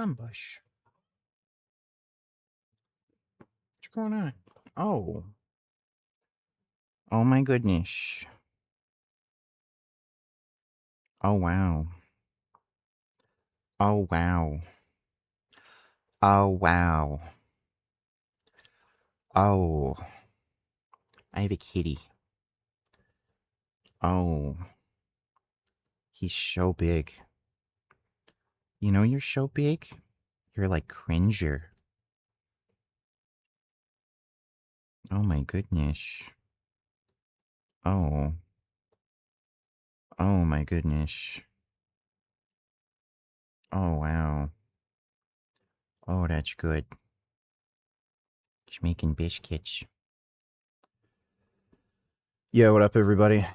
Gumbush. What's going on? Oh. Oh my goodness. Oh wow. Oh wow. Oh wow. Oh. I have a kitty. Oh. He's so big. You know you're so big? You're like Cringer. Oh my goodness. Oh. Oh my goodness. Oh wow. Oh, that's good. He's making biscuits. Yo, what up, everybody?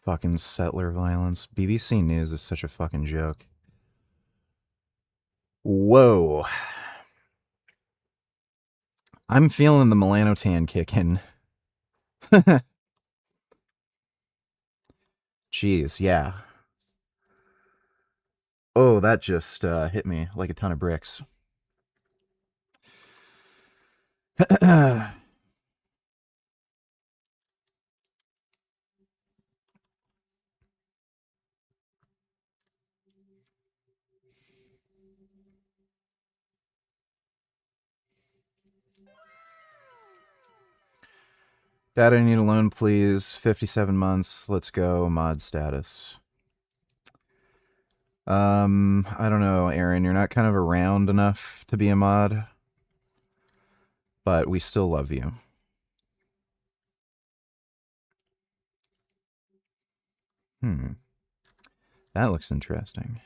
Fucking settler violence. BBC News is such a fucking joke. Whoa. I'm feeling the melanotan kicking. Jeez, yeah. Oh, that just hit me like a ton of bricks. Dad, I need a loan, please. 57 months. Let's go. Mod status. I don't know, Aaron. You're not kind of around enough to be a mod, but we still love you. That looks interesting.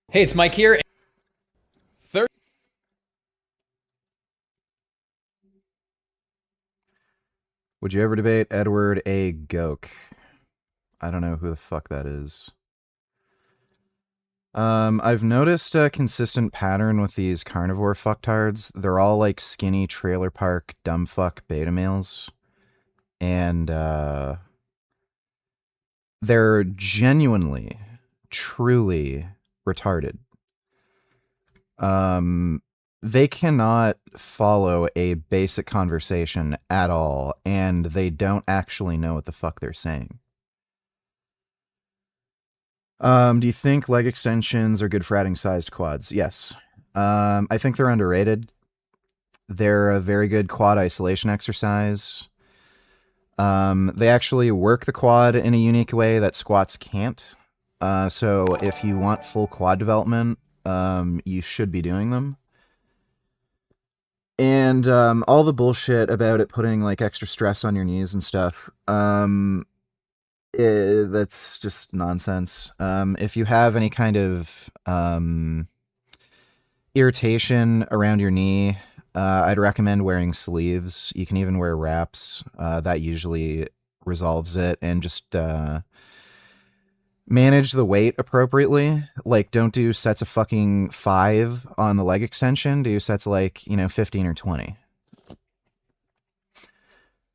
Hey, it's Mike here. Would you ever debate Edward A. Goke? I don't know who the fuck that is. I've noticed a consistent pattern with these carnivore fucktards. They're all like skinny trailer park dumb fuck beta males. And they're genuinely, truly retarded. They cannot follow a basic conversation at all, and they don't actually know what the fuck they're saying. Do you think leg extensions are good for adding sized quads? Yes. I think they're underrated. They're a very good quad isolation exercise. They actually work the quad in a unique way that squats can't. So if you want full quad development, you should be doing them. And all the bullshit about it putting like extra stress on your knees and stuff, that's just nonsense. If you have any kind of irritation around your knee, I'd recommend wearing sleeves. You can even wear wraps. That usually resolves it. And just manage the weight appropriately. Like, don't do sets of fucking 5 on the leg extension. Do sets of like, 15 or 20.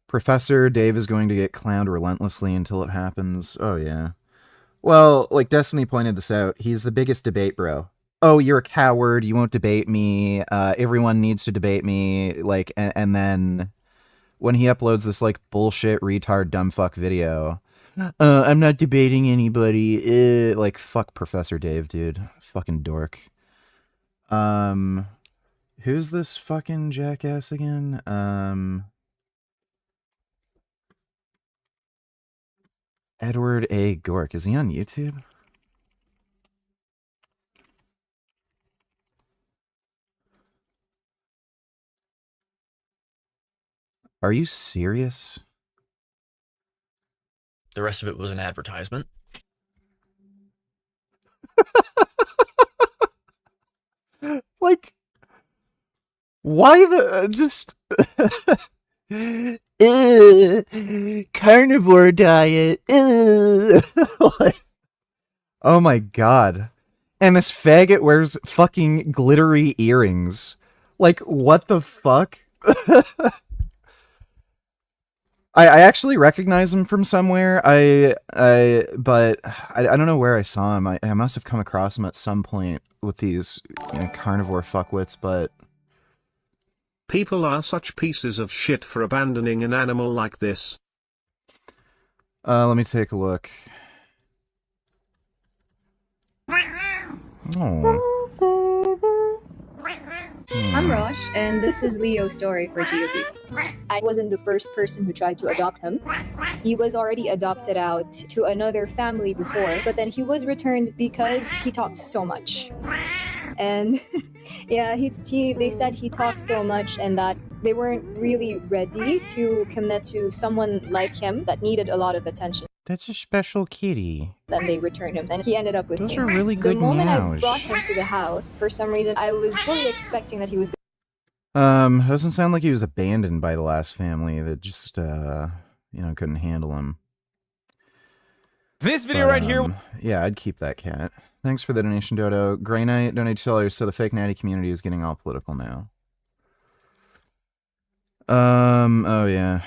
Professor Dave is going to get clowned relentlessly until it happens. Oh, yeah. Well, like Destiny pointed this out, he's the biggest debate bro. Oh, you're a coward, you won't debate me, everyone needs to debate me, like, and then when he uploads this, like, bullshit, retard, dumb fuck video, I'm not debating anybody, like, fuck Professor Dave, dude. Fucking dork. Who's this fucking jackass again? Edward A. Gork, is he on YouTube? Are you serious? The rest of it was an advertisement. Like, why the just carnivore diet? Like, oh my god. And this faggot wears fucking glittery earrings. Like, what the fuck? I actually recognize him from somewhere. But I don't know where I saw him. I must have come across him at some point with these carnivore fuckwits, but... People are such pieces of shit for abandoning an animal like this. Let me take a look. Oh. I'm Rosh, and this is Leo's story for GeoBeats. I wasn't the first person who tried to adopt him. He was already adopted out to another family before, but then he was returned because he talked so much. And yeah, they said he talked so much and that they weren't really ready to commit to someone like him that needed a lot of attention. That's a special kitty. Then they returned him, and he ended up with me. Those are really good The moment meows. I brought him to the house, for some reason, I was fully expecting that he was... Doesn't sound like he was abandoned by the last family that just, couldn't handle him. This video right here... Yeah, I'd keep that cat. Thanks for the donation, Dodo. Grey Knight donated $2, so the fake natty community is getting all political now. Oh yeah.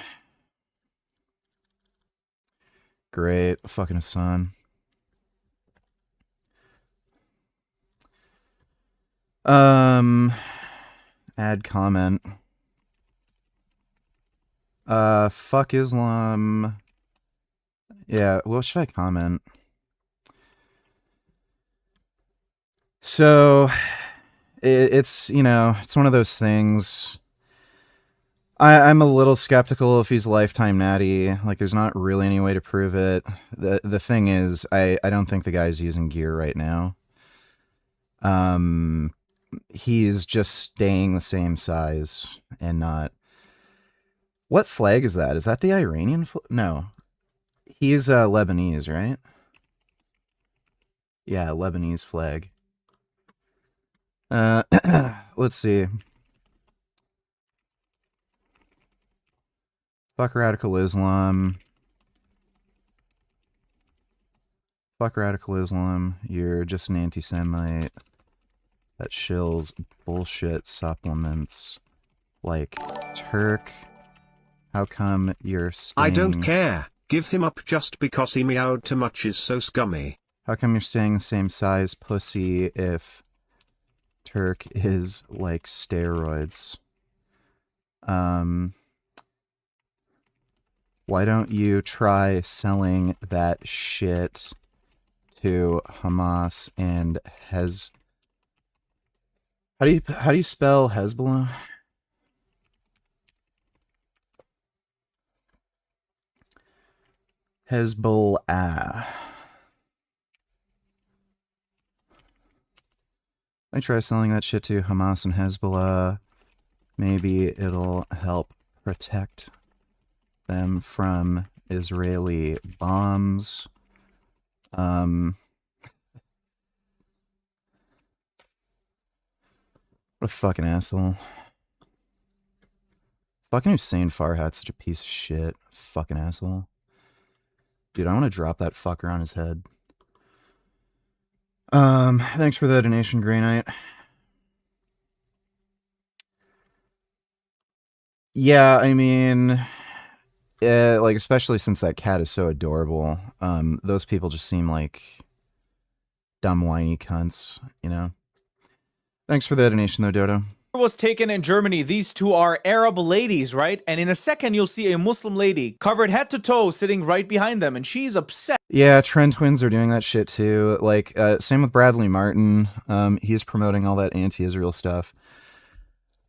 Great. Fucking Hassan. Add comment. Fuck Islam. Yeah, what should I comment? So, it's one of those things. I'm a little skeptical if he's a lifetime natty. Like, there's not really any way to prove it. The thing is, I don't think the guy's using gear right now. He's just staying the same size and not... What flag is that? Is that the Iranian flag? No. He's Lebanese, right? Yeah, Lebanese flag. Let's see. Fuck radical Islam. Fuck radical Islam. You're just an anti-Semite that shills bullshit supplements like Turk. How come you're staying... I don't care. Give him up just because he meowed too much is so scummy. How come you're staying the same size, pussy, if Turk is like steroids? Why don't you try selling that shit to Hamas and How do you spell Hezbollah? Hezbollah. I try selling that shit to Hamas and Hezbollah. Maybe it'll help protect them from Israeli bombs. What a fucking asshole. Fucking Hussein Farhat's such a piece of shit. Fucking asshole. Dude, I want to drop that fucker on his head. Thanks for the donation, Grey Knight. Yeah, I mean... like, especially since that cat is so adorable, those people just seem like dumb, whiny cunts, you know? Thanks for the donation, though, Dodo. Was taken in Germany. These two are Arab ladies, right? And in a second, you'll see a Muslim lady covered head to toe sitting right behind them, and she's upset. Yeah, Trend Twins are doing that shit, too. Like, same with Bradley Martin. He's promoting all that anti-Israel stuff.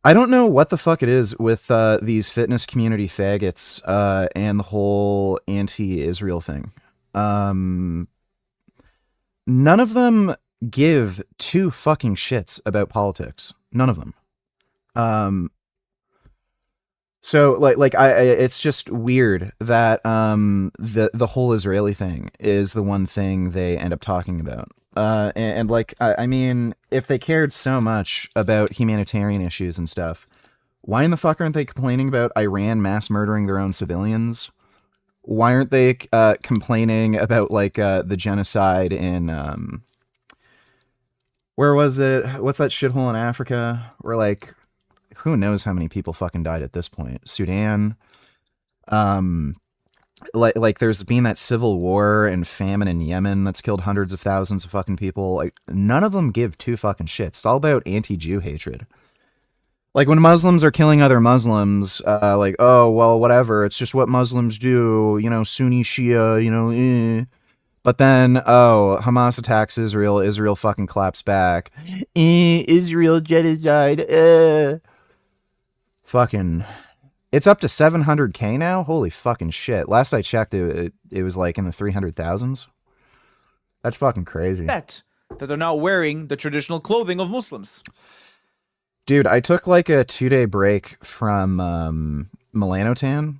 I don't know what the fuck it is with these fitness community faggots and the whole anti-Israel thing. None of them give two fucking shits about politics. None of them. So it's just weird that the whole Israeli thing is the one thing they end up talking about. And like, I mean, if they cared so much about humanitarian issues and stuff, why in the fuck aren't they complaining about Iran mass murdering their own civilians? Why aren't they complaining about like the genocide in where was it? What's that shithole in Africa? Where like, who knows how many people fucking died at this point? Sudan. Like there's been that civil war and famine in Yemen that's killed hundreds of thousands of fucking people. Like none of them give two fucking shits. It's all about anti-Jew hatred. Like when Muslims are killing other Muslims, like, oh, well, whatever. It's just what Muslims do, you know, Sunni, Shia, you know, But then, oh, Hamas attacks Israel. Israel fucking claps back. Israel genocide. Fucking, it's up to 700K now? Holy fucking shit. Last I checked, it was like in the 300,000s. That's fucking crazy. That they're not wearing the traditional clothing of Muslims. Dude, I took like a 2-day break from Melanotan.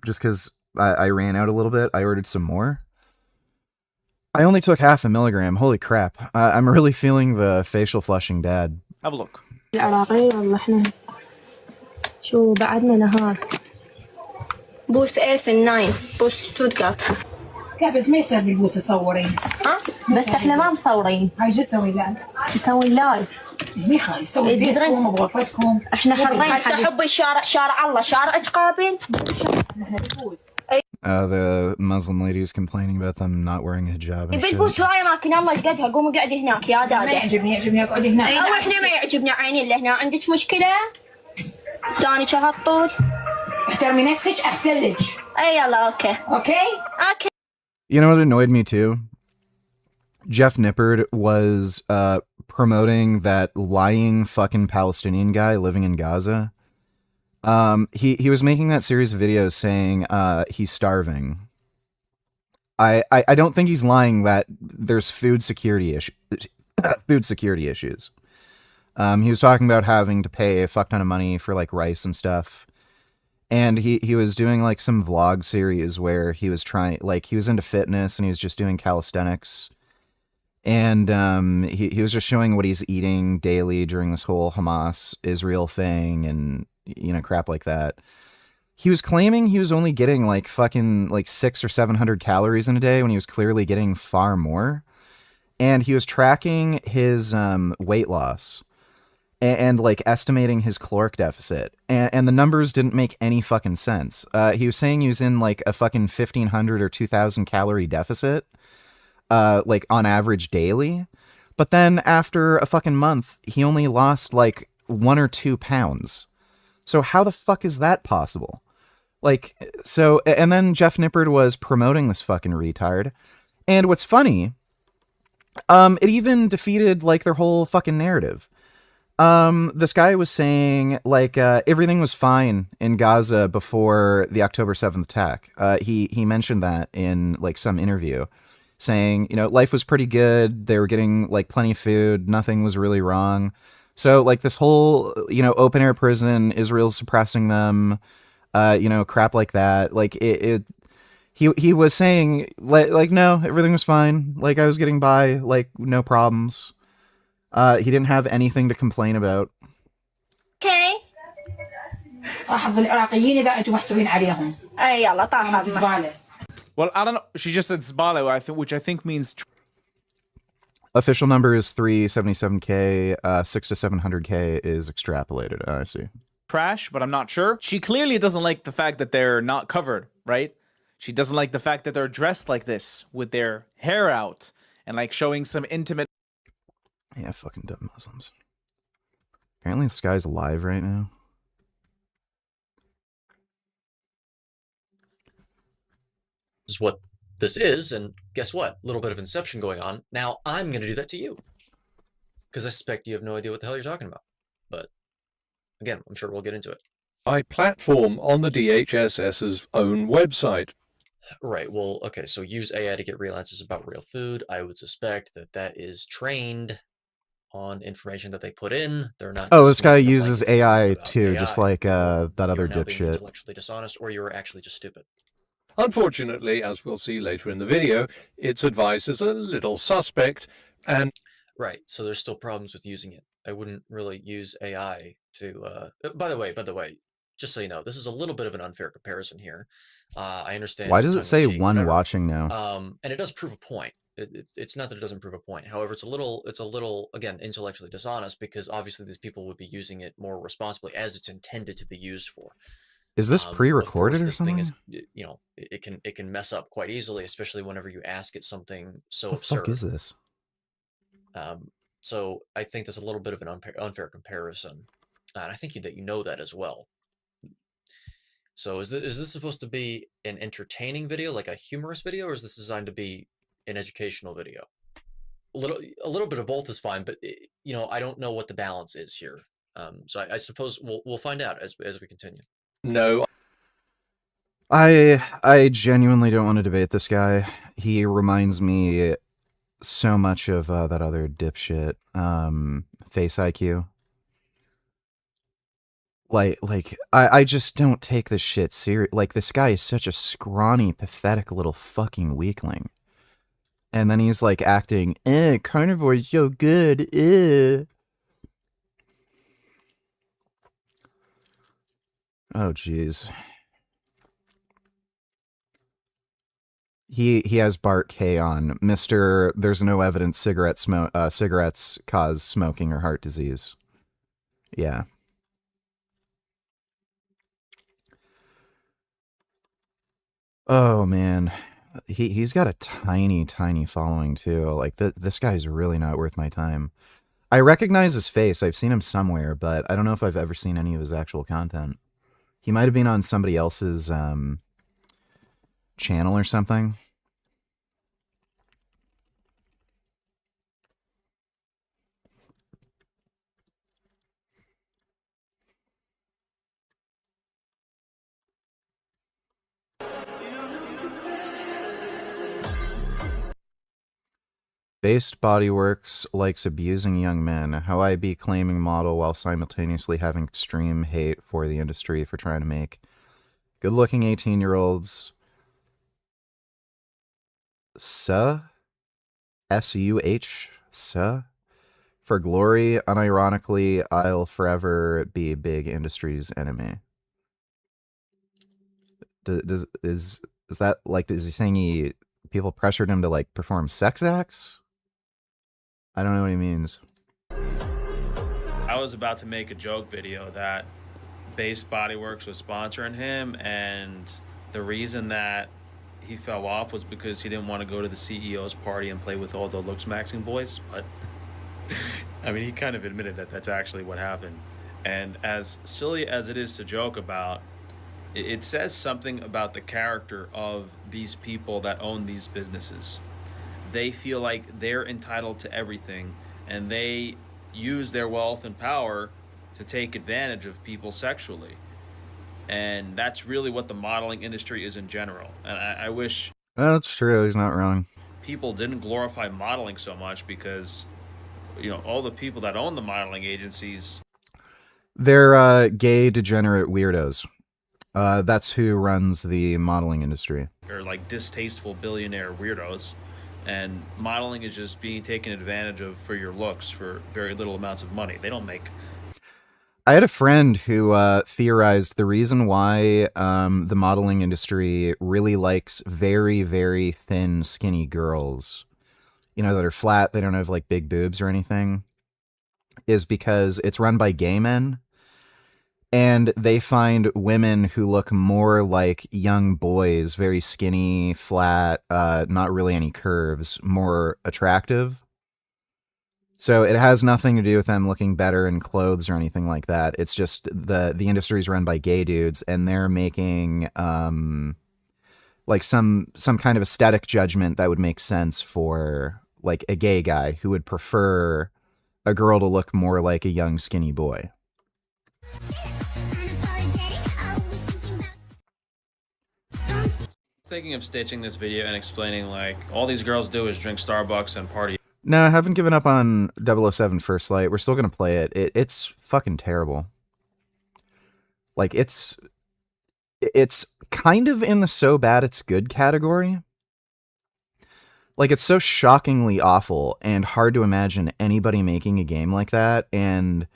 Just because I ran out a little bit. I ordered some more. I only took 0.5 milligram. Holy crap. I'm really feeling the facial flushing bad. Have a look. العراقية والله احنا شو بعدنا نهار بوس ايس الناين بوس شتوتغارت لا بس ما يصير بالبوس تصورين بس احنا ما مصورين هاي شو تسوي لايف؟ نسوي لايف ميخا يسوي بيتكم بغرفتكم احنا حرين حبي الشارع شارع الله شارع قابل The Muslim lady is complaining about them not wearing a hijab and shit. بالبوس شو اماكن الله يقدها قوم اقعد هناك يا ما دادا يعجبني اقعد هنا او احنا ما يعجبنا عيني اللي هنا عندك مشكلة ثاني شهطول احترمي نفسك احسن لك اي يلا اوكي اوكي You know what annoyed me too? Jeff Nippard was promoting that lying fucking Palestinian guy living in Gaza. He was making that series of videos saying he's starving. I don't think he's lying that there's food security issues. He was talking about having to pay a fuck ton of money for like rice and stuff. And he was doing like some vlog series where he was he was into fitness and he was just doing calisthenics. And he was just showing what he's eating daily during this whole Hamas Israel thing and, you know, crap like that. He was claiming he was only getting like fucking like 600 or 700 calories in a day when he was clearly getting far more. And he was tracking his weight loss and like estimating his caloric deficit. And the numbers didn't make any fucking sense. He was saying he was in like a fucking 1,500 or 2,000 calorie deficit. Like on average daily. But then after a fucking month, he only lost like 1 or 2 pounds. So how the fuck is that possible? Like, so, and then Jeff Nippard was promoting this fucking retard. And what's funny, it even defeated like their whole fucking narrative. This guy was saying like, everything was fine in Gaza before the October 7th attack. He mentioned that in like some interview. Saying, you know, life was pretty good. They were getting like plenty of food. Nothing was really wrong. So like this whole, you know, open air prison, Israel's suppressing them, you know, crap like that. Like he was saying like, no, everything was fine. Like I was getting by, like no problems. He didn't have anything to complain about. اوكي احظ العراقيين اذا انتم محسوبين عليهم اي يلا طاح زباله Well, I don't know. She just said Zbalo, which I think means Official number is 377K. 600 to 700K is extrapolated. I see. trash, but I'm not sure. She clearly doesn't like the fact that they're not covered, right? She doesn't like the fact that they're dressed like this with their hair out and like showing some intimate. Yeah, fucking dumb Muslims. Apparently this guy's alive right now. Is what this is, and guess what? A little bit of Inception going on. Now I'm going to do that to you. Because I suspect you have no idea what the hell you're talking about. But, again, I'm sure we'll get into it. I platform on the DHSS's own website. Right, well, okay, so use AI to get real answers about real food. I would suspect that that is trained on information that they put in. They're not. Oh, this guy making up uses blanket AI statements about too, AI. just like that You're other now being dipshit. intellectually dishonest, or you were actually just stupid. Unfortunately, as we'll see later in the video, its advice is a little suspect, and Right. So there's still problems with using it. I wouldn't really use AI to. By the way, just so you know, this is a little bit of an unfair comparison here. I understand. Why It's does it tongue in say cheek, one whatever. watching now? And it does prove a point. It's not that it doesn't prove a point. However, it's a little again intellectually dishonest because obviously these people would be using it more responsibly as it's intended to be used for. Is this Of pre-recorded course, or this thing something? is, you know, it can mess up quite easily, especially whenever you ask it something so What the fuck absurd. is this? So I think that's a little bit of an unfair comparison, and I think that you know that as well. So is this supposed to be an entertaining video, like a humorous video, or is this designed to be an educational video? A little bit of both is fine, but you know, I don't know what the balance is here. So I suppose we'll find out as we continue. no, I genuinely don't want to debate this guy. He reminds me so much of that other dipshit, Face IQ. I just don't take this shit serious. Like, this guy is such a scrawny, pathetic little fucking weakling. And then he's like acting, carnivore's so good, Oh, jeez. He has Bart K on. Mr. There's no evidence cigarettes cause smoking or heart disease. Yeah. Oh, man. He's got a tiny, tiny following, too. Like, this guy's really not worth my time. I recognize his face. I've seen him somewhere, but I don't know if I've ever seen any of his actual content. He might have been on somebody else's channel or something. Based Bodyworks likes abusing young men. How I be claiming model while simultaneously having extreme hate for the industry for trying to make good-looking 18-year-olds S-U-H, for glory. Unironically, I'll forever be big industry's enemy. Is that like, is he saying people pressured him to like perform sex acts? I don't know what he means. I was about to make a joke video that Base Bodyworks was sponsoring him, and the reason that he fell off was because he didn't want to go to the CEO's party and play with all the looks maxing boys. But I mean, he kind of admitted that that's actually what happened. And as silly as it is to joke about, it says something about the character of these people that own these businesses. They feel like they're entitled to everything, and they use their wealth and power to take advantage of people sexually. And that's really what the modeling industry is in general. And I wish That's true. He's not wrong. people didn't glorify modeling so much, because, you know, all the people that own the modeling agencies, They're gay, degenerate weirdos. That's who runs the modeling industry. are like distasteful billionaire weirdos. And modeling is just being taken advantage of for your looks for very little amounts of money. They don't make. I had a friend who theorized the reason why the modeling industry really likes very, very thin, skinny girls, you know, that are flat, they don't have like big boobs or anything, is because it's run by gay men. And they find women who look more like young boys, very skinny, flat, not really any curves, more attractive. So it has nothing to do with them looking better in clothes or anything like that. It's just the industry is run by gay dudes, and they're making like some kind of aesthetic judgment that would make sense for like a gay guy who would prefer a girl to look more like a young skinny boy. Thinking of stitching this video and explaining like all these girls do is drink Starbucks and party. No, I haven't given up on 007 First Light. We're still going to play it. It's fucking terrible. Like, it's it's kind of in the so bad it's good category. Like, it's so shockingly awful and hard to imagine anybody making a game like that, and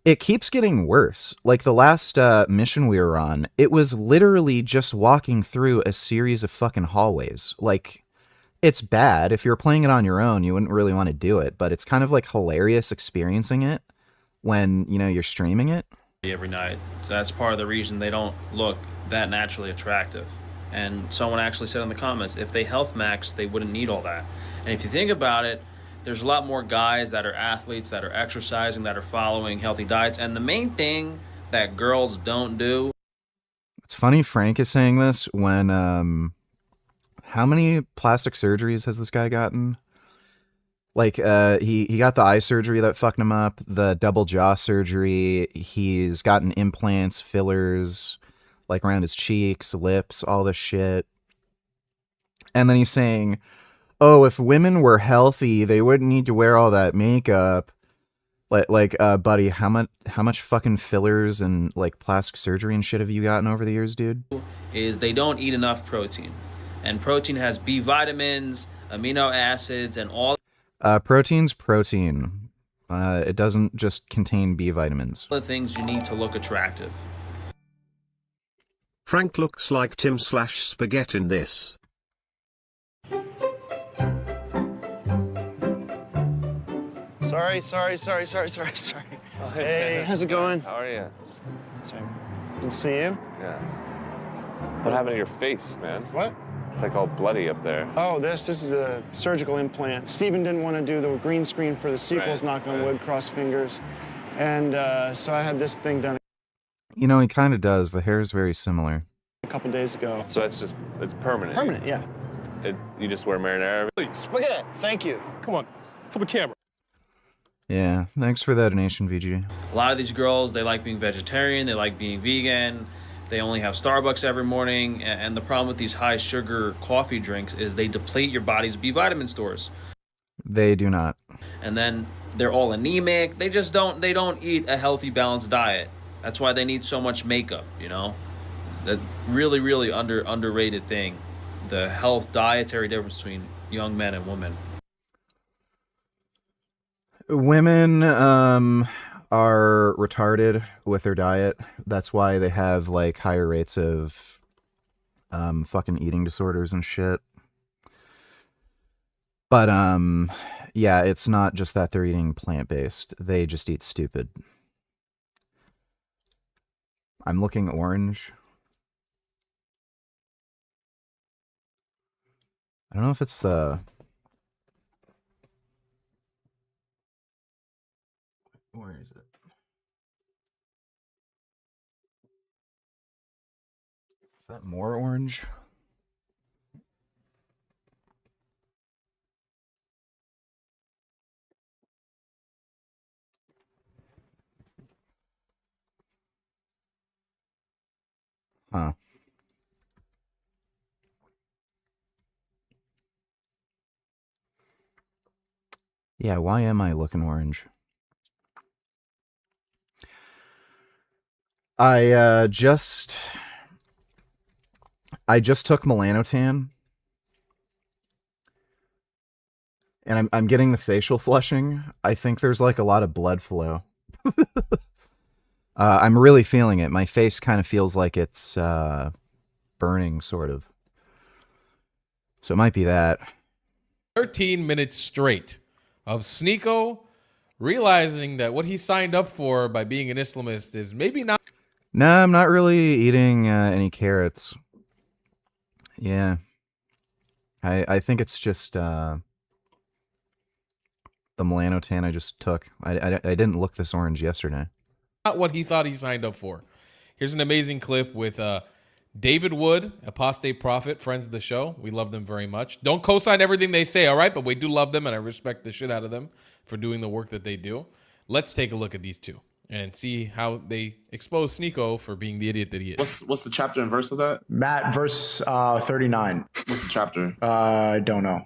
it keeps getting worse. Like, the last mission we were on, it was literally just walking through a series of fucking hallways. Like, it's bad. If you're playing it on your own, you wouldn't really want to do it, but it's kind of, like, hilarious experiencing it when, you know, you're streaming it. Every night. So that's part of the reason they don't look that naturally attractive. And someone actually said in the comments, if they health max, they wouldn't need all that. And if you think about it, there's a lot more guys that are athletes, that are exercising, that are following healthy diets. And the main thing that girls don't do. It's funny Frank is saying this when, how many plastic surgeries has this guy gotten? Like, he got the eye surgery that fucked him up, the double jaw surgery, he's gotten implants, fillers, like around his cheeks, lips, all this shit. And then he's saying, oh, if women were healthy, they wouldn't need to wear all that makeup. Like, buddy, how much fucking fillers and like plastic surgery and shit have you gotten over the years, dude? Is they don't eat enough protein. And protein has B vitamins, amino acids, and all Protein's protein. It doesn't just contain B vitamins. the things you need to look attractive. Frank looks like Tim/Spaghetti in this. Sorry. Hey, how's it going? How are you? Sorry. Good to see you. Yeah. What happened to your face, man? What? It's like all bloody up there. Oh, this is a surgical implant. Steven didn't want to do the green screen for the sequels, Right, knock on wood, cross fingers. And so I had this thing done You know, he kind of does. The hair is very similar. a couple days ago. So it's permanent. Permanent, yeah. You just wear marinara? Spaghetti, thank you. Come on, for the camera. Yeah, thanks for that donation, VG. A lot of these girls, they like being vegetarian, they like being vegan, they only have Starbucks every morning, and the problem with these high sugar coffee drinks is they deplete your body's B vitamin stores. They do not. And then they're all anemic. They don't eat a healthy, balanced diet. That's why they need so much makeup, you know? That really, really underrated thing. The health dietary difference between young men and women. Women are retarded with their diet. That's why they have like higher rates of fucking eating disorders and shit. But yeah, it's not just that they're eating plant-based. They just eat stupid. I'm looking orange. I don't know if it's the... Where is it? Is that more orange? Huh. Yeah, why am I looking orange? I just took melanotan, and I'm getting the facial flushing. I think there's like a lot of blood flow. I'm really feeling it. My face kind of feels like it's burning, sort of. So it might be that. 13 minutes straight of Sneeko realizing that what he signed up for by being an Islamist is maybe not. No, I'm not really eating any carrots. Yeah. I think it's just the melanotan I just took. I didn't look this orange yesterday. Not what he thought he signed up for. Here's an amazing clip with David Wood, apostate prophet, friends of the show. We love them very much. Don't co-sign everything they say, all right? But we do love them, and I respect the shit out of them for doing the work that they do. Let's take a look at these two and see how they expose Sneeko for being the idiot that he is. What's the chapter and verse of that? Matt, verse 39. What's the chapter? I don't know.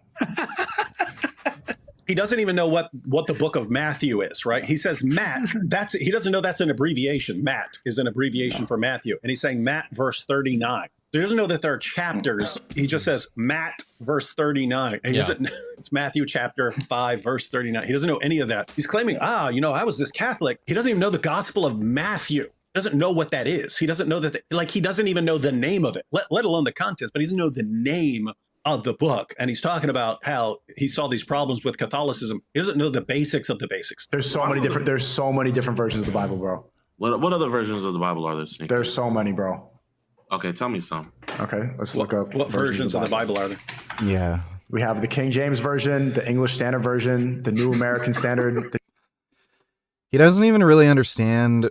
He doesn't even know what the book of Matthew is, right? He says Matt. He doesn't know that's an abbreviation. Matt is an abbreviation for Matthew, and he's saying Matt verse 39. So he doesn't know that there are chapters. He just says Matt verse 39. And he doesn't. It's Matthew chapter 5 verse 39. He doesn't know any of that. He's claiming, I was this Catholic. He doesn't even know the Gospel of Matthew. He doesn't know what that is. He doesn't know that. He doesn't even know the name of it, let alone the contents. But he doesn't know the name of the book. And he's talking about how he saw these problems with Catholicism. He doesn't know the basics of the basics. There's so many different versions of the Bible, bro. What other versions of the Bible are there, Sneaker? There's so many, bro. Okay, tell me some. Okay, let's look up what versions of the Bible are there. Yeah. We have the King James Version, the English Standard Version, the New American Standard. He doesn't even really understand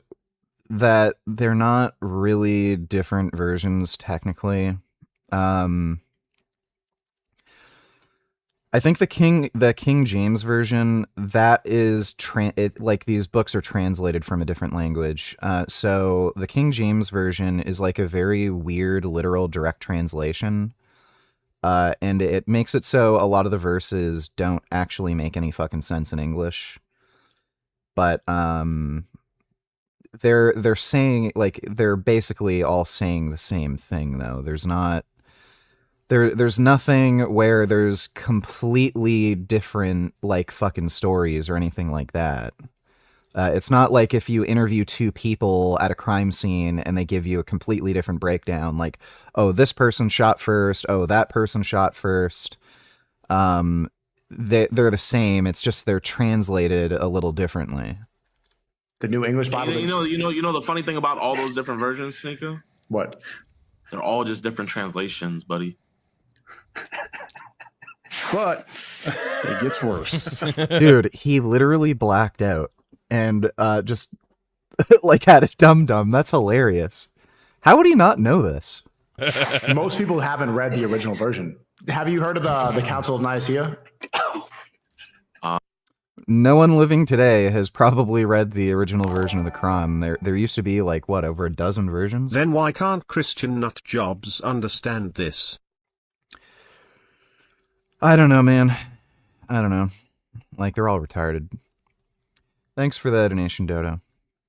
that they're not really different versions technically. I think the King James Version, that is these books are translated from a different language. So the King James Version is like a very weird literal direct translation. And it makes it so a lot of the verses don't actually make any fucking sense in English. But they're saying, like, they're basically all saying the same thing though. There's nothing where there's completely different, like, fucking stories or anything like that. It's not like if you interview two people at a crime scene and they give you a completely different breakdown, like, oh, this person shot first, oh, that person shot first. They're the same. It's just they're translated a little differently. The New English Bible. You know the funny thing about all those different versions, Sneaker? What? They're all just different translations, buddy. But it gets worse. Dude, he literally blacked out and just like had a dum-dum. That's hilarious. How would he not know this? Most people haven't read the original version. Have you heard of the Council of Nicaea? No one living today has probably read the original version of the Quran. There used to be, like, what, over a dozen versions? Then why can't Christian nut jobs understand this? I don't know, man. I don't know. Like, they're all retarded. Thanks for the donation, Dodo.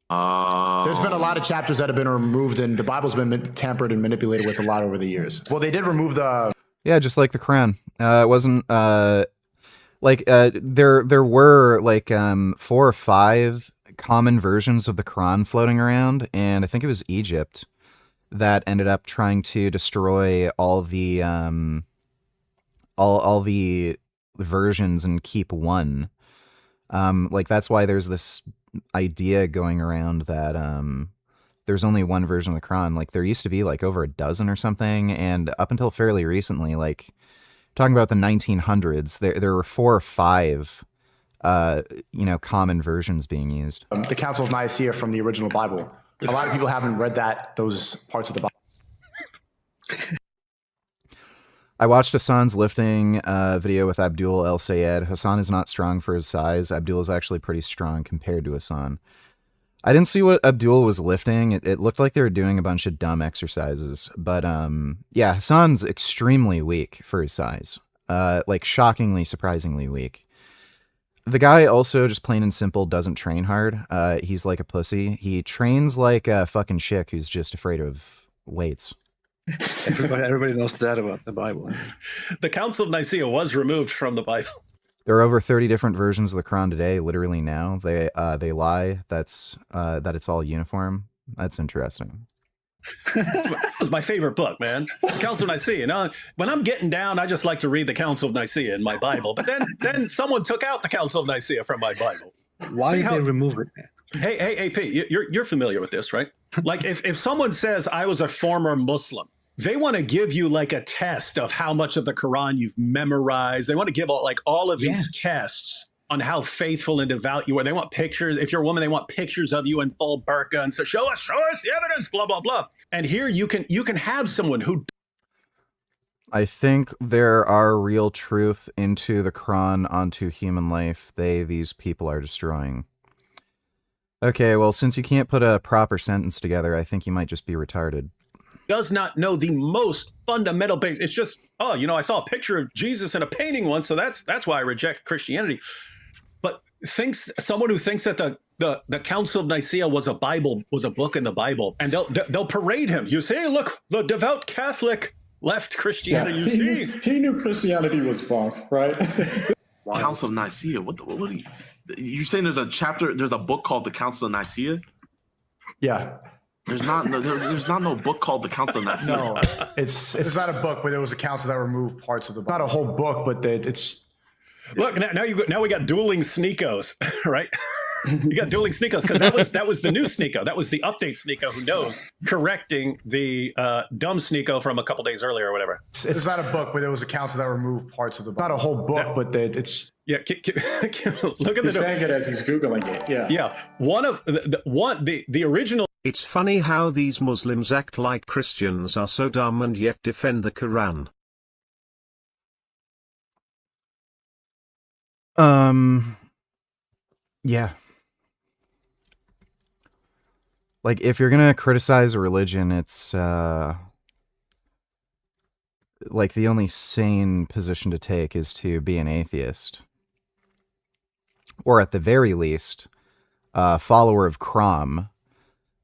There's been a lot of chapters that have been removed, and the Bible's been tampered and manipulated with a lot over the years. Well, they did remove the... Yeah, just like the Quran. It wasn't... there were, like, 4 or 5 common versions of the Quran floating around, and I think it was Egypt that ended up trying to destroy all the... all the versions and keep one. Like, that's why there's this idea going around that there's only one version of the Quran. Like, there used to be like over a dozen or something, and up until fairly recently, like talking about the 1900s, there were 4 or 5 common versions being used. The Council of Nicaea from the original Bible. A lot of people haven't read those parts of the Bible. I watched Hassan's lifting video with Abdul El Sayed. Hassan is not strong for his size. Abdul is actually pretty strong compared to Hassan. I didn't see what Abdul was lifting. It looked like they were doing a bunch of dumb exercises. But yeah, Hassan's extremely weak for his size. Like, shockingly, surprisingly weak. The guy also, just plain and simple, doesn't train hard. He's like a pussy. He trains like a fucking chick who's just afraid of weights. Everybody knows that about the Bible. The Council of Nicaea was removed from the Bible. There are over 30 different versions of the Quran today, literally now. They lie that it's all uniform. That's interesting. That was my favorite book, man. Council of Nicaea. Now, when I'm getting down, I just like to read the Council of Nicaea in my Bible. But then someone took out the Council of Nicaea from my Bible. Why did they remove it? Hey, Pete, you're familiar with this, right? Like, if someone says I was a former Muslim, they want to give you like a test of how much of the Quran you've memorized. They want to give all of these tests on how faithful and devout you are. They want pictures. If you're a woman, they want pictures of you in full burqa and say, show us the evidence, blah, blah, blah. And here you can have someone who... I think there are real truth into the Quran onto human life these people are destroying. Okay, well, since you can't put a proper sentence together, I think you might just be retarded. does not know the most fundamental base. It's just, oh, you know, I saw a picture of Jesus in a painting once, so that's why I reject Christianity. But someone who thinks that the Council of Nicaea was a book in the Bible, and they'll parade him. You say, hey, look, the devout Catholic left Christianity. Yeah, he knew Christianity was bunk, right? Council of Nicaea. What are you saying? There's a book called the Council of Nicaea? Yeah. There's not no book called the Council of Nicaea. No, it's not a book, but there was a council that removed parts of the book. Not a whole book, but it's. Look, now we got dueling Sneekos, right? You got dueling Sneekos because that was the new Sneeko. That was the update Sneeko who knows, correcting the dumb Sneeko from a couple days earlier or whatever. It's not a book, but there was a council that removed parts of the book. Not a whole book, but it's. Yeah, look at he's saying it as he's googling it. Yeah, yeah. One of the original. It's funny how these Muslims act like Christians are so dumb and yet defend the Quran. Yeah. Like, if you're gonna criticize a religion, it's, like, the only sane position to take is to be an atheist. Or at the very least, a follower of Crom.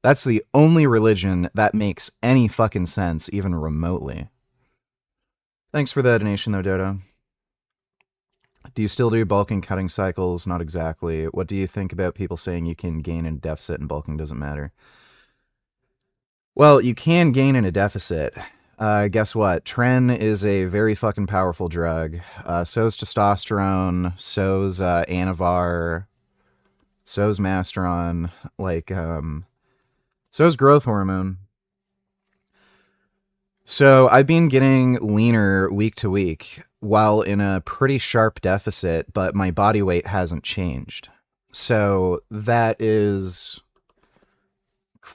That's the only religion that makes any fucking sense, even remotely. Thanks for the donation, though, Dodo. Do you still do bulking cutting cycles? Not exactly. What do you think about people saying you can gain in a deficit and bulking doesn't matter? Well, you can gain in a deficit. Guess what? Tren is a very fucking powerful drug. So's testosterone, so's Anavar, so's Masteron, like, so's growth hormone. So I've been getting leaner week to week while in a pretty sharp deficit, but my body weight hasn't changed. So that is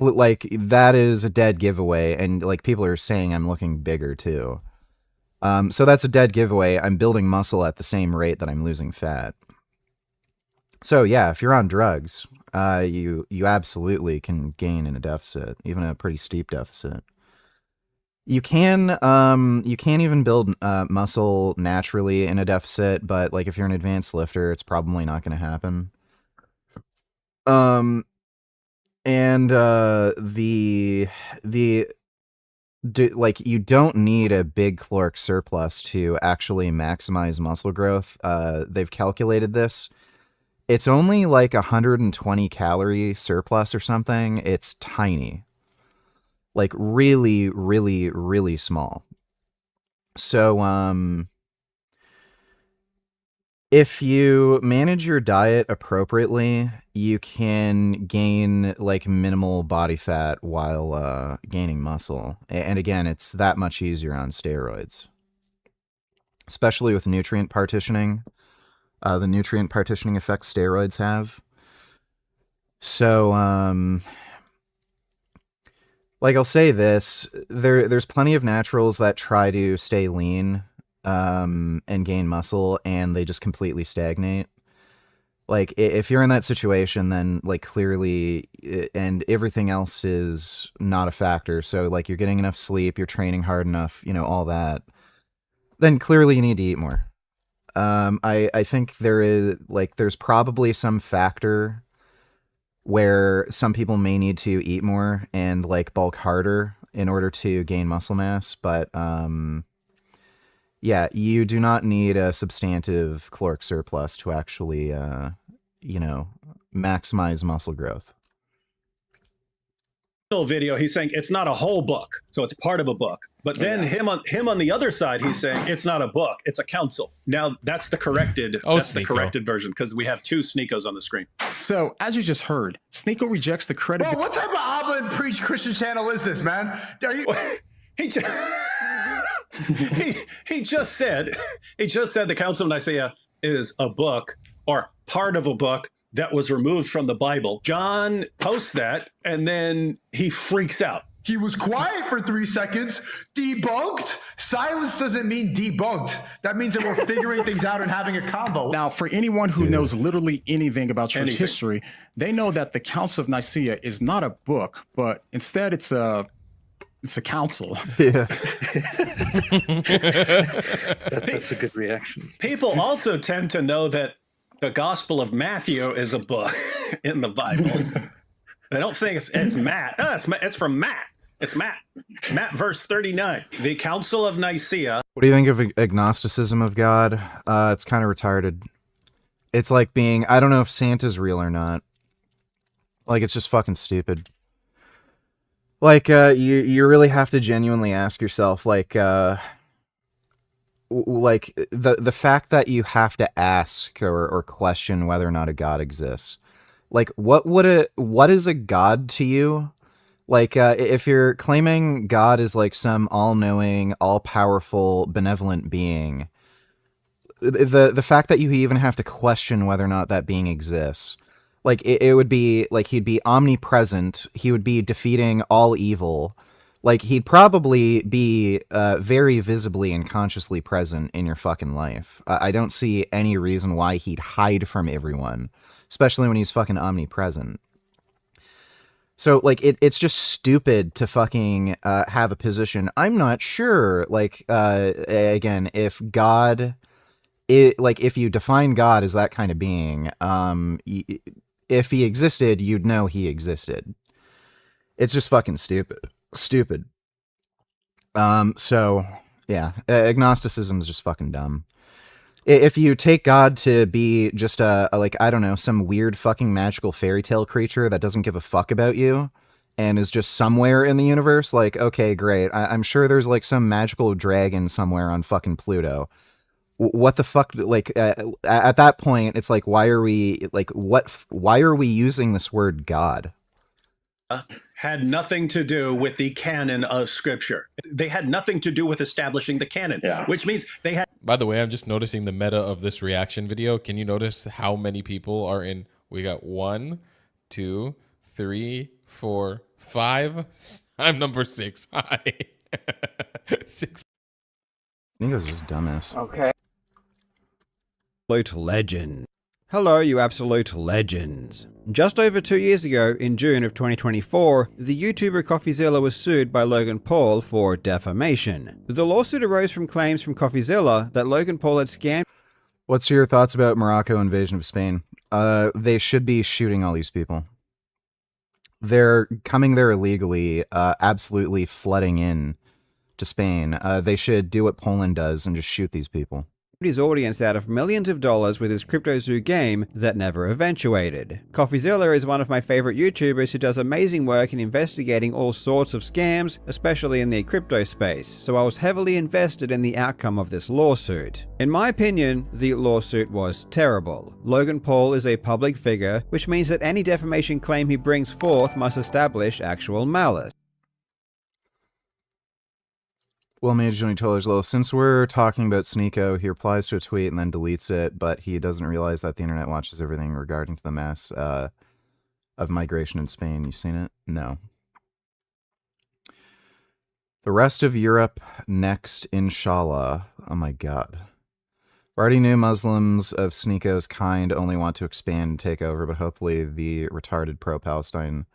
a dead giveaway, and like people are saying I'm looking bigger too. So that's a dead giveaway. I'm building muscle at the same rate that I'm losing fat. So yeah, if you're on drugs, you absolutely can gain in a deficit, even a pretty steep deficit. You can even build muscle naturally in a deficit, but like if you're an advanced lifter, it's probably not going to happen. Like you don't need a big caloric surplus to actually maximize muscle growth. They've calculated this. It's only like 120 calorie surplus or something. It's tiny. Like really, really, really small. So, if you manage your diet appropriately, you can gain like minimal body fat while gaining muscle. And again, it's that much easier on steroids, especially with nutrient partitioning. The nutrient partitioning effect steroids have. So, like I'll say this, there's plenty of naturals that try to stay lean and gain muscle, and they just completely stagnate. Like if you're in that situation, then like clearly, and everything else is not a factor. So like you're getting enough sleep, you're training hard enough, you know, all that. Then clearly you need to eat more. I think there's probably some factor where some people may need to eat more and like bulk harder in order to gain muscle mass. But yeah, you do not need a substantive caloric surplus to actually, you know, maximize muscle growth. Video, he's saying it's not a whole book, so it's part of a book. But then him on the other side, he's saying it's not a book, it's a council. Now that's the corrected the corrected version, because we have two Sneekos on the screen. So as you just heard, Sneeko rejects the credit. Bro, what type of Abba and Preach Christian channel is this, man? Are you... he just said the Council of Nicaea is a book or part of a book that was removed from the Bible. John posts that, and then he freaks out. He was quiet for 3 seconds. Debunked? Silence doesn't mean debunked. That means that we're figuring things out and having a convo. Now, for anyone who knows literally anything about church history, they know that the Council of Nicaea is not a book, but instead it's a It's a council. Yeah. That's a good reaction. People also tend to know that the Gospel of Matthew is a book in the Bible. They don't think it's Matt. Oh, it's from Matt. It's Matt. Matt, verse 39. The Council of Nicaea. What do you think of agnosticism of God? It's kind of retarded. It's like being, I don't know if Santa's real or not. Like, it's just fucking stupid. Like, you really have to genuinely ask yourself, like the fact that you have to ask or question whether or not a God exists. Like, what is a God to you? Like, if you're claiming God is like some all-knowing, all-powerful, benevolent being, the fact that you even have to question whether or not that being exists, like, it would be like he'd be omnipresent, he would be defeating all evil, like, he'd probably be very visibly and consciously present in your fucking life. I don't see any reason why he'd hide from everyone, especially when he's fucking omnipresent. So, like, it's just stupid to fucking have a position. I'm not sure, like, again, if God, if you define God as that kind of being, if he existed, you'd know he existed. It's just fucking stupid. Stupid. So, yeah, agnosticism is just fucking dumb. If you take God to be just like, I don't know, some weird fucking magical fairy tale creature that doesn't give a fuck about you and is just somewhere in the universe, like, okay, great. I'm sure there's like some magical dragon somewhere on fucking Pluto. What the fuck? Like, at that point, it's like, why are we using this word God? Had nothing to do with the canon of Scripture. They had nothing to do with establishing the canon, which means they had. By the way, I'm just noticing the meta of this reaction video. Can you notice how many people are in? We got 1, 2, 3, 4, 5. I'm number 6. Hi. 6. I think it was just dumbass. Okay. Absolute legend. Hello, you absolute legends. Just over 2 years ago, in June of 2024, the YouTuber CoffeeZilla was sued by Logan Paul for defamation. The lawsuit arose from claims from CoffeeZilla that Logan Paul had scammed. What's your thoughts about Morocco invasion of Spain? They should be shooting all these people. They're coming there illegally, absolutely flooding in to Spain. They should do what Poland does and just shoot these people. His audience out of millions of dollars with his CryptoZoo game that never eventuated. CoffeeZilla is one of my favorite YouTubers who does amazing work in investigating all sorts of scams, especially in the crypto space, so I was heavily invested in the outcome of this lawsuit. In my opinion, the lawsuit was terrible. Logan Paul is a public figure, which means that any defamation claim he brings forth must establish actual malice. Well, Mage $20 low. Since we're talking about Sneeko, he replies to a tweet and then deletes it, but he doesn't realize that the internet watches everything regarding to the mass of migration in Spain. You seen it? No. The rest of Europe next, inshallah. Oh my god. We already knew Muslims of Sneeko's kind only want to expand and take over, but hopefully the retarded pro-Palestine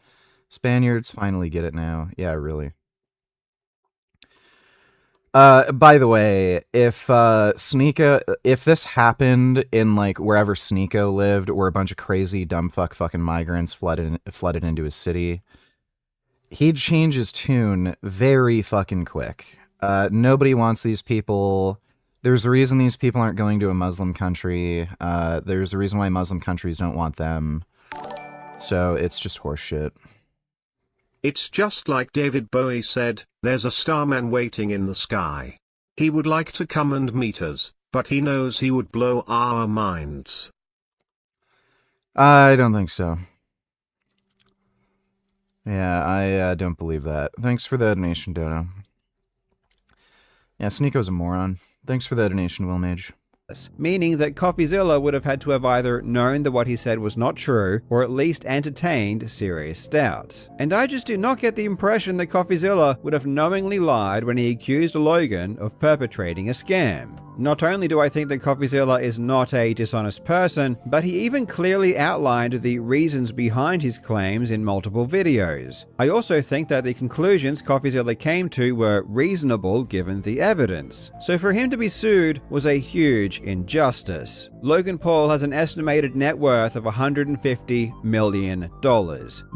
Spaniards finally get it now. Yeah, really. By the way, if this happened in like wherever Sneeko lived, where a bunch of crazy dumb fucking migrants flooded into his city, he'd change his tune very fucking quick. Nobody wants these people. There's a reason these people aren't going to a Muslim country. There's a reason why Muslim countries don't want them. So it's just horseshit. It's just like David Bowie said, there's a starman waiting in the sky. He would like to come and meet us, but he knows he would blow our minds. I don't think so. Yeah, I don't believe that. Thanks for the donation, Dodo. Yeah, Sneeko's a moron. Thanks for the donation, Willmage. Meaning that CoffeeZilla would have had to have either known that what he said was not true, or at least entertained serious doubts. And I just do not get the impression that CoffeeZilla would have knowingly lied when he accused Logan of perpetrating a scam. Not only do I think that CoffeeZilla is not a dishonest person, but he even clearly outlined the reasons behind his claims in multiple videos. I also think that the conclusions CoffeeZilla came to were reasonable given the evidence. So for him to be sued was a huge injustice. Logan Paul has an estimated net worth of $150 million.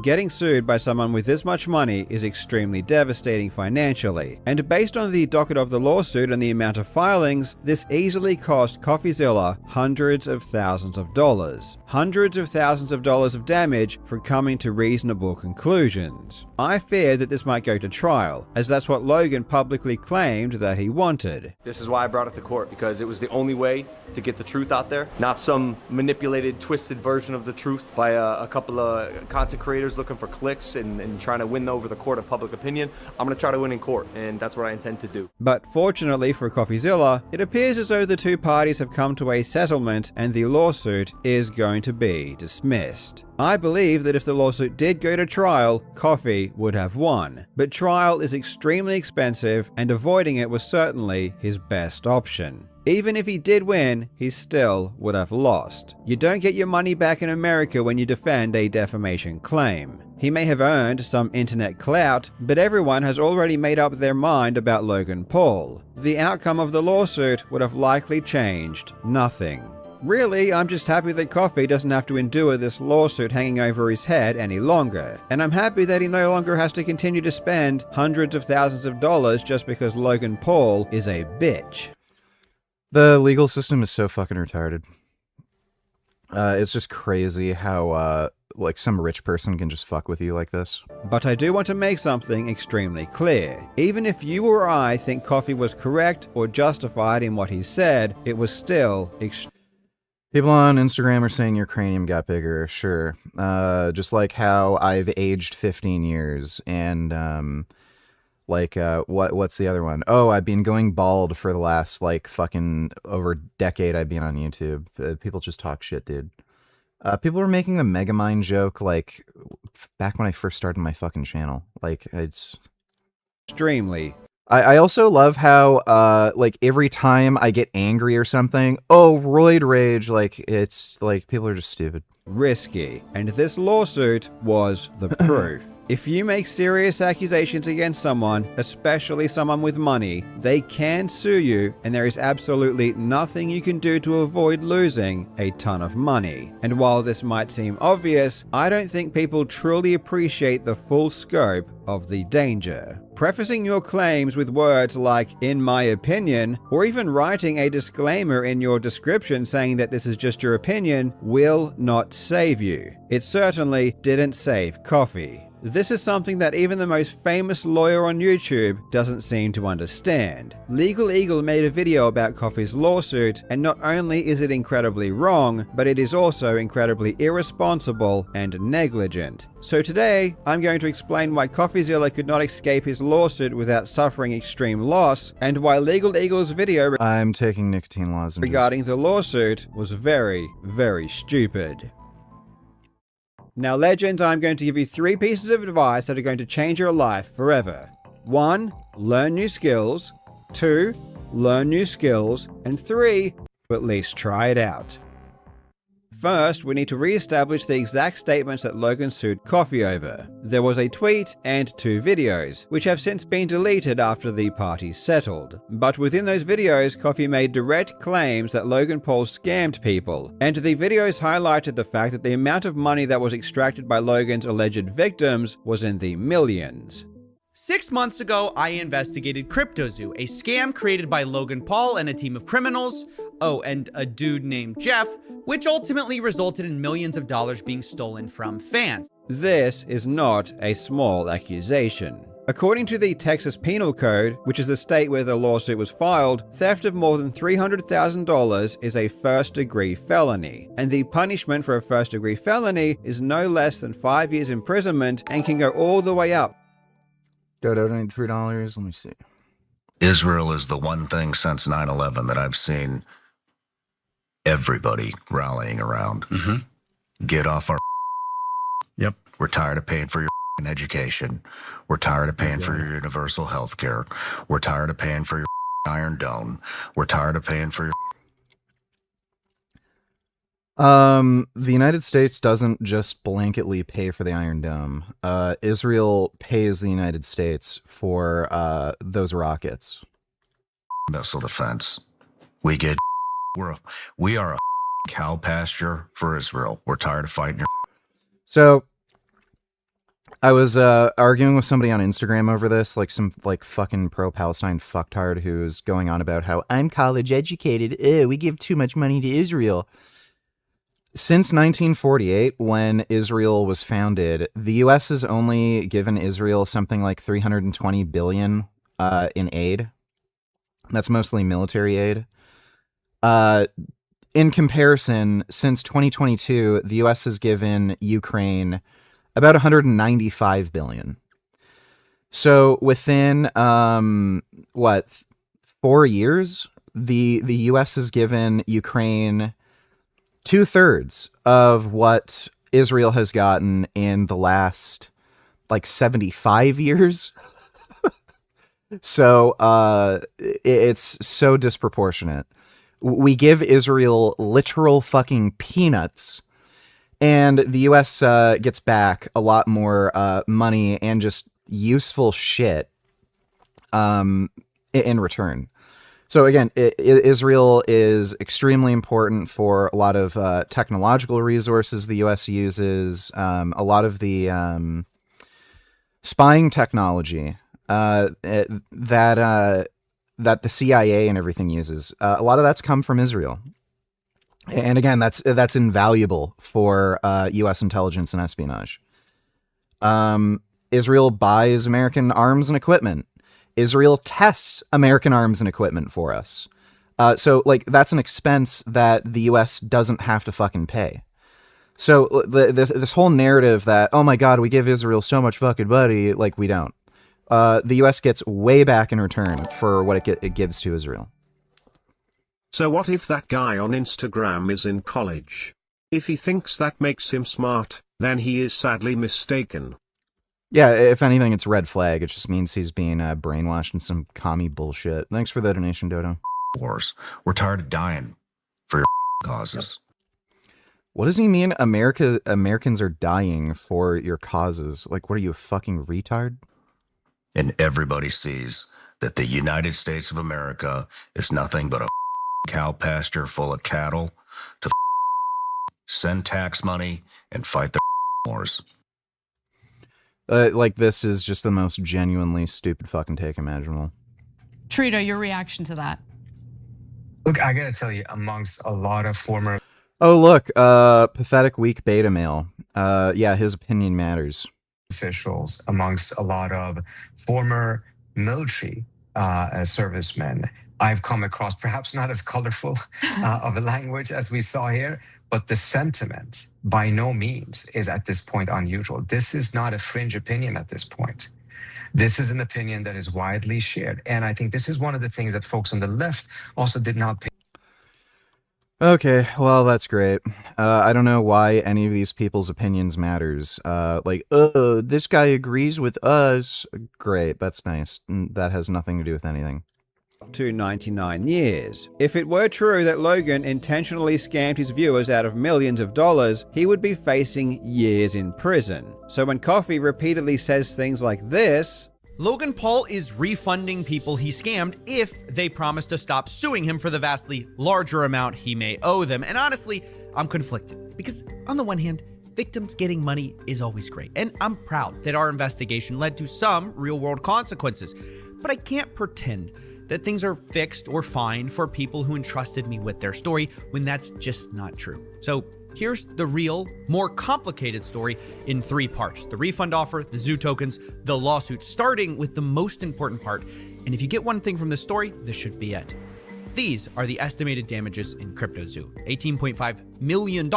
Getting sued by someone with this much money is extremely devastating financially, and based on the docket of the lawsuit and the amount of filings, this easily cost CoffeeZilla hundreds of thousands of dollars. Hundreds of thousands of dollars of damage for coming to reasonable conclusions. I fear that this might go to trial, as that's what Logan publicly claimed that he wanted. This is why I brought it to court, because it was the only way to get the truth out there, not some manipulated, twisted version of the truth by a couple of content creators looking for clicks and trying to win over the court of public opinion. I'm going to try to win in court, and that's what I intend to do. But fortunately for CoffeeZilla, it appears as though the two parties have come to a settlement and the lawsuit is going to be dismissed. I believe that if the lawsuit did go to trial, Coffee would have won, but trial is extremely expensive and avoiding it was certainly his best option. Even if he did win, he still would have lost. You don't get your money back in America when you defend a defamation claim. He may have earned some internet clout, but everyone has already made up their mind about Logan Paul. The outcome of the lawsuit would have likely changed nothing. Really, I'm just happy that Coffee doesn't have to endure this lawsuit hanging over his head any longer. And I'm happy that he no longer has to continue to spend hundreds of thousands of dollars just because Logan Paul is a bitch. The legal system is so fucking retarded. It's just crazy how, like, some rich person can just fuck with you like this. But I do want to make something extremely clear. Even if you or I think Coffee was correct or justified in what he said, it was still People on Instagram are saying your cranium got bigger, sure. Just like how I've aged 15 years and, what's the other one? Oh, I've been going bald for the last, like, fucking over a decade I've been on YouTube. People just talk shit, dude. People were making the Megamind joke, like, back when I first started my fucking channel. Like, it's extremely. I also love how, like, every time I get angry or something, oh, roid rage, like, it's, like, people are just stupid. Risky. And this lawsuit was the proof. If you make serious accusations against someone, especially someone with money, they can sue you, and there is absolutely nothing you can do to avoid losing a ton of money. And while this might seem obvious, I don't think people truly appreciate the full scope of the danger. Prefacing your claims with words like, in my opinion, or even writing a disclaimer in your description saying that this is just your opinion will not save you. It certainly didn't save Coffee. This is something that even the most famous lawyer on YouTube doesn't seem to understand. Legal Eagle made a video about Coffee's lawsuit, and not only is it incredibly wrong, but it is also incredibly irresponsible and negligent. So today, I'm going to explain why CoffeeZilla could not escape his lawsuit without suffering extreme loss, and why Legal Eagle's video I'm taking nicotine lozenges regarding the lawsuit was very, very stupid. Now, legends, I'm going to give you 3 pieces of advice that are going to change your life forever. 1. Learn new skills. 2. Learn new skills. And 3. At least try it out. First, we need to re-establish the exact statements that Logan sued Coffee over. There was a tweet and 2 videos, which have since been deleted after the parties settled. But within those videos, Coffee made direct claims that Logan Paul scammed people, and the videos highlighted the fact that the amount of money that was extracted by Logan's alleged victims was in the millions. 6 months ago, I investigated CryptoZoo, a scam created by Logan Paul and a team of criminals, and a dude named Jeff, which ultimately resulted in millions of dollars being stolen from fans. This is not a small accusation. According to the Texas Penal Code, which is the state where the lawsuit was filed, theft of more than $300,000 is a first-degree felony, and the punishment for a first-degree felony is no less than 5 years imprisonment and can go all the way up. Donate $3. Let me see. Israel is the one thing since 9/11 that I've seen everybody rallying around. Get off our. Yep. We're tired of paying for your education. We're tired of paying for your universal health care. We're tired of paying for your Iron Dome. We're tired of paying for your. The United States doesn't just blanketly pay for the Iron Dome. Israel pays the United States for those rockets. Missile defense. We are a cow pasture for Israel. We're tired of fighting your. So I was arguing with somebody on Instagram over this, like some fucking pro-Palestine fucktard who's going on about how I'm college educated. We give too much money to Israel. Since 1948, when Israel was founded, the U.S. has only given Israel something like $320 billion in aid. That's mostly military aid. In comparison, since 2022, the U.S. has given Ukraine about $195 billion. So within 4 years, the U.S. has given Ukraine 2/3 of what Israel has gotten in the last 75 years. So it's so disproportionate. We give Israel literal fucking peanuts, and the U.S. Gets back a lot more money and just useful shit in return. So again, Israel is extremely important for a lot of technological resources the U.S. uses, a lot of the spying technology that the CIA and everything uses. A lot of that's come from Israel. And again, that's invaluable for U.S. intelligence and espionage. Israel buys American arms and equipment. Israel tests American arms and equipment for us. So that's an expense that the U.S. doesn't have to fucking pay. So this whole narrative that, oh my God, we give Israel so much fucking money, we don't. The U.S. gets way back in return for what it gives to Israel. So what if that guy on Instagram is in college? If he thinks that makes him smart, then he is sadly mistaken. Yeah, if anything, it's a red flag. It just means he's being brainwashed in some commie bullshit. Thanks for the donation, Dodo. Wars. We're tired of dying for your causes. What does he mean? Americans are dying for your causes. What are you, a fucking retard? And everybody sees that the United States of America is nothing but a cow pasture full of cattle to send tax money and fight the wars. This is just the most genuinely stupid fucking take imaginable. Trito, your reaction to that? Look, I gotta tell you, amongst a lot of former... Oh, look, pathetic weak beta male. Yeah, his opinion matters. Officials, amongst a lot of former military servicemen, I've come across perhaps not as colorful of a language as we saw here, but the sentiment by no means is at this point unusual. This is not a fringe opinion at this point. This is an opinion that is widely shared. And I think this is one of the things that folks on the left also did not pay. Okay, well, that's great. I don't know why any of these people's opinions matters. This guy agrees with us. Great, that's nice. That has nothing to do with anything. To 99 years. If it were true that Logan intentionally scammed his viewers out of millions of dollars, he would be facing years in prison. So when Coffee repeatedly says things like this, Logan Paul is refunding people he scammed if they promise to stop suing him for the vastly larger amount he may owe them. And honestly, I'm conflicted because on the one hand, victims getting money is always great. And I'm proud that our investigation led to some real world consequences. But I can't pretend that things are fixed or fine for people who entrusted me with their story when that's just not true. So here's the real, more complicated story in 3 parts: the refund offer, the zoo tokens, the lawsuit, starting with the most important part. And if you get one thing from this story, this should be it. These are the estimated damages in CryptoZoo, $18.5 million,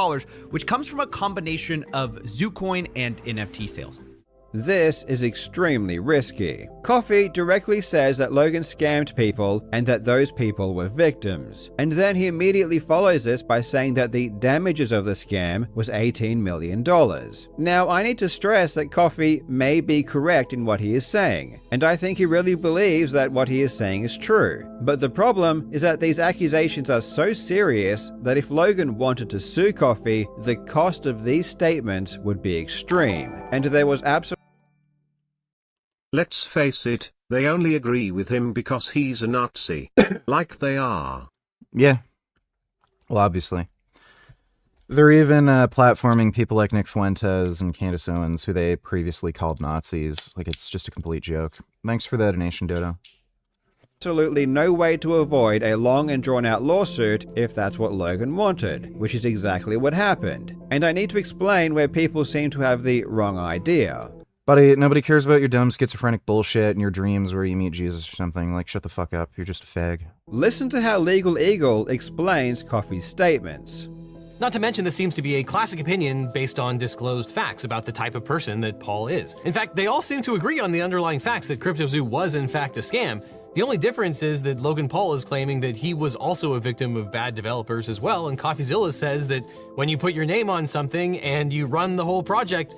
which comes from a combination of ZooCoin and NFT sales. This is extremely risky. Coffee directly says that Logan scammed people and that those people were victims. And then he immediately follows this by saying that the damages of the scam was $18 million. Now, I need to stress that Coffee may be correct in what he is saying, and I think he really believes that what he is saying is true. But the problem is that these accusations are so serious that if Logan wanted to sue Coffee, the cost of these statements would be extreme, and there was absolutely. Let's face it, they only agree with him because he's a Nazi. Like they are. Yeah. Well, obviously. They're even platforming people like Nick Fuentes and Candace Owens, who they previously called Nazis. Like, it's just a complete joke. Thanks for the donation, Dodo. Absolutely no way to avoid a long and drawn-out lawsuit if that's what Logan wanted, which is exactly what happened. And I need to explain where people seem to have the wrong idea. Buddy, nobody cares about your dumb schizophrenic bullshit and your dreams where you meet Jesus or something. Like, shut the fuck up. You're just a fag. Listen to how Legal Eagle explains Coffee's statements. Not to mention, this seems to be a classic opinion based on disclosed facts about the type of person that Paul is. In fact, they all seem to agree on the underlying facts that CryptoZoo was in fact a scam. The only difference is that Logan Paul is claiming that he was also a victim of bad developers as well, and CoffeeZilla says that when you put your name on something and you run the whole project,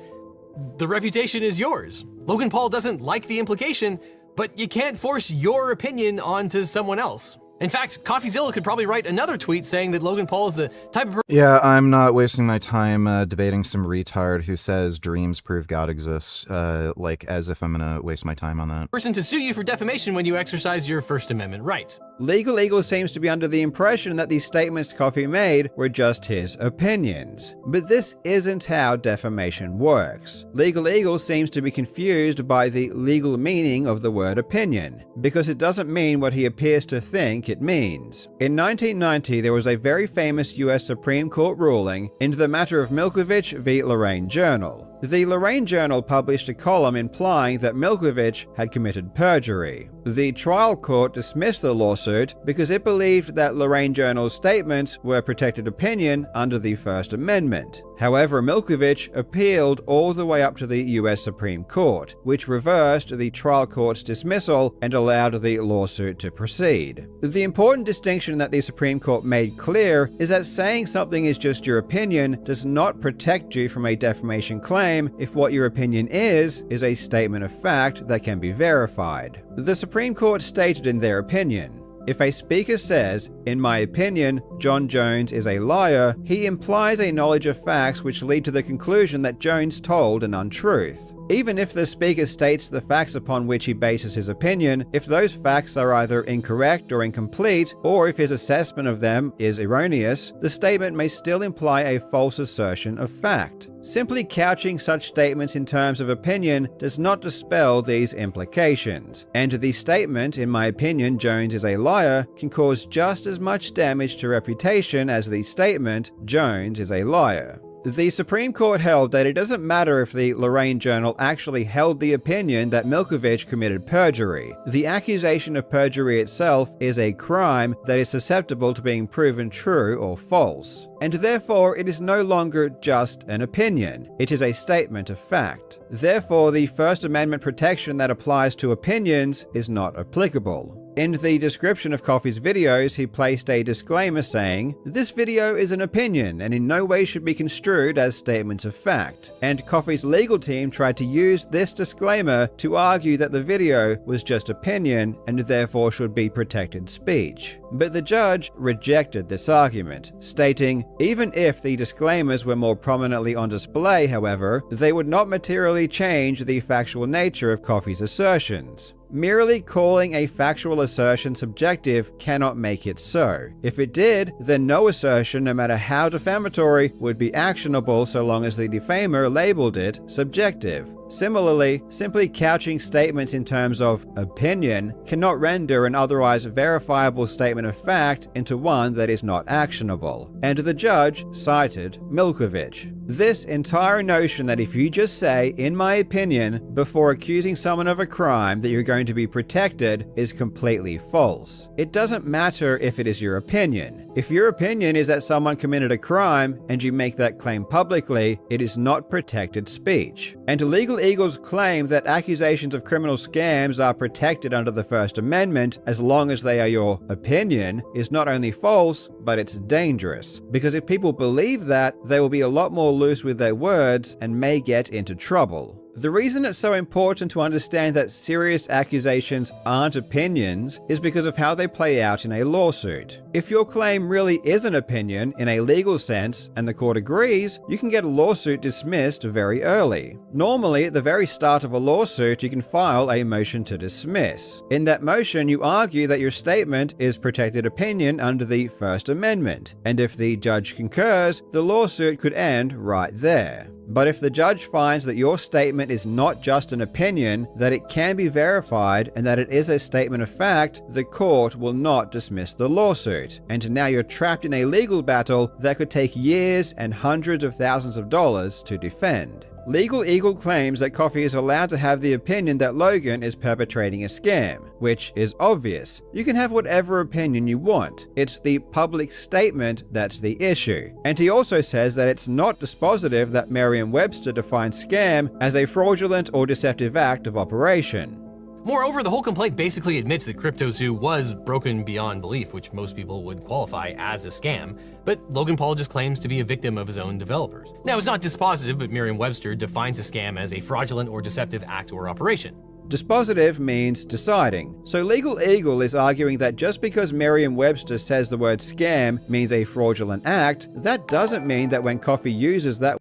the reputation is yours. Logan Paul doesn't like the implication, but you can't force your opinion onto someone else. In fact, CoffeeZilla could probably write another tweet saying that Logan Paul is the type of person— Yeah, I'm not wasting my time debating some retard who says dreams prove God exists, like as if I'm gonna waste my time on that. person to sue you for defamation when you exercise your First Amendment rights. Legal Eagle seems to be under the impression that these statements Coffee made were just his opinions. But this isn't how defamation works. Legal Eagle seems to be confused by the legal meaning of the word opinion, because it doesn't mean what he appears to think it means. In 1990, there was a very famous US Supreme Court ruling into the matter of Milkovich v. Lorraine Journal. The Lorraine Journal published a column implying that Milkovich had committed perjury. The trial court dismissed the lawsuit because it believed that Lorraine Journal's statements were protected opinion under the First Amendment. However, Milkovich appealed all the way up to the US Supreme Court, which reversed the trial court's dismissal and allowed the lawsuit to proceed. The important distinction that the Supreme Court made clear is that saying something is just your opinion does not protect you from a defamation claim if what your opinion is a statement of fact that can be verified. The Supreme Court stated in their opinion, if a speaker says, "In my opinion, John Jones is a liar," he implies a knowledge of facts which lead to the conclusion that Jones told an untruth. Even if the speaker states the facts upon which he bases his opinion, if those facts are either incorrect or incomplete, or if his assessment of them is erroneous, the statement may still imply a false assertion of fact. Simply couching such statements in terms of opinion does not dispel these implications, and the statement, "In my opinion, Jones is a liar," can cause just as much damage to reputation as the statement, "Jones is a liar." The Supreme Court held that it doesn't matter if the Lorraine Journal actually held the opinion that Milkovich committed perjury. The accusation of perjury itself is a crime that is susceptible to being proven true or false. And therefore, it is no longer just an opinion. It is a statement of fact. Therefore, the First Amendment protection that applies to opinions is not applicable. In the description of Coffee's videos, he placed a disclaimer saying, "This video is an opinion and in no way should be construed as statements of fact." And Coffee's legal team tried to use this disclaimer to argue that the video was just opinion and therefore should be protected speech. But the judge rejected this argument, stating, even if the disclaimers were more prominently on display, however, they would not materially change the factual nature of Coffee's assertions. Merely calling a factual assertion subjective cannot make it so. If it did, then no assertion, no matter how defamatory, would be actionable so long as the defamer labeled it subjective. Similarly, simply couching statements in terms of opinion cannot render an otherwise verifiable statement of fact into one that is not actionable. And the judge cited Milkovich. This entire notion that if you just say, "in my opinion," before accusing someone of a crime that you're going to be protected is completely false. It doesn't matter if it is your opinion. If your opinion is that someone committed a crime and you make that claim publicly, it is not protected speech. And Legal Eagle's claim that accusations of criminal scams are protected under the First Amendment as long as they are your opinion is not only false, but it's dangerous. Because if people believe that, they will be a lot more loose with their words and may get into trouble. The reason it's so important to understand that serious accusations aren't opinions is because of how they play out in a lawsuit. If your claim really is an opinion in a legal sense and the court agrees, you can get a lawsuit dismissed very early. Normally, at the very start of a lawsuit, you can file a motion to dismiss. In that motion, you argue that your statement is protected opinion under the First Amendment, and if the judge concurs, the lawsuit could end right there. But if the judge finds that your statement is not just an opinion, that it can be verified, and that it is a statement of fact, the court will not dismiss the lawsuit. And now you're trapped in a legal battle that could take years and hundreds of thousands of dollars to defend. Legal Eagle claims that Coffee is allowed to have the opinion that Logan is perpetrating a scam, which is obvious. You can have whatever opinion you want. It's the public statement that's the issue. And he also says that it's not dispositive that Merriam-Webster defines scam as a fraudulent or deceptive act of operation. Moreover, the whole complaint basically admits that CryptoZoo was broken beyond belief, which most people would qualify as a scam, but Logan Paul just claims to be a victim of his own developers. Now, it's not dispositive, but Merriam-Webster defines a scam as a fraudulent or deceptive act or operation. Dispositive means deciding. So Legal Eagle is arguing that just because Merriam-Webster says the word scam means a fraudulent act, that doesn't mean that when Coffee uses that.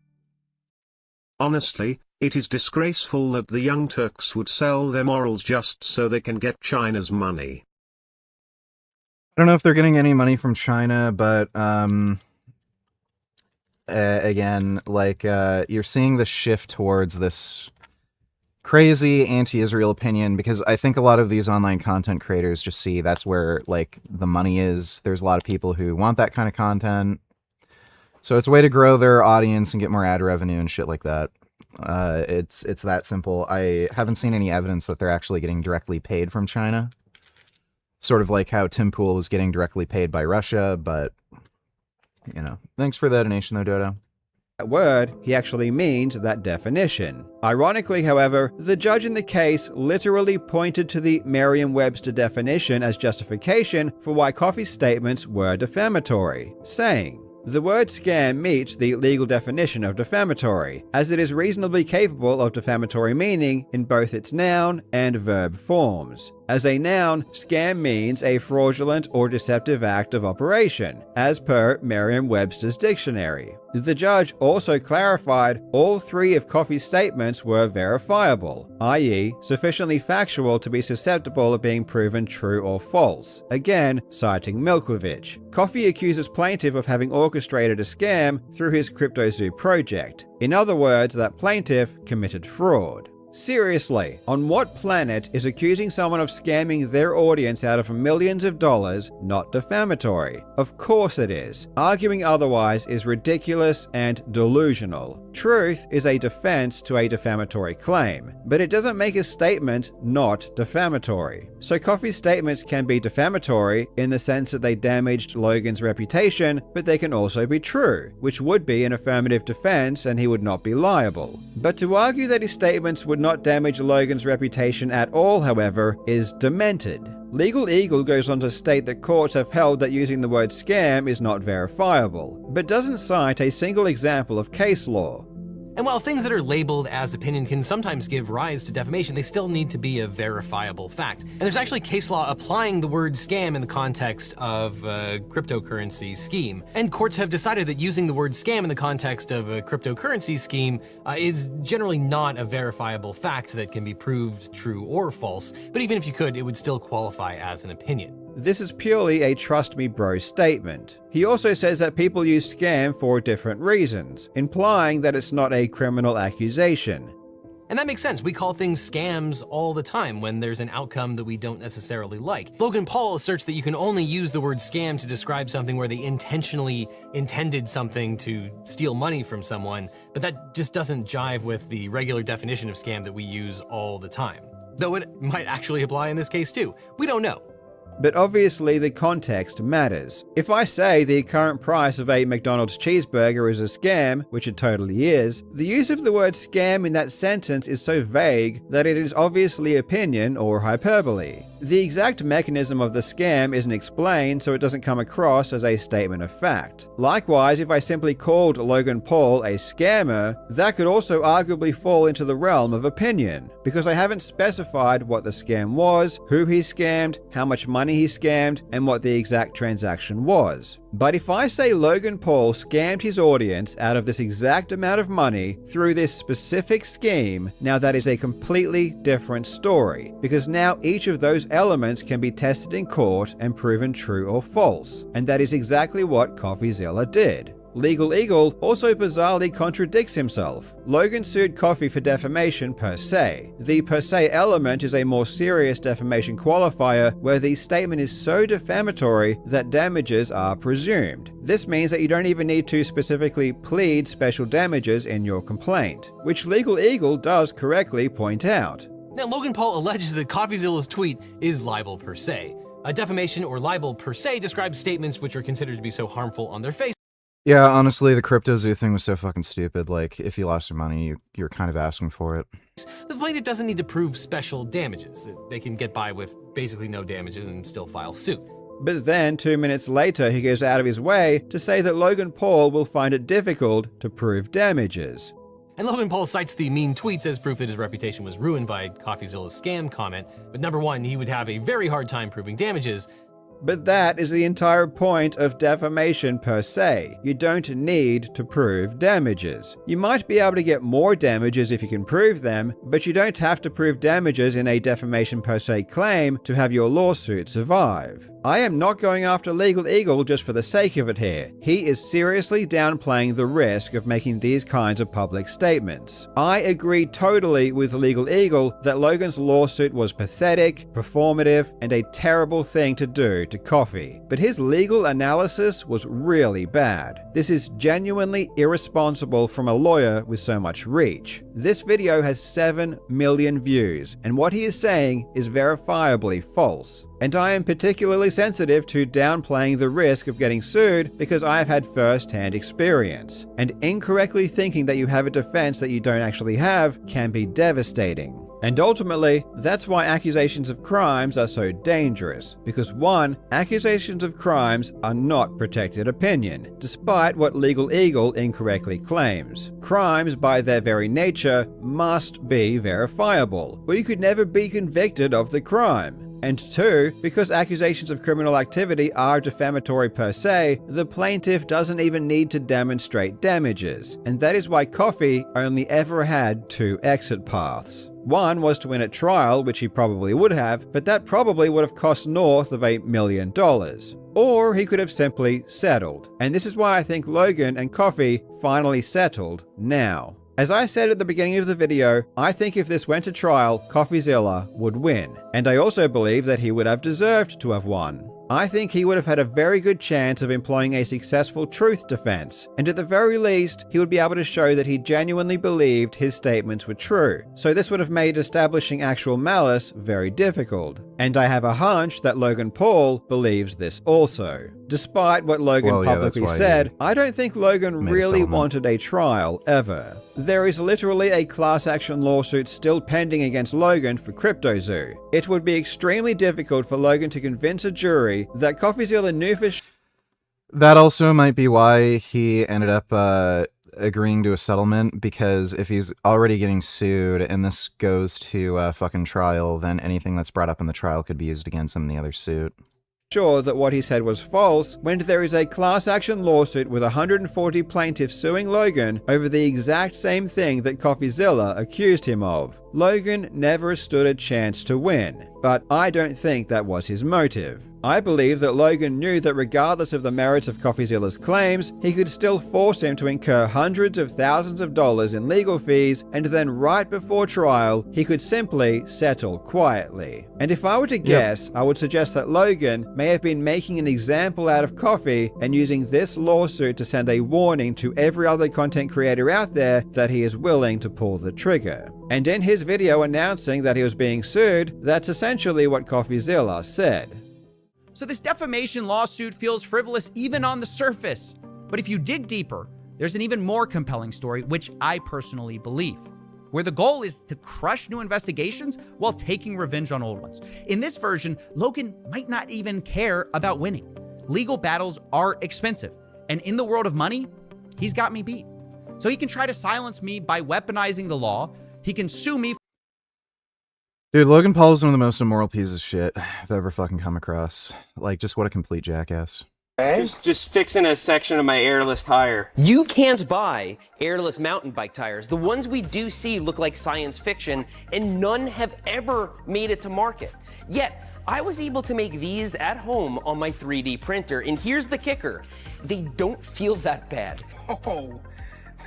Honestly, it is disgraceful that the Young Turks would sell their morals just so they can get China's money. I don't know if they're getting any money from China, but again, like you're seeing the shift towards this crazy anti-Israel opinion, because I think a lot of these online content creators just see that's where like the money is. There's a lot of people who want that kind of content. So it's a way to grow their audience and get more ad revenue and shit like that. It's that simple. I haven't seen any evidence that they're actually getting directly paid from China. Sort of like how Tim Pool was getting directly paid by Russia, but, you know. Thanks for the donation though, Dodo. That word, he actually means that definition. Ironically, however, the judge in the case literally pointed to the Merriam-Webster definition as justification for why Coffee's statements were defamatory, saying, "The word scam meets the legal definition of defamatory, as it is reasonably capable of defamatory meaning in both its noun and verb forms. As a noun, scam means a fraudulent or deceptive act of operation, as per Merriam-Webster's dictionary." The judge also clarified all three of Coffee's statements were verifiable, i.e., sufficiently factual to be susceptible of being proven true or false, again citing Milkovich. Coffee accuses plaintiff of having orchestrated a scam through his CryptoZoo project. In other words, that plaintiff committed fraud. Seriously, on what planet is accusing someone of scamming their audience out of millions of dollars not defamatory? Of course it is. Arguing otherwise is ridiculous and delusional. Truth is a defense to a defamatory claim, but it doesn't make a statement not defamatory. So Coffee's statements can be defamatory in the sense that they damaged Logan's reputation, but they can also be true, which would be an affirmative defense and he would not be liable. But to argue that his statements would not damage Logan's reputation at all, however, is demented. Legal Eagle goes on to state that courts have held that using the word scam is not verifiable, but doesn't cite a single example of case law. And while things that are labeled as opinion can sometimes give rise to defamation, they still need to be a verifiable fact. And there's actually case law applying the word scam in the context of a cryptocurrency scheme. And courts have decided that using the word scam in the context of a cryptocurrency scheme is generally not a verifiable fact that can be proved true or false. But even if you could, it would still qualify as an opinion. This is purely a trust me bro statement. He also says that people use scam for different reasons, implying that it's not a criminal accusation. And that makes sense. We call things scams all the time when there's an outcome that we don't necessarily like. Logan Paul asserts that you can only use the word scam to describe something where they intentionally intended something to steal money from someone, but that just doesn't jive with the regular definition of scam that we use all the time. Though it might actually apply in this case too. We don't know. but obviously the context matters. If I say the current price of a McDonald's cheeseburger is a scam, which it totally is, the use of the word scam in that sentence is so vague that it is obviously opinion or hyperbole. The exact mechanism of the scam isn't explained, so it doesn't come across as a statement of fact. Likewise, if I simply called Logan Paul a scammer, that could also arguably fall into the realm of opinion, because I haven't specified what the scam was, who he scammed, how much money he scammed, and what the exact transaction was. But if I say Logan Paul scammed his audience out of this exact amount of money through this specific scheme, now that is a completely different story, because now each of those elements can be tested in court and proven true or false, and that is exactly what CoffeeZilla did. Legal Eagle also bizarrely contradicts himself. Logan sued Coffee for defamation per se. The per se element is a more serious defamation qualifier where the statement is so defamatory that damages are presumed. This means that you don't even need to specifically plead special damages in your complaint, which Legal Eagle does correctly point out. Now, Logan Paul alleges that CoffeeZilla's tweet is libel per se. A defamation or libel per se describes statements which are considered to be so harmful on their face. Yeah, honestly, the CryptoZoo thing was so fucking stupid. Like, if you lost your money, you're kind of asking for it. The plaintiff doesn't need to prove special damages. They can get by with basically no damages and still file suit. But then, 2 minutes later, he goes out of his way to say that Logan Paul will find it difficult to prove damages. And Logan Paul cites the mean tweets as proof that his reputation was ruined by CoffeeZilla's scam comment. But number one, he would have a very hard time proving damages. But that is the entire point of defamation per se. You don't need to prove damages. You might be able to get more damages if you can prove them, but you don't have to prove damages in a defamation per se claim to have your lawsuit survive. I am not going after Legal Eagle just for the sake of it here. He is seriously downplaying the risk of making these kinds of public statements. I agree totally with Legal Eagle that Logan's lawsuit was pathetic, performative, and a terrible thing to do to Coffee, but his legal analysis was really bad. This is genuinely irresponsible from a lawyer with so much reach. This video has 7 million views, and what he is saying is verifiably false. And I am particularly sensitive to downplaying the risk of getting sued because I have had first-hand experience. And incorrectly thinking that you have a defense that you don't actually have can be devastating. And ultimately, that's why accusations of crimes are so dangerous. Because 1, accusations of crimes are not protected opinion, despite what Legal Eagle incorrectly claims. Crimes, by their very nature, must be verifiable, or you could never be convicted of the crime. And 2, because accusations of criminal activity are defamatory per se, the plaintiff doesn't even need to demonstrate damages. And that is why Coffee only ever had 2 exit paths. One was to win at trial, which he probably would have, but that probably would have cost north of $8 million. Or he could have simply settled. And this is why I think Logan and Coffee finally settled now. As I said at the beginning of the video, I think if this went to trial, CoffeeZilla would win. And I also believe that he would have deserved to have won. I think he would have had a very good chance of employing a successful truth defense, and at the very least, he would be able to show that he genuinely believed his statements were true. So this would have made establishing actual malice very difficult. And I have a hunch that Logan Paul believes this also. Despite what Logan publicly said, I don't think Logan really wanted a trial ever. There is literally a class action lawsuit still pending against Logan for CryptoZoo. It would be extremely difficult for Logan to convince a jury that CoffeeZilla knew for That also might be why he ended up agreeing to a settlement, because if he's already getting sued and this goes to fucking trial, then anything that's brought up in the trial could be used against him in the other suit. Sure that what he said was false when there is a class action lawsuit with 140 plaintiffs suing Logan over the exact same thing that CoffeeZilla accused him of. Logan never stood a chance to win, but I don't think that was his motive. I believe that Logan knew that regardless of the merits of CoffeeZilla's claims, he could still force him to incur hundreds of thousands of dollars in legal fees, and then right before trial, he could simply settle quietly. And if I were to guess, I would suggest that Logan may have been making an example out of Coffee and using this lawsuit to send a warning to every other content creator out there that he is willing to pull the trigger. And in his video announcing that he was being sued, that's essentially what CoffeeZilla said. So this defamation lawsuit feels frivolous even on the surface. But if you dig deeper, there's an even more compelling story, which I personally believe, where the goal is to crush new investigations while taking revenge on old ones. In this version, Logan might not even care about winning. Legal battles are expensive, and in the world of money, he's got me beat. So he can try to silence me by weaponizing the law. He can sue me. Dude, Logan Paul is one of the most immoral pieces of shit I've ever fucking come across. Like, just what a complete jackass. Just fixing a section of my airless tire. You can't buy airless mountain bike tires. The ones we do see look like science fiction, and none have ever made it to market. Yet, I was able to make these at home on my 3D printer, and here's the kicker. They don't feel that bad. Oh,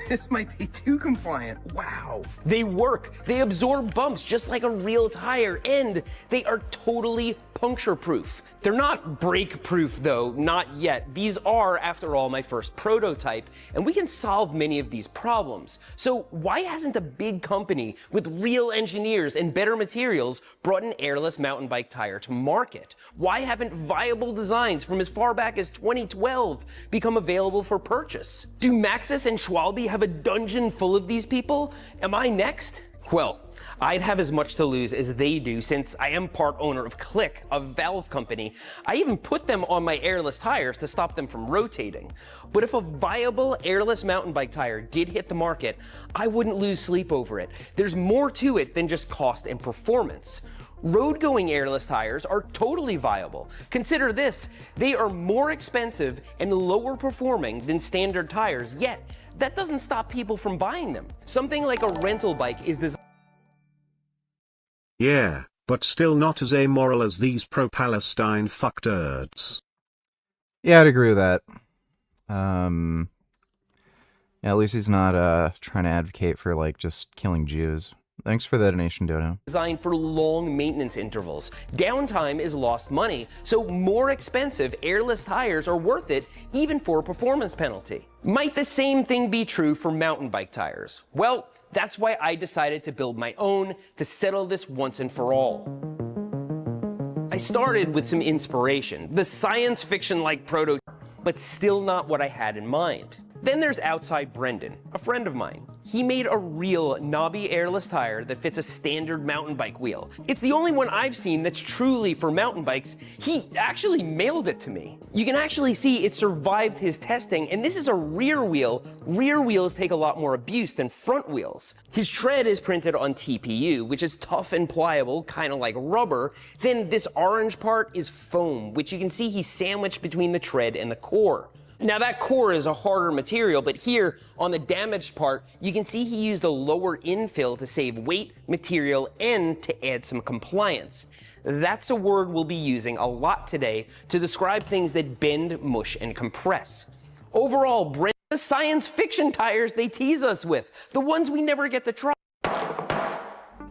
this might be too compliant. Wow. They work. They absorb bumps just like a real tire, and they are totally puncture-proof. They're not brake-proof, though, not yet. These are, after all, my first prototype, and we can solve many of these problems. So why hasn't a big company with real engineers and better materials brought an airless mountain bike tire to market? Why haven't viable designs from as far back as 2012 become available for purchase? Do Maxis and Schwalbe have a dungeon full of these people? Am I next? Well, I'd have as much to lose as they do, since I am part owner of Click, a valve company. I even put them on my airless tires to stop them from rotating. But if a viable airless mountain bike tire did hit the market, I wouldn't lose sleep over it. There's more to it than just cost and performance. Road-going airless tires are totally viable. Consider this, they are more expensive and lower performing than standard tires, yet that doesn't stop people from buying them. Something like a rental bike is designed. Yeah, but still not as amoral as these pro-Palestine fuckturds. Yeah, I'd agree with that. Yeah, at least he's not trying to advocate for, like, just killing Jews. Thanks for the donation, Dodo. Designed for long maintenance intervals. Downtime is lost money, so more expensive airless tires are worth it even for a performance penalty. Might the same thing be true for mountain bike tires? Well, that's why I decided to build my own to settle this once and for all. I started with some inspiration, the science fiction-like prototype, but still not what I had in mind. Then there's Outside Brendan, a friend of mine. He made a real knobby airless tire that fits a standard mountain bike wheel. It's the only one I've seen that's truly for mountain bikes. He actually mailed it to me. You can actually see it survived his testing, and this is a rear wheel. Rear wheels take a lot more abuse than front wheels. His tread is printed on TPU, which is tough and pliable, kind of like rubber. Then this orange part is foam, which you can see he sandwiched between the tread and the core. Now that core is a harder material, but here on the damaged part, you can see he used a lower infill to save weight, material, and to add some compliance. That's a word we'll be using a lot today to describe things that bend, mush, and compress. Overall, the science fiction tires they tease us with, the ones we never get to try.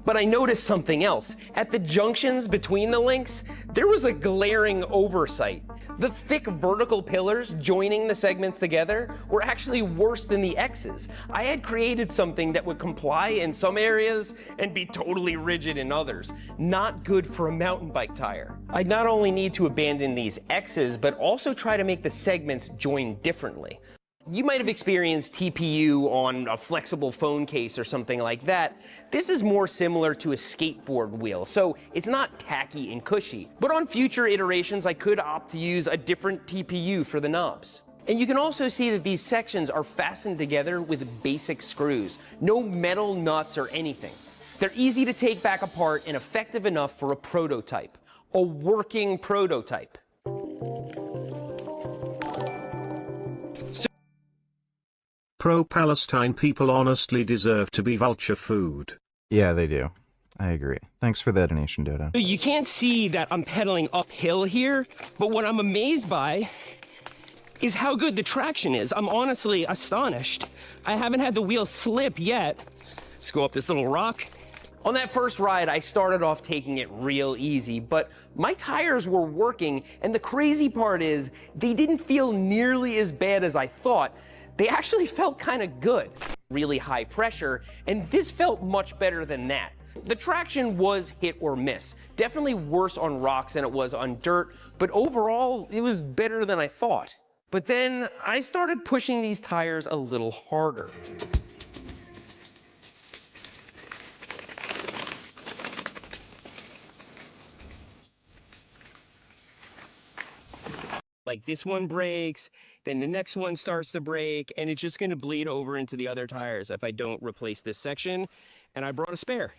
But I noticed something else. At the junctions between the links, there was a glaring oversight. The thick vertical pillars joining the segments together were actually worse than the X's. I had created something that would comply in some areas and be totally rigid in others. Not good for a mountain bike tire. I'd not only need to abandon these X's, but also try to make the segments join differently. You might have experienced TPU on a flexible phone case or something like that. This is more similar to a skateboard wheel, so it's not tacky and cushy. But on future iterations, I could opt to use a different TPU for the knobs. And you can also see that these sections are fastened together with basic screws. No metal nuts or anything. They're easy to take back apart and effective enough for a prototype. A working prototype. Pro-Palestine people honestly deserve to be vulture food. Yeah, they do. I agree. Thanks for the donation, Dodo. You can't see that I'm pedaling uphill here, but what I'm amazed by is how good the traction is. I'm honestly astonished. I haven't had the wheel slip yet. Let's go up this little rock. On that first ride, I started off taking it real easy, but my tires were working, and the crazy part is they didn't feel nearly as bad as I thought. They actually felt kind of good. Really high pressure, and this felt much better than that. The traction was hit or miss. Definitely worse on rocks than it was on dirt, but overall, it was better than I thought. But then I started pushing these tires a little harder. Like this one breaks, then the next one starts to break, and it's just gonna bleed over into the other tires if I don't replace this section, and I brought a spare.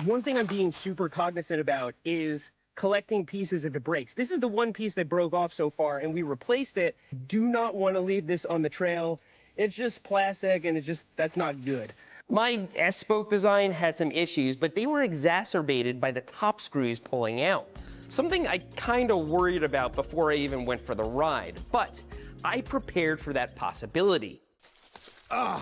One thing I'm being super cognizant about is collecting pieces if it breaks. This is the one piece that broke off so far, and we replaced it. Do not want to leave this on the trail. It's just plastic, and that's not good. My S-spoke design had some issues, but they were exacerbated by the top screws pulling out. Something I kind of worried about before I even went for the ride, but I prepared for that possibility. I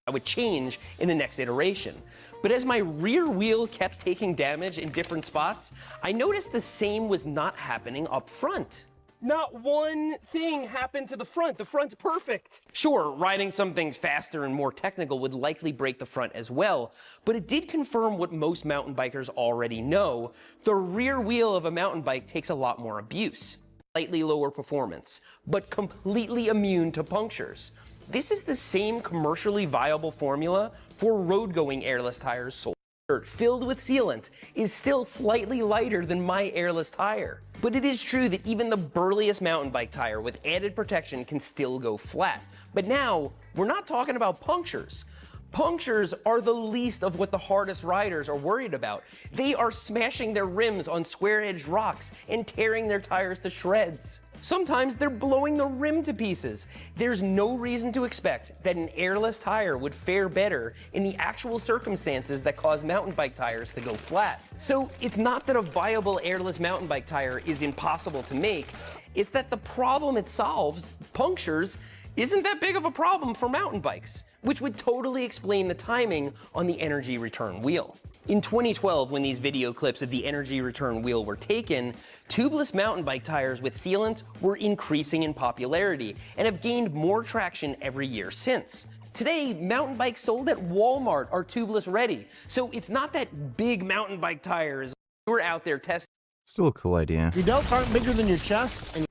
would change in the next iteration. But as my rear wheel kept taking damage in different spots, I noticed the same was not happening up front. Not one thing happened to the front. The front's perfect. Sure, riding something faster and more technical would likely break the front as well, but it did confirm what most mountain bikers already know. The rear wheel of a mountain bike takes a lot more abuse. Slightly lower performance, but completely immune to punctures. This is the same commercially viable formula for road-going airless tires sold. Filled with sealant is still slightly lighter than my airless tire. But it is true that even the burliest mountain bike tire with added protection can still go flat. But now, we're not talking about punctures. Punctures are the least of what the hardest riders are worried about. They are smashing their rims on square-edged rocks and tearing their tires to shreds. Sometimes they're blowing the rim to pieces. There's no reason to expect that an airless tire would fare better in the actual circumstances that cause mountain bike tires to go flat. So it's not that a viable airless mountain bike tire is impossible to make, it's that the problem it solves, punctures, isn't that big of a problem for mountain bikes, which would totally explain the timing on the energy return wheel. In 2012, when these video clips of the energy return wheel were taken, tubeless mountain bike tires with sealant were increasing in popularity and have gained more traction every year since. Today, mountain bikes sold at Walmart are tubeless ready, so it's not that big mountain bike tires we're out there testing. Still a cool idea. Your delts aren't bigger than your chest, and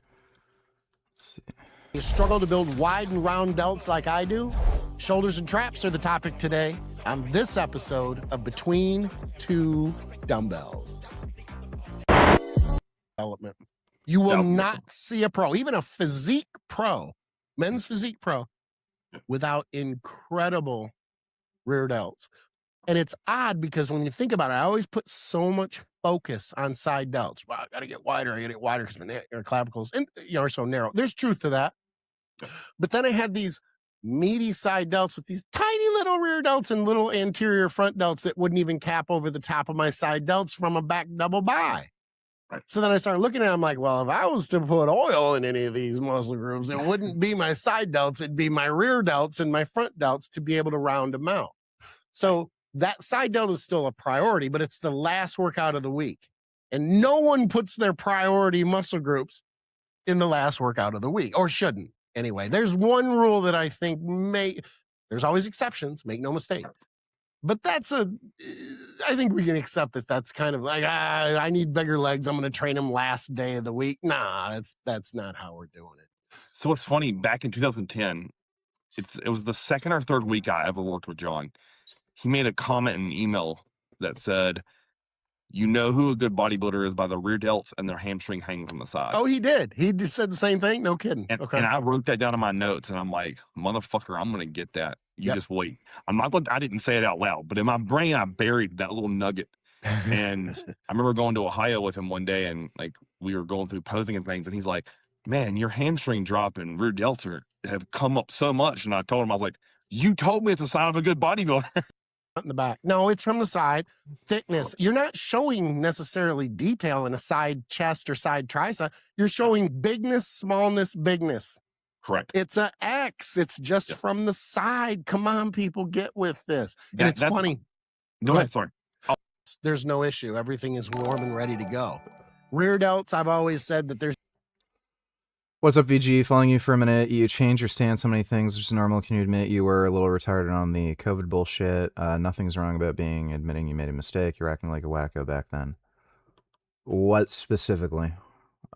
you struggle to build wide and round delts like I do. Shoulders and traps are the topic today on this episode of Between Two Dumbbells. Development. You will not see a pro, even a physique pro, men's physique pro, without incredible rear delts. And it's odd because when you think about it, I always put so much focus on side delts. Wow, I gotta get wider, because my clavicles are so narrow. There's truth to that. But then I had these meaty side delts with these tiny little rear delts and little anterior front delts that wouldn't even cap over the top of my side delts from a back double bi. Right. So then I started looking at it, I'm like, well, if I was to put oil in any of these muscle groups, it wouldn't be my side delts, it'd be my rear delts and my front delts to be able to round them out. So that side delt is still a priority, but it's the last workout of the week. And no one puts their priority muscle groups in the last workout of the week, or shouldn't. Anyway, there's one rule that I think there's always exceptions, make no mistake. But I think we can accept that that's kind of like, I need bigger legs, I'm going to train them last day of the week. Nah, that's not how we're doing it. So what's funny, back in 2010, it was the second or third week I ever worked with John. He made a comment in an email that said, you know who a good bodybuilder is by the rear delts and their hamstring hanging from the side. Oh, he did. He just said the same thing? No kidding. And I wrote that down in my notes, and I'm like, motherfucker, I'm going to get that. You just wait. I didn't say it out loud, but in my brain, I buried that little nugget. And I remember going to Ohio with him one day, and like we were going through posing and things, and he's like, man, your hamstring drop and rear delts have come up so much. And I told him, I was like, you told me it's a sign of a good bodybuilder. In the back. No, it's from the side. Thickness. You're not showing necessarily detail in a side chest or side tricep. You're showing bigness, smallness, bigness. Correct. It's an X. It's just from the side. Come on, people, get with this. And it's funny. Go ahead, sorry. There's no issue. Everything is warm and ready to go. Rear delts, I've always said that there's What's up, VG? Following you for a minute. You changed your stance on many things, which is normal. Can you admit you were a little retarded on the COVID bullshit? Nothing's wrong about admitting you made a mistake. You're acting like a wacko back then. What specifically?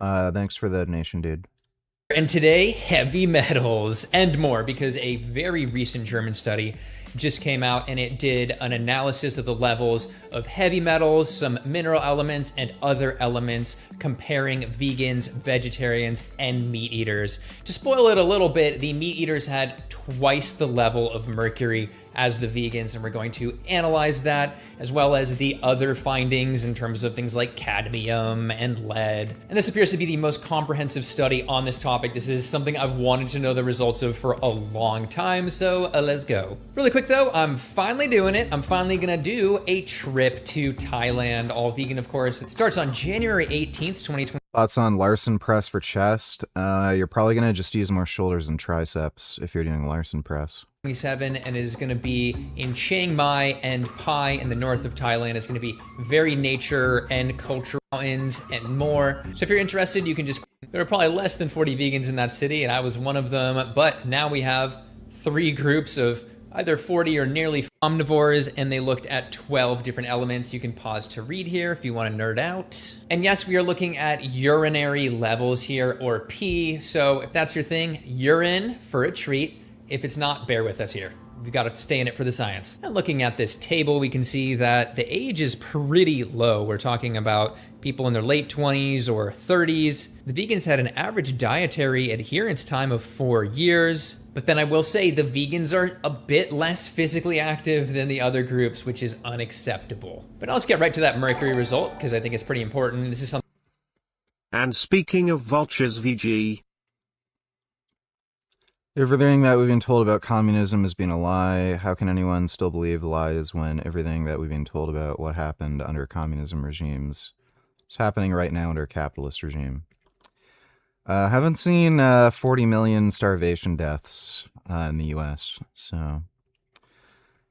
Thanks for the donation, dude. And today, heavy metals and more, because a very recent German study just came out and it did an analysis of the levels of heavy metals, some mineral elements, and other elements, comparing vegans, vegetarians, and meat eaters. To spoil it a little bit, the meat eaters had twice the level of mercury as the vegans, and we're going to analyze that, as well as the other findings in terms of things like cadmium and lead. And this appears to be the most comprehensive study on this topic. This is something I've wanted to know the results of for a long time, so let's go. Really quick though, I'm finally doing it. I'm finally gonna do a trip to Thailand, all vegan of course. It starts on January 18th, 2020. Thoughts on Larson press for chest? You're probably gonna just use more shoulders and triceps if you're doing Larson press. 27, and it is going to be in Chiang Mai and Pai in the north of Thailand. It's going to be very nature and cultural mountains and more. So if you're interested, you can just, there are probably less than 40 vegans in that city, and I was one of them, but now we have 3 groups of either 40 or nearly omnivores, and they looked at 12 different elements. You can pause to read here if you want to nerd out. And yes, we are looking at urinary levels here, or pee. So if that's your thing, you're in for a treat. If it's not, bear with us here. We've got to stay in it for the science. And looking at this table, we can see that the age is pretty low. We're talking about people in their late 20s or 30s. The vegans had an average dietary adherence time of 4 years. But then I will say the vegans are a bit less physically active than the other groups, which is unacceptable. But now let's get right to that mercury result, because I think it's pretty important. This is something. And speaking of vultures, VG, everything that we've been told about communism has been a lie. How can anyone still believe lies when everything that we've been told about what happened under communism regimes is happening right now under a capitalist regime? Haven't seen 40 million starvation deaths in the US, so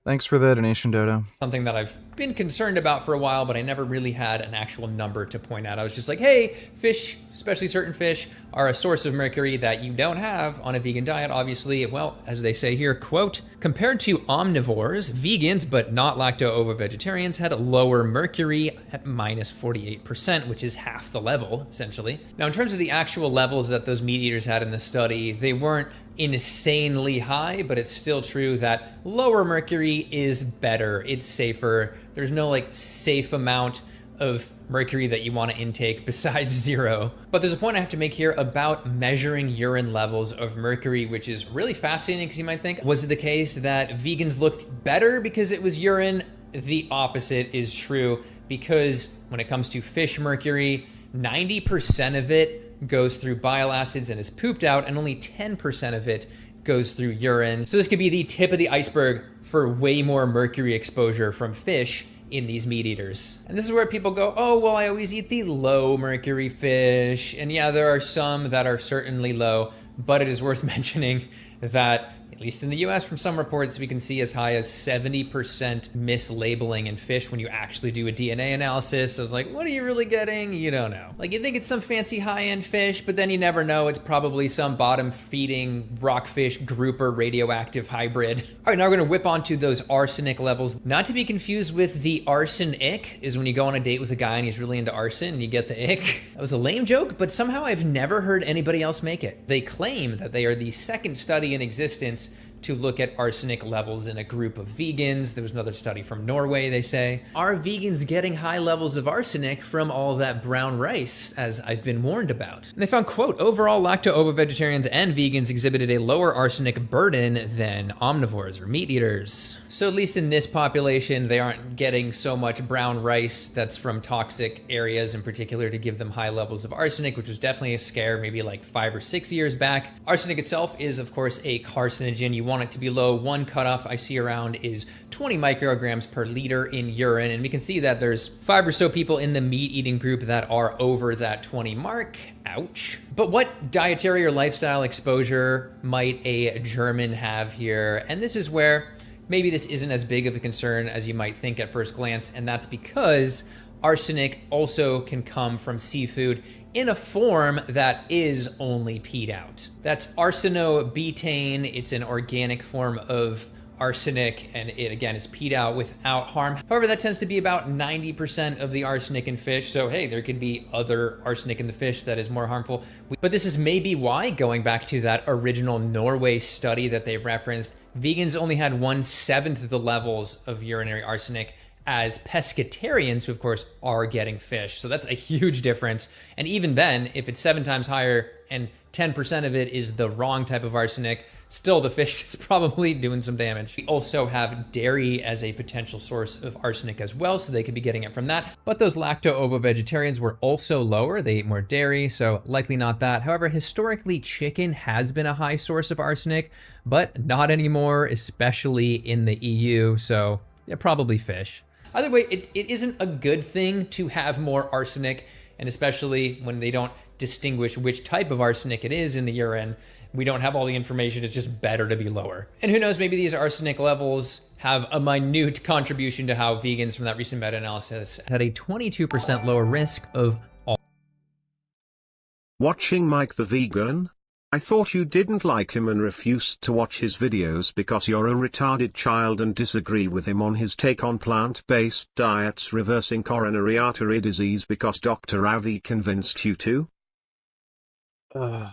thanks for the donation, Dodo. Something that I've been concerned about for a while, but I never really had an actual number to point out. I was just like, hey, fish, especially certain fish, are a source of mercury that you don't have on a vegan diet, obviously. Well, as they say here, quote, compared to omnivores, vegans, but not lacto-ovo-vegetarians, had lower mercury at minus 48%, which is half the level, essentially. Now, in terms of the actual levels that those meat eaters had in the study, they weren't insanely high, but it's still true that lower mercury is better. It's safer. There's no like safe amount of mercury that you want to intake besides 0. But there's a point I have to make here about measuring urine levels of mercury, which is really fascinating because you might think, was it the case that vegans looked better because it was urine? The opposite is true, because when it comes to fish mercury, 90% of it goes through bile acids and is pooped out, and only 10% of it goes through urine. So this could be the tip of the iceberg for way more mercury exposure from fish in these meat eaters. And this is where people go, oh, well, I always eat the low mercury fish. And yeah, there are some that are certainly low, but it is worth mentioning that at least in the US, from some reports, we can see as high as 70% mislabeling in fish when you actually do a DNA analysis. So it's like, what are you really getting? You don't know. Like, you think it's some fancy high-end fish, but then you never know. It's probably some bottom-feeding rockfish grouper radioactive hybrid. All right, now we're gonna whip onto those arsenic levels. Not to be confused with the arson ick, is when you go on a date with a guy and he's really into arson and you get the ick. That was a lame joke, but somehow I've never heard anybody else make it. They claim that they are the second study in existence to look at arsenic levels in a group of vegans. There was another study from Norway, they say. Are vegans getting high levels of arsenic from all that brown rice, as I've been warned about? And they found, quote, overall lacto-ovo-vegetarians and vegans exhibited a lower arsenic burden than omnivores or meat eaters. So at least in this population, they aren't getting so much brown rice that's from toxic areas in particular to give them high levels of arsenic, which was definitely a scare maybe like 5 or 6 years back. Arsenic itself is, of course, a carcinogen. You want it to be low. One cutoff I see around is 20 micrograms per liter in urine. And we can see that there's 5 or so people in the meat eating group that are over that 20 mark. Ouch. But what dietary or lifestyle exposure might a German have here? And this is where maybe this isn't as big of a concern as you might think at first glance, and that's because arsenic also can come from seafood in a form that is only peed out. That's arsenobutane. It's an organic form of arsenic, and it again is peed out without harm. However, that tends to be about 90% of the arsenic in fish. So hey, there could be other arsenic in the fish that is more harmful. But this is maybe why, going back to that original Norway study that they referenced, vegans only had 1/7 of the levels of urinary arsenic as pescatarians, who of course are getting fish. So that's a huge difference. And even then, if it's 7 times higher and 10% of it is the wrong type of arsenic, still the fish is probably doing some damage. We also have dairy as a potential source of arsenic as well, so they could be getting it from that. But those lacto-ovo vegetarians were also lower. They ate more dairy, so likely not that. However, historically, chicken has been a high source of arsenic, but not anymore, especially in the EU, so yeah, probably fish. Either way, it isn't a good thing to have more arsenic, and especially when they don't distinguish which type of arsenic it is in the urine. We don't have all the information. It's just better to be lower. And who knows, maybe these arsenic levels have a minute contribution to how vegans from that recent meta-analysis had a 22% lower risk of all. Watching Mike the Vegan? I thought you didn't like him and refused to watch his videos because you're a retarded child and disagree with him on his take on plant-based diets reversing coronary artery disease because Dr. Avi convinced you to? Yeah,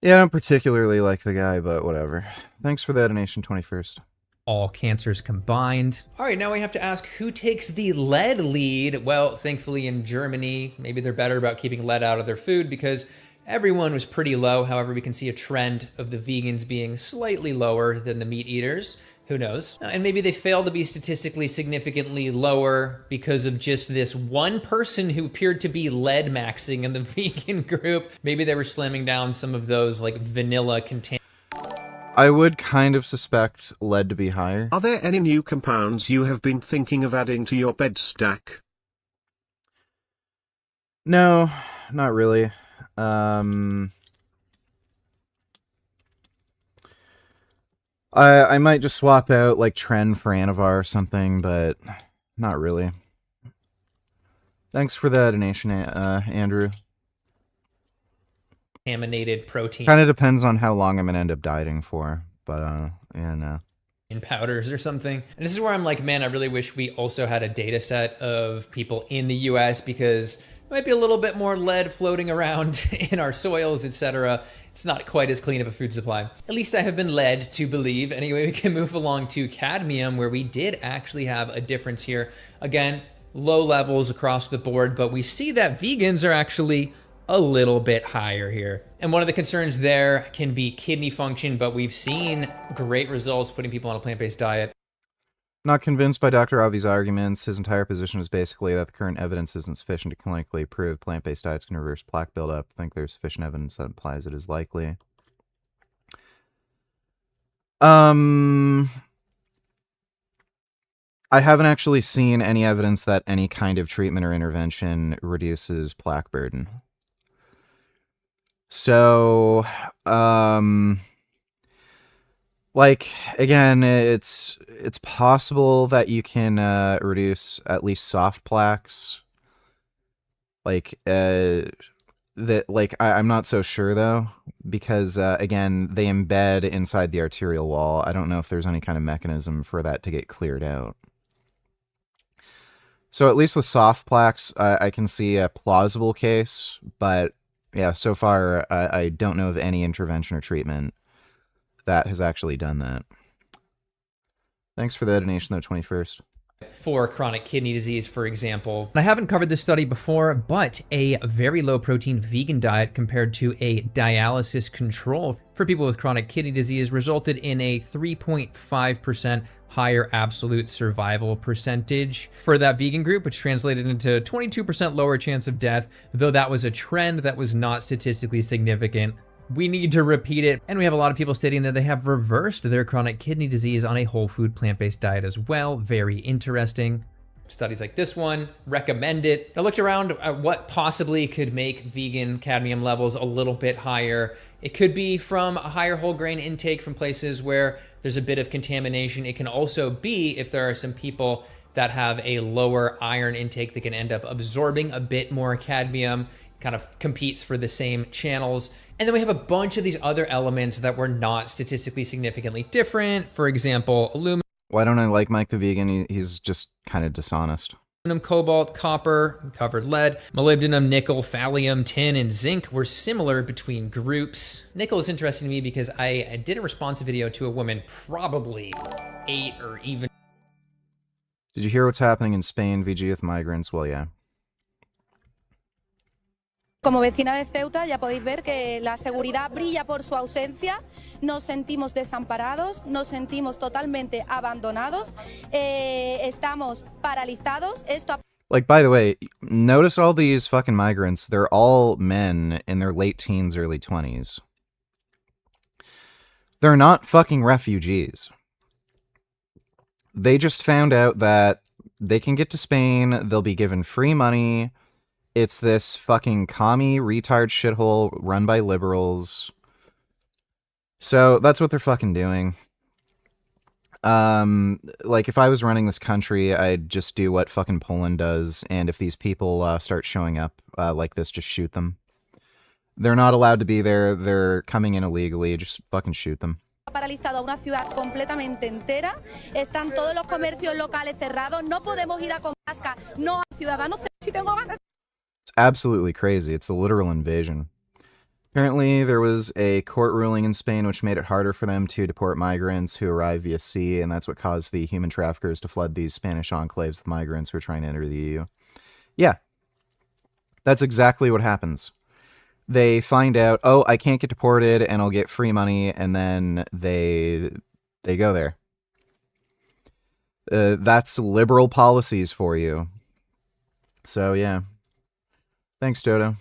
I don't particularly like the guy, but whatever. Thanks for that, Nation 21st. All cancers combined. All right, now we have to ask who takes the lead lead. Well, thankfully in Germany, maybe they're better about keeping lead out of their food because everyone was pretty low. However, we can see a trend of the vegans being slightly lower than the meat eaters. Who knows? And maybe they fail to be statistically significantly lower because of just this one person who appeared to be lead maxing in the vegan group. Maybe they were slamming down some of those like vanilla contaminants. I would kind of suspect lead to be higher. Are there any new compounds you have been thinking of adding to your bed stack? No, not really. I might just swap out like Tren for Anavar or something, but not really. Thanks for the donation, Andrew. Contaminated protein. Kind of depends on how long I'm gonna end up dieting for, but yeah, no. In powders or something. And this is where I'm like, man, I really wish we also had a data set of people in the US because there might be a little bit more lead floating around in our soils, etc. It's not quite as clean of a food supply. At least I have been led to believe. Anyway, we can move along to cadmium, where we did actually have a difference here. Again, low levels across the board, but we see that vegans are actually a little bit higher here. And one of the concerns there can be kidney function, but we've seen great results putting people on a plant-based diet. Not convinced by Dr. Avi's arguments. His entire position is basically that the current evidence isn't sufficient to clinically prove plant-based diets can reverse plaque buildup. I think there's sufficient evidence that implies it is likely. I haven't actually seen any evidence that any kind of treatment or intervention reduces plaque burden. So, like, again, it's possible that you can reduce at least soft plaques. Like, I'm not so sure though, because again, they embed inside the arterial wall. I don't know if there's any kind of mechanism for that to get cleared out. So at least with soft plaques, I can see a plausible case, but yeah, so far I don't know of any intervention or treatment that has actually done that. Thanks for the donation, though, 21st. For chronic kidney disease, for example. I haven't covered this study before, but a very low protein vegan diet compared to a dialysis control for people with chronic kidney disease resulted in a 3.5% higher absolute survival percentage for that vegan group, which translated into 22% lower chance of death, though that was a trend that was not statistically significant. We need to repeat it. And we have a lot of people stating that they have reversed their chronic kidney disease on a whole food plant-based diet as well. Very interesting. Studies like this one recommend it. I looked around at what possibly could make vegan cadmium levels a little bit higher. It could be from a higher whole grain intake from places where there's a bit of contamination. It can also be if there are some people that have a lower iron intake that can end up absorbing a bit more cadmium, kind of competes for the same channels. And then we have a bunch of these other elements that were not statistically significantly different. For example, aluminum. Why don't I like Mike the Vegan? He's just kind of dishonest. Cobalt, copper, covered lead, molybdenum, nickel, thallium, tin, and zinc were similar between groups. Nickel is interesting to me because I did a response video to a woman probably 8 or even... Did you hear what's happening in Spain, VG, with migrants? Well, yeah. Como vecina de Ceuta ya podéis ver que la seguridad brilla por su ausencia, nos sentimos desamparados, nos sentimos totalmente abandonados, estamos paralizados. Esto... Like, by the way, notice all these fucking migrants, they're all men in their late teens, early 20s. They're not fucking refugees. They just found out that they can get to Spain, they'll be given free money. It's this fucking commie retard shithole run by liberals. So that's what they're fucking doing. Like, if I was running this country, I'd just do what fucking Poland does, and if these people start showing up like this, just shoot them. They're not allowed to be there, they're coming in illegally, just fucking shoot them. Paralizado una ciudad completamente entera, están todos los comercios locales cerrados, no podemos ir a Comasca, no hay ciudadanos, si tengo ganas. It's absolutely crazy. It's a literal invasion. Apparently, there was a court ruling in Spain which made it harder for them to deport migrants who arrive via sea, and that's what caused the human traffickers to flood these Spanish enclaves with migrants who are trying to enter the EU. Yeah. That's exactly what happens. They find out, oh, I can't get deported, and I'll get free money, and then they go there. That's liberal policies for you. So, yeah. Thanks, Dodo.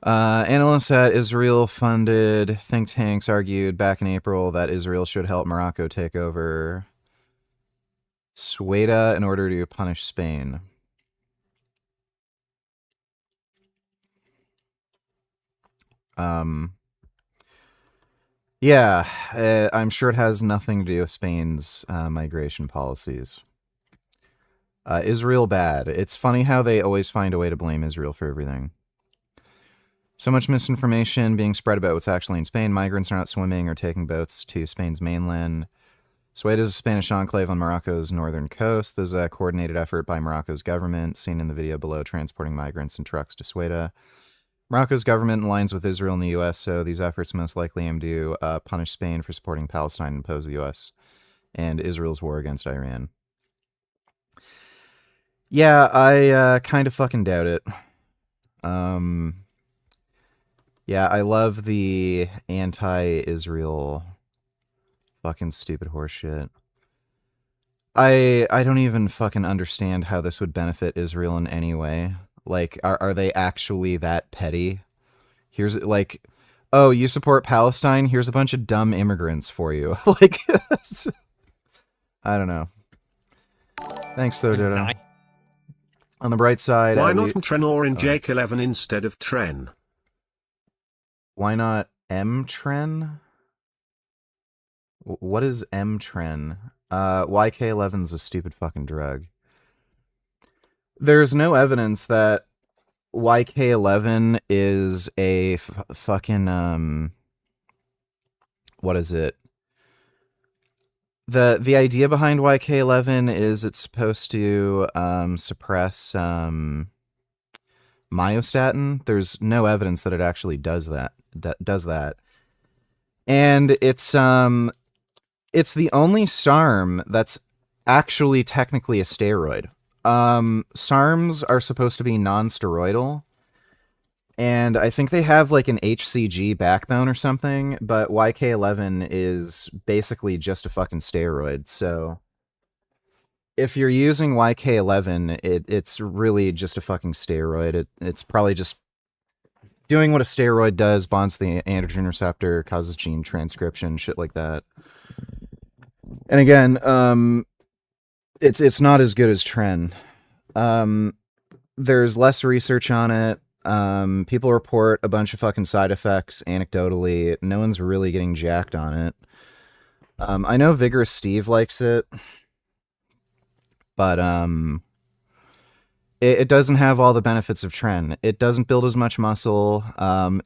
Analysts at Israel-funded think tanks argued back in April that Israel should help Morocco take over Ceuta in order to punish Spain. Yeah, I'm sure it has nothing to do with Spain's migration policies. Israel bad. It's funny how they always find a way to blame Israel for everything. So much misinformation being spread about what's actually in Spain. Migrants are not swimming or taking boats to Spain's mainland. Ceuta is a Spanish enclave on Morocco's northern coast. There's a coordinated effort by Morocco's government, seen in the video below, transporting migrants in trucks to Ceuta. Morocco's government aligns with Israel and the U.S., so these efforts most likely aim to punish Spain for supporting Palestine and oppose the U.S. and Israel's war against Iran. Yeah, I kind of fucking doubt it. Yeah, I love the anti-Israel fucking stupid horseshit. I don't even fucking understand how this would benefit Israel in any way. Like, are they actually that petty? Here's, like, oh, you support Palestine? Here's a bunch of dumb immigrants for you. Like, I don't know. Thanks, though, Dodo. On the bright side... Why not Trenor in Jake 11 instead of Tren? Why not M-Tren? What is M-Tren? YK11's a stupid fucking drug. There's no evidence that YK11 is a fucking, what is it? The idea behind YK11 is it's supposed to suppress myostatin. There's no evidence that it actually does that. And it's the only SARM that's actually technically a steroid. SARMs are supposed to be non-steroidal, and I think they have like an HCG backbone or something, but YK11 is basically just a fucking steroid. So if you're using YK11, it's really just a fucking steroid. It's probably just doing what a steroid does, bonds to the androgen receptor, causes gene transcription, shit like that. And again, it's not as good as Tren. There's less research on it. People report a bunch of fucking side effects anecdotally. No one's really getting jacked on it. I know Vigorous Steve likes it. but it doesn't have all the benefits of Tren. It doesn't build as much muscle.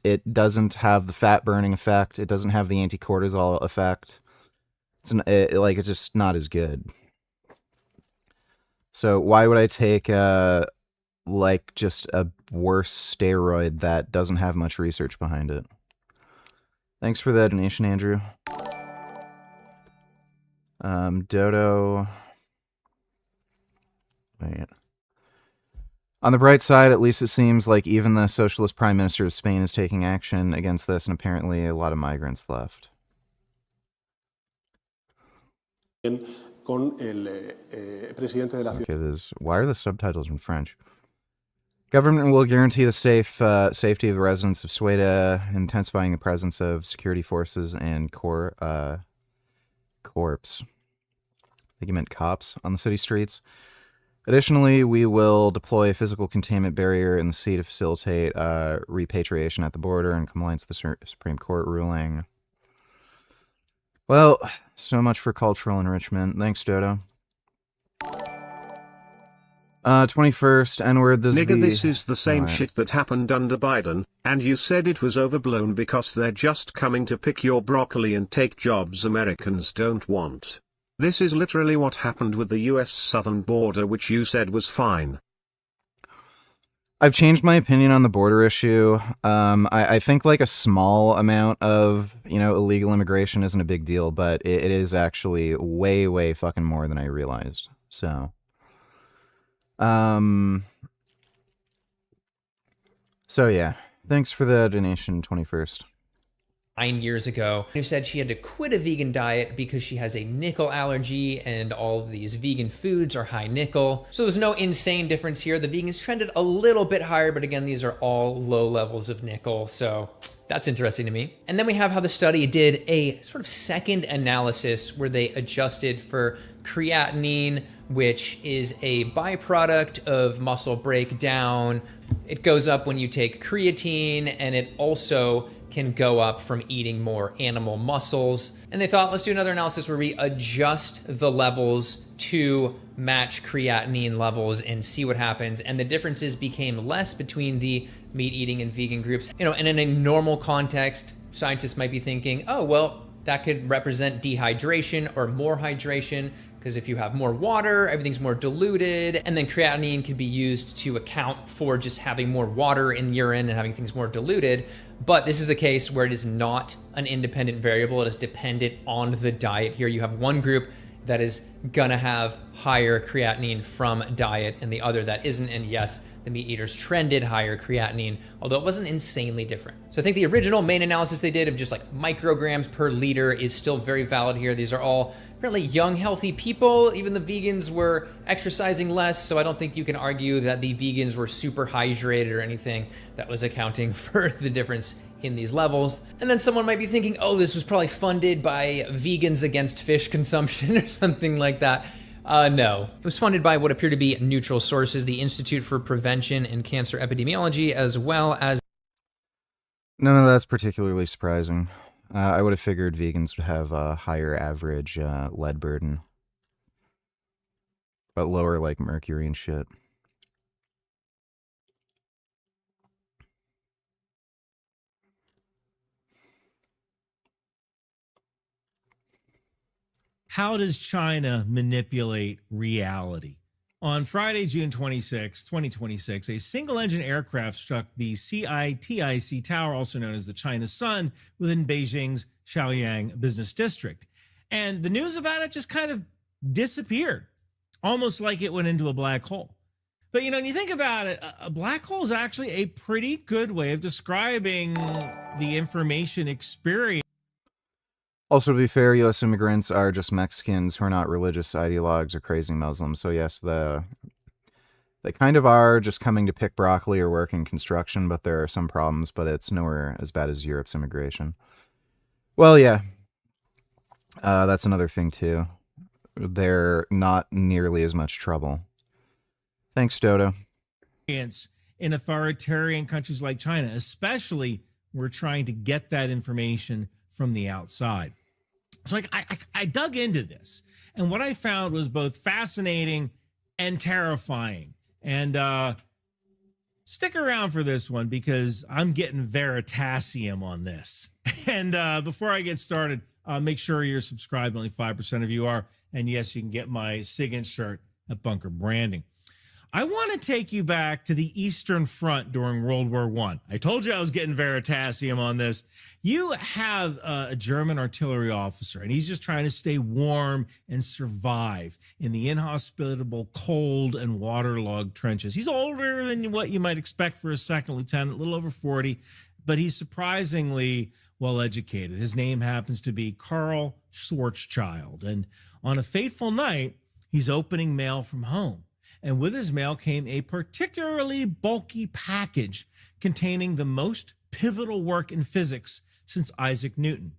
It doesn't have the fat burning effect. It doesn't have the anti-cortisol effect. It's just not as good. So why would I take just a worse steroid that doesn't have much research behind it? Thanks for the donation, Andrew. Dodo. Wait. On the bright side, at least it seems like even the socialist prime minister of Spain is taking action against this, and apparently a lot of migrants left. Okay, why are the subtitles in French? Government will guarantee the safety of the residents of Sueda, intensifying the presence of security forces and corps. I think he meant cops on the city streets. Additionally, we will deploy a physical containment barrier in the sea to facilitate repatriation at the border in compliance with the Supreme Court ruling. Well, so much for cultural enrichment. Thanks, Dodo. 21st, N-word, This is the same shit that happened under Biden, and you said it was overblown because they're just coming to pick your broccoli and take jobs Americans don't want. This is literally what happened with the US southern border, which you said was fine. I've changed my opinion on the border issue. I think like a small amount of, illegal immigration isn't a big deal, but it is actually way, way fucking more than I realized. So, yeah, thanks for the donation, 21st. 9 years ago, who said she had to quit a vegan diet because she has a nickel allergy and all of these vegan foods are high nickel. So there's no insane difference here. The vegans trended a little bit higher, but again, these are all low levels of nickel. So that's interesting to me. And then we have how the study did a sort of second analysis where they adjusted for creatinine, which is a byproduct of muscle breakdown. It goes up when you take creatine, and it also can go up from eating more animal muscles. And they thought, let's do another analysis where we adjust the levels to match creatinine levels and see what happens. And the differences became less between the meat eating and vegan groups. And in a normal context, scientists might be thinking, oh, well, that could represent dehydration or more hydration, because if you have more water, everything's more diluted, and then creatinine can be used to account for just having more water in urine and having things more diluted. But this is a case where it is not an independent variable. It is dependent on the diet. Here you have one group that is gonna have higher creatinine from diet and the other that isn't. And yes, the meat eaters trended higher creatinine, although it wasn't insanely different. So I think the original main analysis they did of just like micrograms per liter is still very valid here. These are all apparently young, healthy people. Even the vegans were exercising less, so I don't think you can argue that the vegans were super hydrated or anything that was accounting for the difference in these levels. And then someone might be thinking, oh, this was probably funded by Vegans Against Fish Consumption or something like that. No, it was funded by what appear to be neutral sources, the Institute for Prevention and Cancer Epidemiology, as well as... None of that's particularly surprising. I would have figured vegans would have a higher average lead burden, but lower like mercury and shit. How does China manipulate reality? On Friday, June 26, 2026, a single-engine aircraft struck the CITIC Tower, also known as the China Sun, within Beijing's Shaoyang business district. And the news about it just kind of disappeared, almost like it went into a black hole. But, when you think about it, a black hole is actually a pretty good way of describing the information experience. Also, to be fair, U.S. immigrants are just Mexicans who are not religious ideologues or crazy Muslims. So yes, they kind of are just coming to pick broccoli or work in construction, but there are some problems, but it's nowhere as bad as Europe's immigration. Well, yeah, that's another thing too. They're not nearly as much trouble. Thanks, Dodo. In authoritarian countries like China, especially, we're trying to get that information from the outside. So I dug into this, and what I found was both fascinating and terrifying. And stick around for this one because I'm getting Veritasium on this. And before I get started, make sure you're subscribed. Only 5% of you are. And yes, you can get my SIGINT shirt at Bunker Branding. I want to take you back to the Eastern Front during World War I told you I was getting Veritasium on this. You have a German artillery officer, and he's just trying to stay warm and survive in the inhospitable, cold, and waterlogged trenches. He's older than what you might expect for a second lieutenant, a little over 40, but he's surprisingly well educated. His name happens to be Karl Schwarzschild, and on a fateful night, he's opening mail from home. And with his mail came a particularly bulky package containing the most pivotal work in physics since Isaac Newton.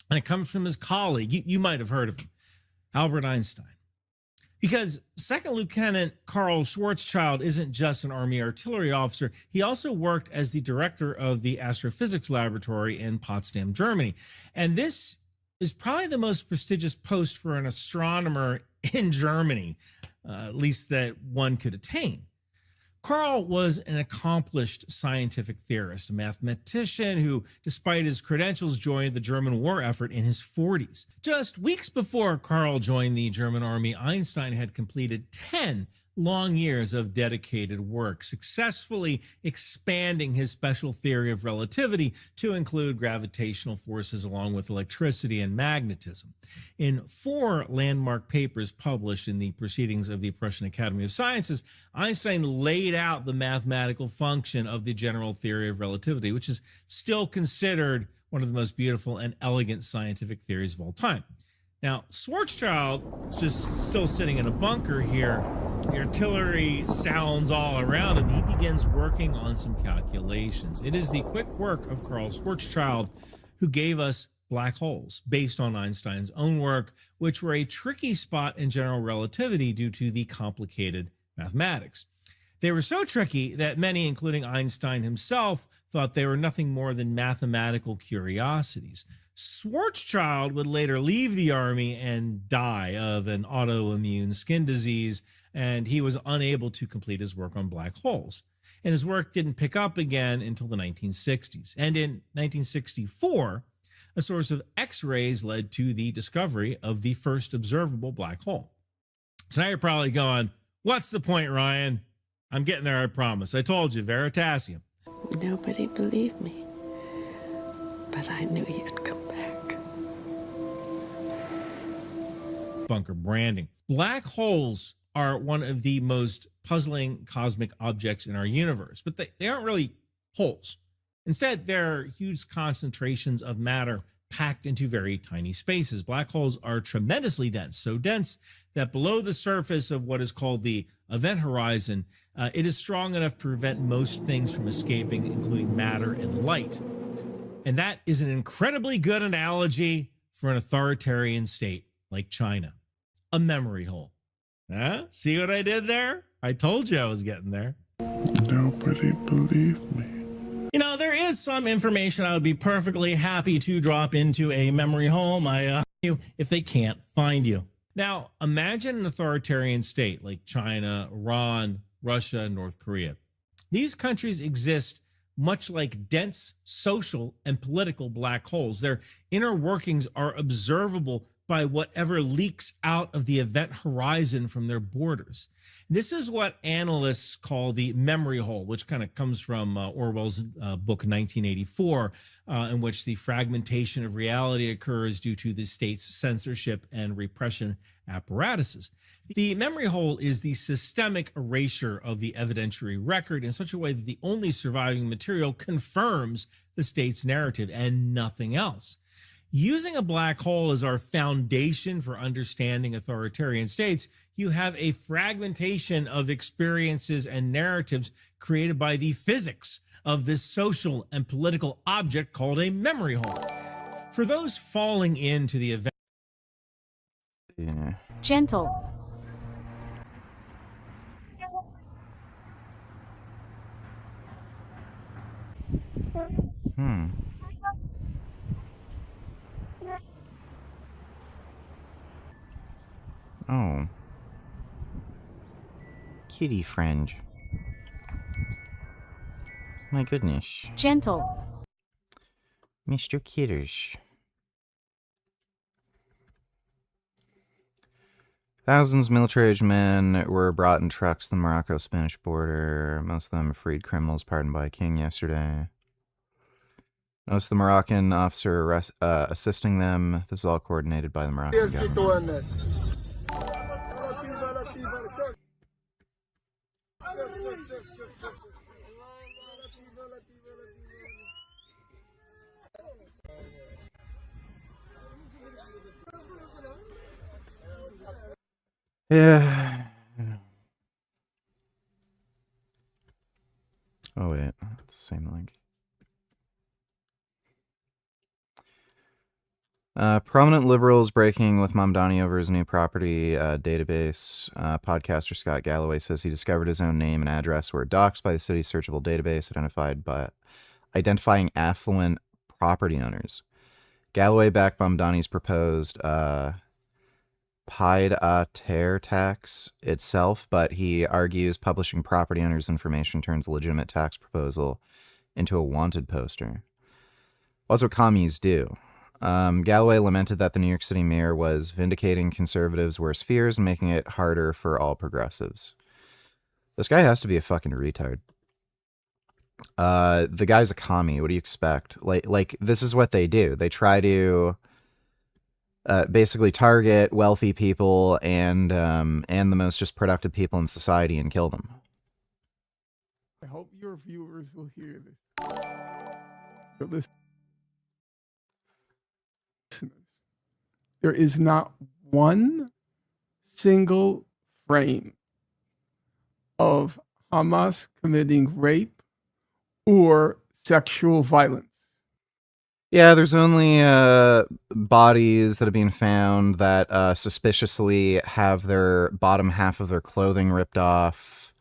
And it comes from his colleague, you might have heard of him, Albert Einstein. Because Second Lieutenant Karl Schwarzschild isn't just an Army artillery officer, he also worked as the director of the astrophysics laboratory in Potsdam, Germany. And this is probably the most prestigious post for an astronomer in Germany, at least that one could attain. Karl was an accomplished scientific theorist, a mathematician who, despite his credentials, joined the German war effort in his 40s. Just weeks before Karl joined the German army, Einstein had completed 10 long years of dedicated work, successfully expanding his special theory of relativity to include gravitational forces along with electricity and magnetism. In 4 landmark papers published in the Proceedings of the Prussian Academy of Sciences, Einstein laid out the mathematical function of the general theory of relativity, which is still considered one of the most beautiful and elegant scientific theories of all time. Now, Schwarzschild is just still sitting in a bunker here. The artillery sounds all around him. He begins working on some calculations. It is the quick work of Karl Schwarzschild who gave us black holes, based on Einstein's own work, which were a tricky spot in general relativity due to the complicated mathematics. They were so tricky that many, including Einstein himself, thought they were nothing more than mathematical curiosities. Schwarzschild would later leave the army and die of an autoimmune skin disease, and he was unable to complete his work on black holes. And his work didn't pick up again until the 1960s. And in 1964, a source of X-rays led to the discovery of the first observable black hole. So now you're probably going, what's the point, Ryan? I'm getting there, I promise. I told you, Veritasium. Nobody believed me, but I knew you'd come back. Bunker Branding. Black holes are one of the most puzzling cosmic objects in our universe, but they aren't really holes. Instead, they're huge concentrations of matter packed into very tiny spaces. Black holes are tremendously dense, so dense that below the surface of what is called the event horizon, it is strong enough to prevent most things from escaping, including matter and light. And that is an incredibly good analogy for an authoritarian state like China. A memory hole. Huh? See what I did there? I told you I was getting there. Nobody believed me. You know, there is some information I would be perfectly happy to drop into a memory hole if they can't find you. Now, imagine an authoritarian state like China, Iran, Russia, North Korea. These countries exist much like dense social and political black holes. Their inner workings are observable by whatever leaks out of the event horizon from their borders. This is what analysts call the memory hole, which kind of comes from Orwell's book 1984, in which the fragmentation of reality occurs due to the state's censorship and repression apparatuses. The memory hole is the systemic erasure of the evidentiary record in such a way that the only surviving material confirms the state's narrative and nothing else. Using a black hole as our foundation for understanding authoritarian states, you have a fragmentation of experiences and narratives created by the physics of this social and political object called a memory hole. For those falling into the event... Gentle. Oh. kitty friend. My goodness. Gentle. Mr. Kitters. Thousands of military-aged men were brought in trucks to the Morocco-Spanish border. Most of them freed criminals pardoned by a king yesterday. Notice the Moroccan officer assisting them. This is all coordinated by the Moroccan government. Yeah. Oh wait, it's the same link. Prominent liberals breaking with Mamdani over his new property database. Podcaster Scott Galloway says he discovered his own name and address were doxed by the city's searchable database identifying affluent property owners. Galloway backed Mamdani's proposed pied-à-terre tax itself, but he argues publishing property owners' information turns a legitimate tax proposal into a wanted poster. Well, that's what commies do. Galloway lamented that the New York City mayor was vindicating conservatives' worst fears and making it harder for all progressives. This guy has to be a fucking retard. The guy's a commie. What do you expect? Like this is what they do. They try to basically target wealthy people and the most just productive people in society and kill them. I hope your viewers will hear this. So listen. There is not one single frame of Hamas committing rape or sexual violence. Yeah, there's only bodies that have been found that suspiciously have their bottom half of their clothing ripped off,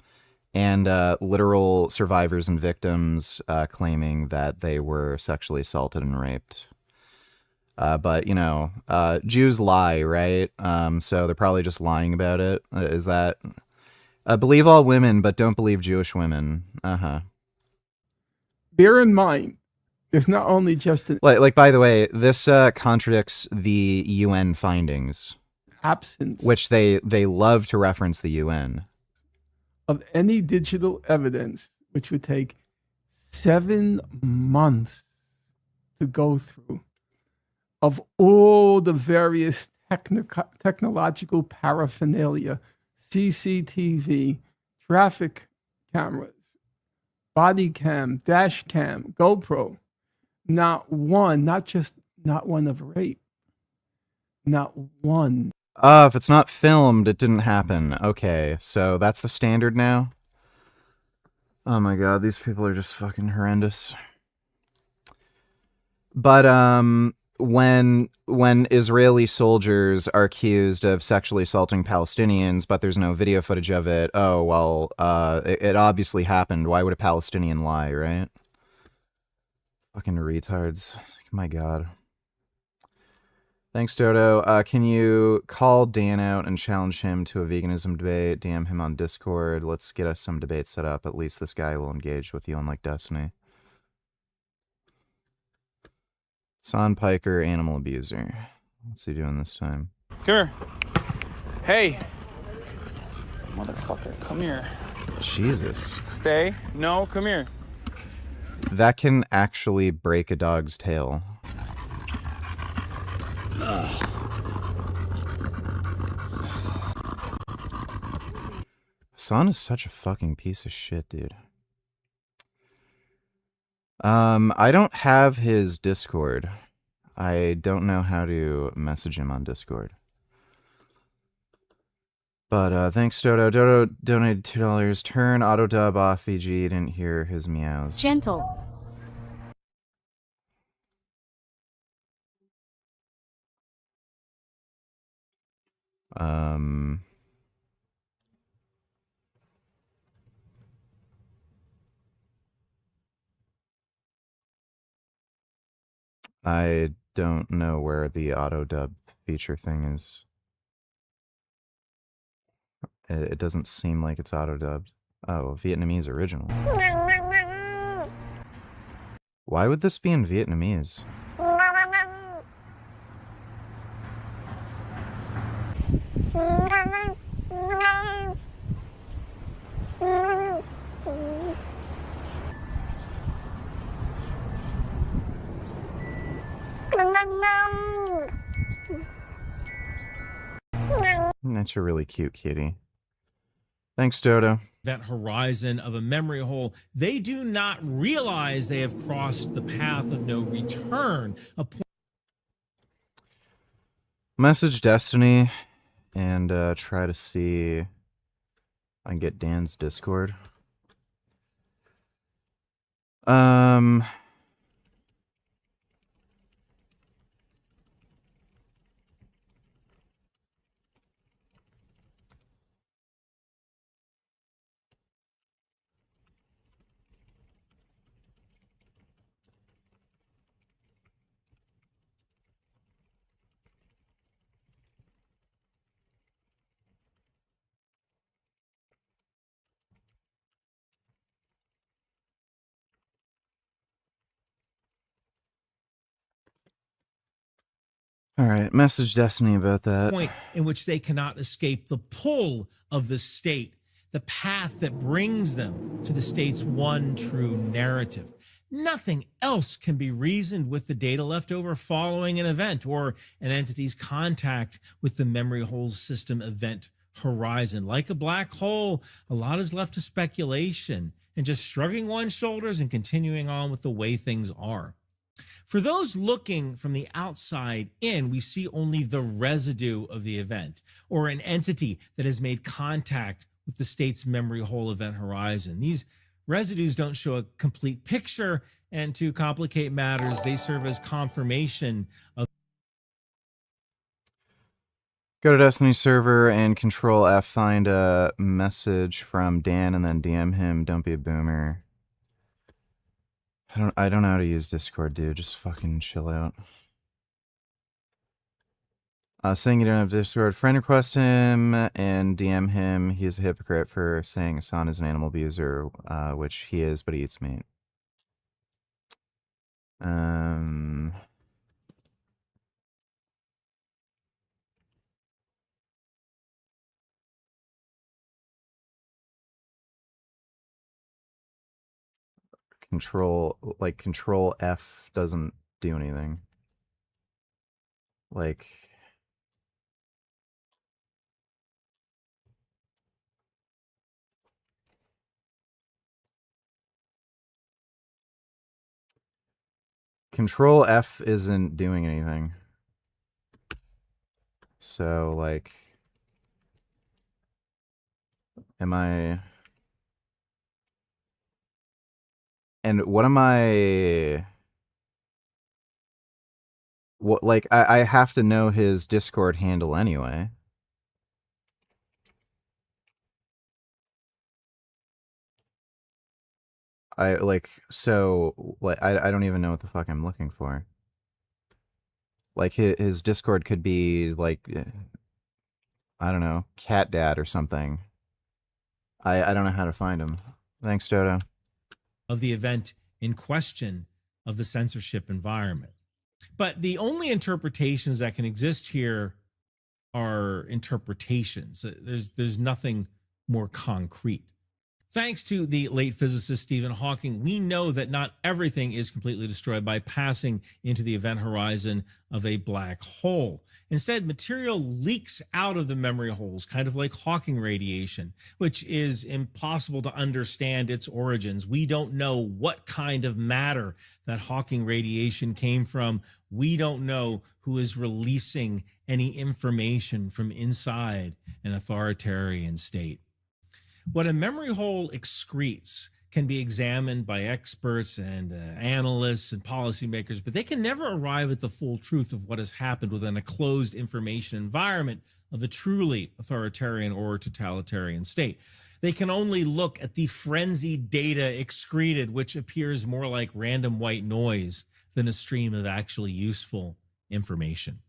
and literal survivors and victims claiming that they were sexually assaulted and raped. But, you know, Jews lie, right? So they're probably just lying about it. Is that... believe all women, but don't believe Jewish women. Uh-huh. Bear in mind, there's not only just an... Like, by the way, this contradicts the UN findings. Absence. Which they love to reference the UN. Of any digital evidence, which would take 7 months to go through, of all the various technological paraphernalia, CCTV, traffic cameras, body cam, dash cam, GoPro, not one of rape, not one. If it's not filmed, it didn't happen. Okay, so that's the standard now? Oh my god, these people are just fucking horrendous. But, when Israeli soldiers are accused of sexually assaulting Palestinians, but there's no video footage of it, oh, well, it obviously happened. Why would a Palestinian lie, right? Fucking retards. My god. Thanks, Dodo. Can you call Dan out and challenge him to a veganism debate? DM him on Discord. Let's get us some debates set up. At least this guy will engage with you, unlike Destiny. Son Piker, animal abuser. What's he doing this time? Come here. Hey. Motherfucker, come here. Jesus. Stay. No, come here. That can actually break a dog's tail. Son is such a fucking piece of shit, dude. I don't have his Discord. I don't know how to message him on Discord. But thanks, Dodo. Dodo donated $2. Turn auto dub off, VG. Didn't hear his meows. Gentle. I don't know where the auto dub feature thing is. It doesn't seem like it's auto-dubbed. Oh, Vietnamese original. Why would this be in Vietnamese? That's a really cute kitty. Thanks, Dodo. That horizon of a memory hole, they do not realize they have crossed the path of no return. Message Destiny and try to see if I can get Dan's Discord. All right, message Destiny about that. Point in which they cannot escape the pull of the state, the path that brings them to the state's one true narrative. Nothing else can be reasoned with the data left over following an event or an entity's contact with the memory hole system event horizon. Like a black hole, a lot is left to speculation and just shrugging one's shoulders and continuing on with the way things are. For those looking from the outside in, we see only the residue of the event or an entity that has made contact with the state's memory hole event horizon. These residues don't show a complete picture, and to complicate matters, they serve as confirmation of. Go to Destiny server and Control F, find a message from Dan and then DM him. Don't be a boomer. I don't know how to use Discord, dude. Just fucking chill out. Saying you don't have Discord, friend request him and DM him. He's a hypocrite for saying Hassan is an animal abuser, which he is, but he eats meat. Control F doesn't do anything. Like, Control F isn't doing anything. So, like, am I... And what am I... What, like, I have to know his Discord handle anyway. I don't even know what the fuck I'm looking for. Like, his Discord could be, like, I don't know, Cat Dad or something. I don't know how to find him. Thanks, Dodo. Of the event in question of the censorship environment. But the only interpretations that can exist here are interpretations. There's nothing more concrete. Thanks to the late physicist Stephen Hawking, we know that not everything is completely destroyed by passing into the event horizon of a black hole. Instead, material leaks out of the memory holes, kind of like Hawking radiation, which is impossible to understand its origins. We don't know what kind of matter that Hawking radiation came from. We don't know who is releasing any information from inside an authoritarian state. What a memory hole excretes can be examined by experts and analysts and policymakers, but they can never arrive at the full truth of what has happened within a closed information environment of a truly authoritarian or totalitarian state. They can only look at the frenzied data excreted, which appears more like random white noise than a stream of actually useful information.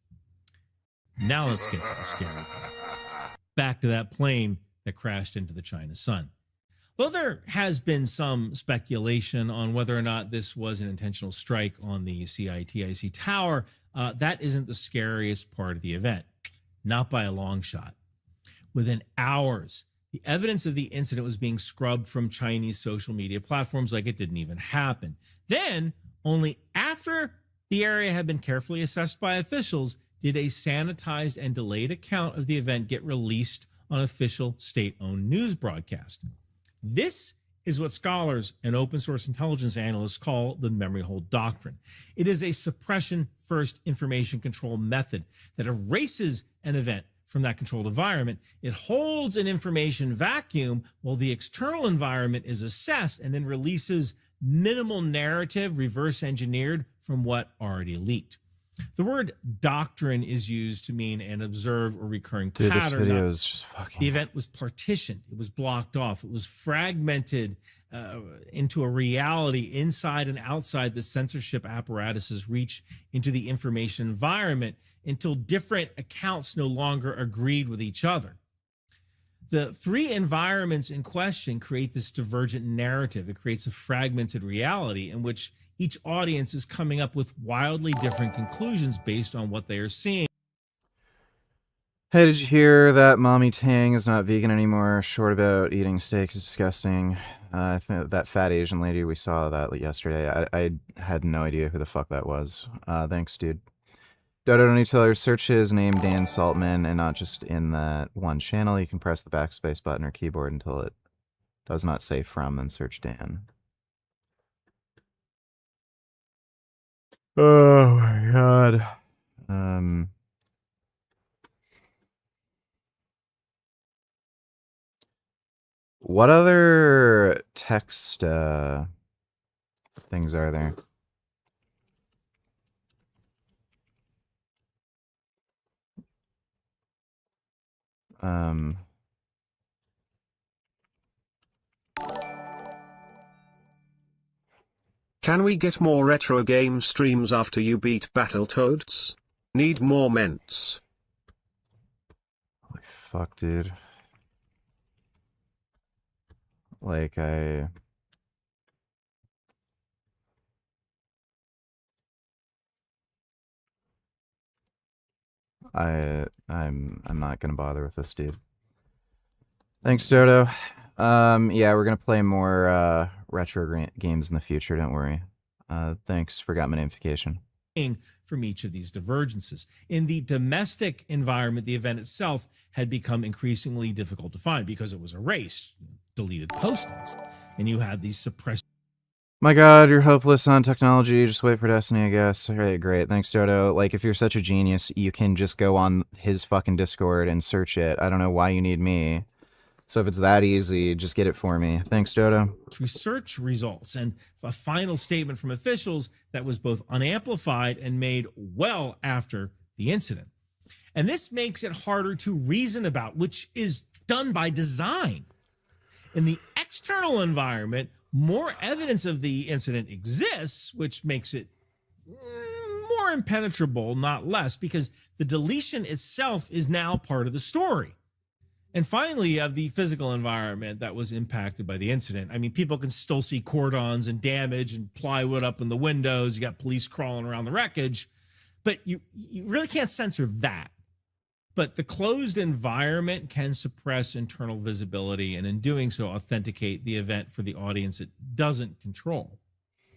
Now let's get to the scary part. Back to that plane that crashed into the China sun. Though there has been some speculation on whether or not this was an intentional strike on the CITIC tower, that isn't the scariest part of the event. Not by a long shot. Within hours, the evidence of the incident was being scrubbed from Chinese social media platforms like it didn't even happen. Then, only after the area had been carefully assessed by officials, did a sanitized and delayed account of the event get released on official state-owned news broadcast. This is what scholars and open source intelligence analysts call the memory hole doctrine. It is a suppression-first information control method that erases an event from that controlled environment. It holds an information vacuum while the external environment is assessed and then releases minimal narrative reverse engineered from what already leaked. The word doctrine is used to mean an observed or recurring pattern. Dude, this video is just fucking... The event was partitioned. It was blocked off. It was fragmented into a reality inside and outside the censorship apparatuses reach into the information environment until different accounts no longer agreed with each other. The three environments in question create this divergent narrative. It creates a fragmented reality in which each audience is coming up with wildly different conclusions based on what they are seeing. Hey, did you hear that Mommy Tang is not vegan anymore? Short about eating steak is disgusting. I think that fat Asian lady, we saw that yesterday. I had no idea who the fuck that was. Thanks, dude. Dodo, don't need to tell her, search his name, Dan Saltman, and not just in that one channel. You can press the backspace button or keyboard until it does not say from, then search Dan. Oh my god. What other text things are there? Can we get more retro game streams after you beat Battletoads? Need more ments. Holy fuck, dude. Like, I'm not gonna bother with this, dude. Thanks, Dodo. Yeah, we're gonna play more retro games in the future, don't worry. Thanks, forgot my notification. From each of these divergences. In the domestic environment, the event itself had become increasingly difficult to find because it was erased, deleted postings, and you had these suppressed. My god, you're hopeless on technology. Just wait for Destiny, I guess. Okay, great. Thanks, Dodo. Like, if you're such a genius, you can just go on his fucking Discord and search it. I don't know why you need me. So if it's that easy, just get it for me. Thanks, Dodo. Research results and a final statement from officials that was both unamplified and made well after the incident. And this makes it harder to reason about, which is done by design. In the external environment, more evidence of the incident exists, which makes it more impenetrable, not less, because the deletion itself is now part of the story. And finally, you have the physical environment that was impacted by the incident. I mean, people can still see cordons and damage and plywood up in the windows. You got police crawling around the wreckage, but you really can't censor that. But the closed environment can suppress internal visibility, and in doing so, authenticate the event for the audience it doesn't control.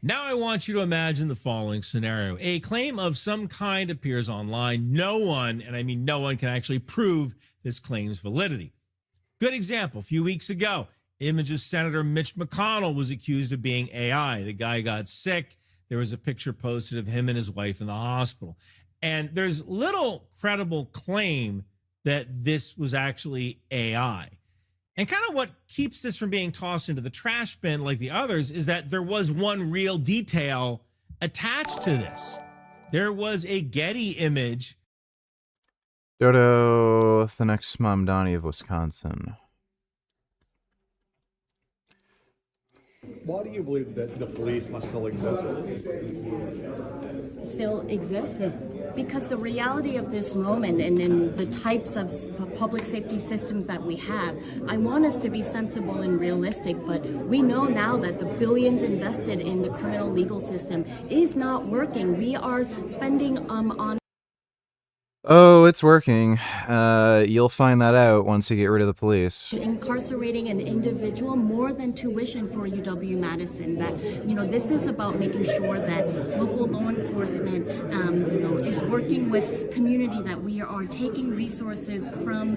Now I want you to imagine the following scenario. A claim of some kind appears online. No one, and I mean no one, can actually prove this claim's validity. Good example, a few weeks ago, image of Senator Mitch McConnell was accused of being AI. The guy got sick. There was a picture posted of him and his wife in the hospital. And there's little credible claim that this was actually AI. And kind of what keeps this from being tossed into the trash bin like the others is that there was one real detail attached to this. There was a Getty image. Dodo, the next Mom Donnie of Wisconsin. Why do you believe that the police must still exist? Still exist? Because the reality of this moment and in the types of public safety systems that we have, I want us to be sensible and realistic, but we know now that the billions invested in the criminal legal system is not working. We are spending on... Oh, it's working. You'll find that out once you get rid of the police. Incarcerating an individual more than tuition for UW-Madison. That, this is about making sure that local law enforcement, is working with community, that we are taking resources from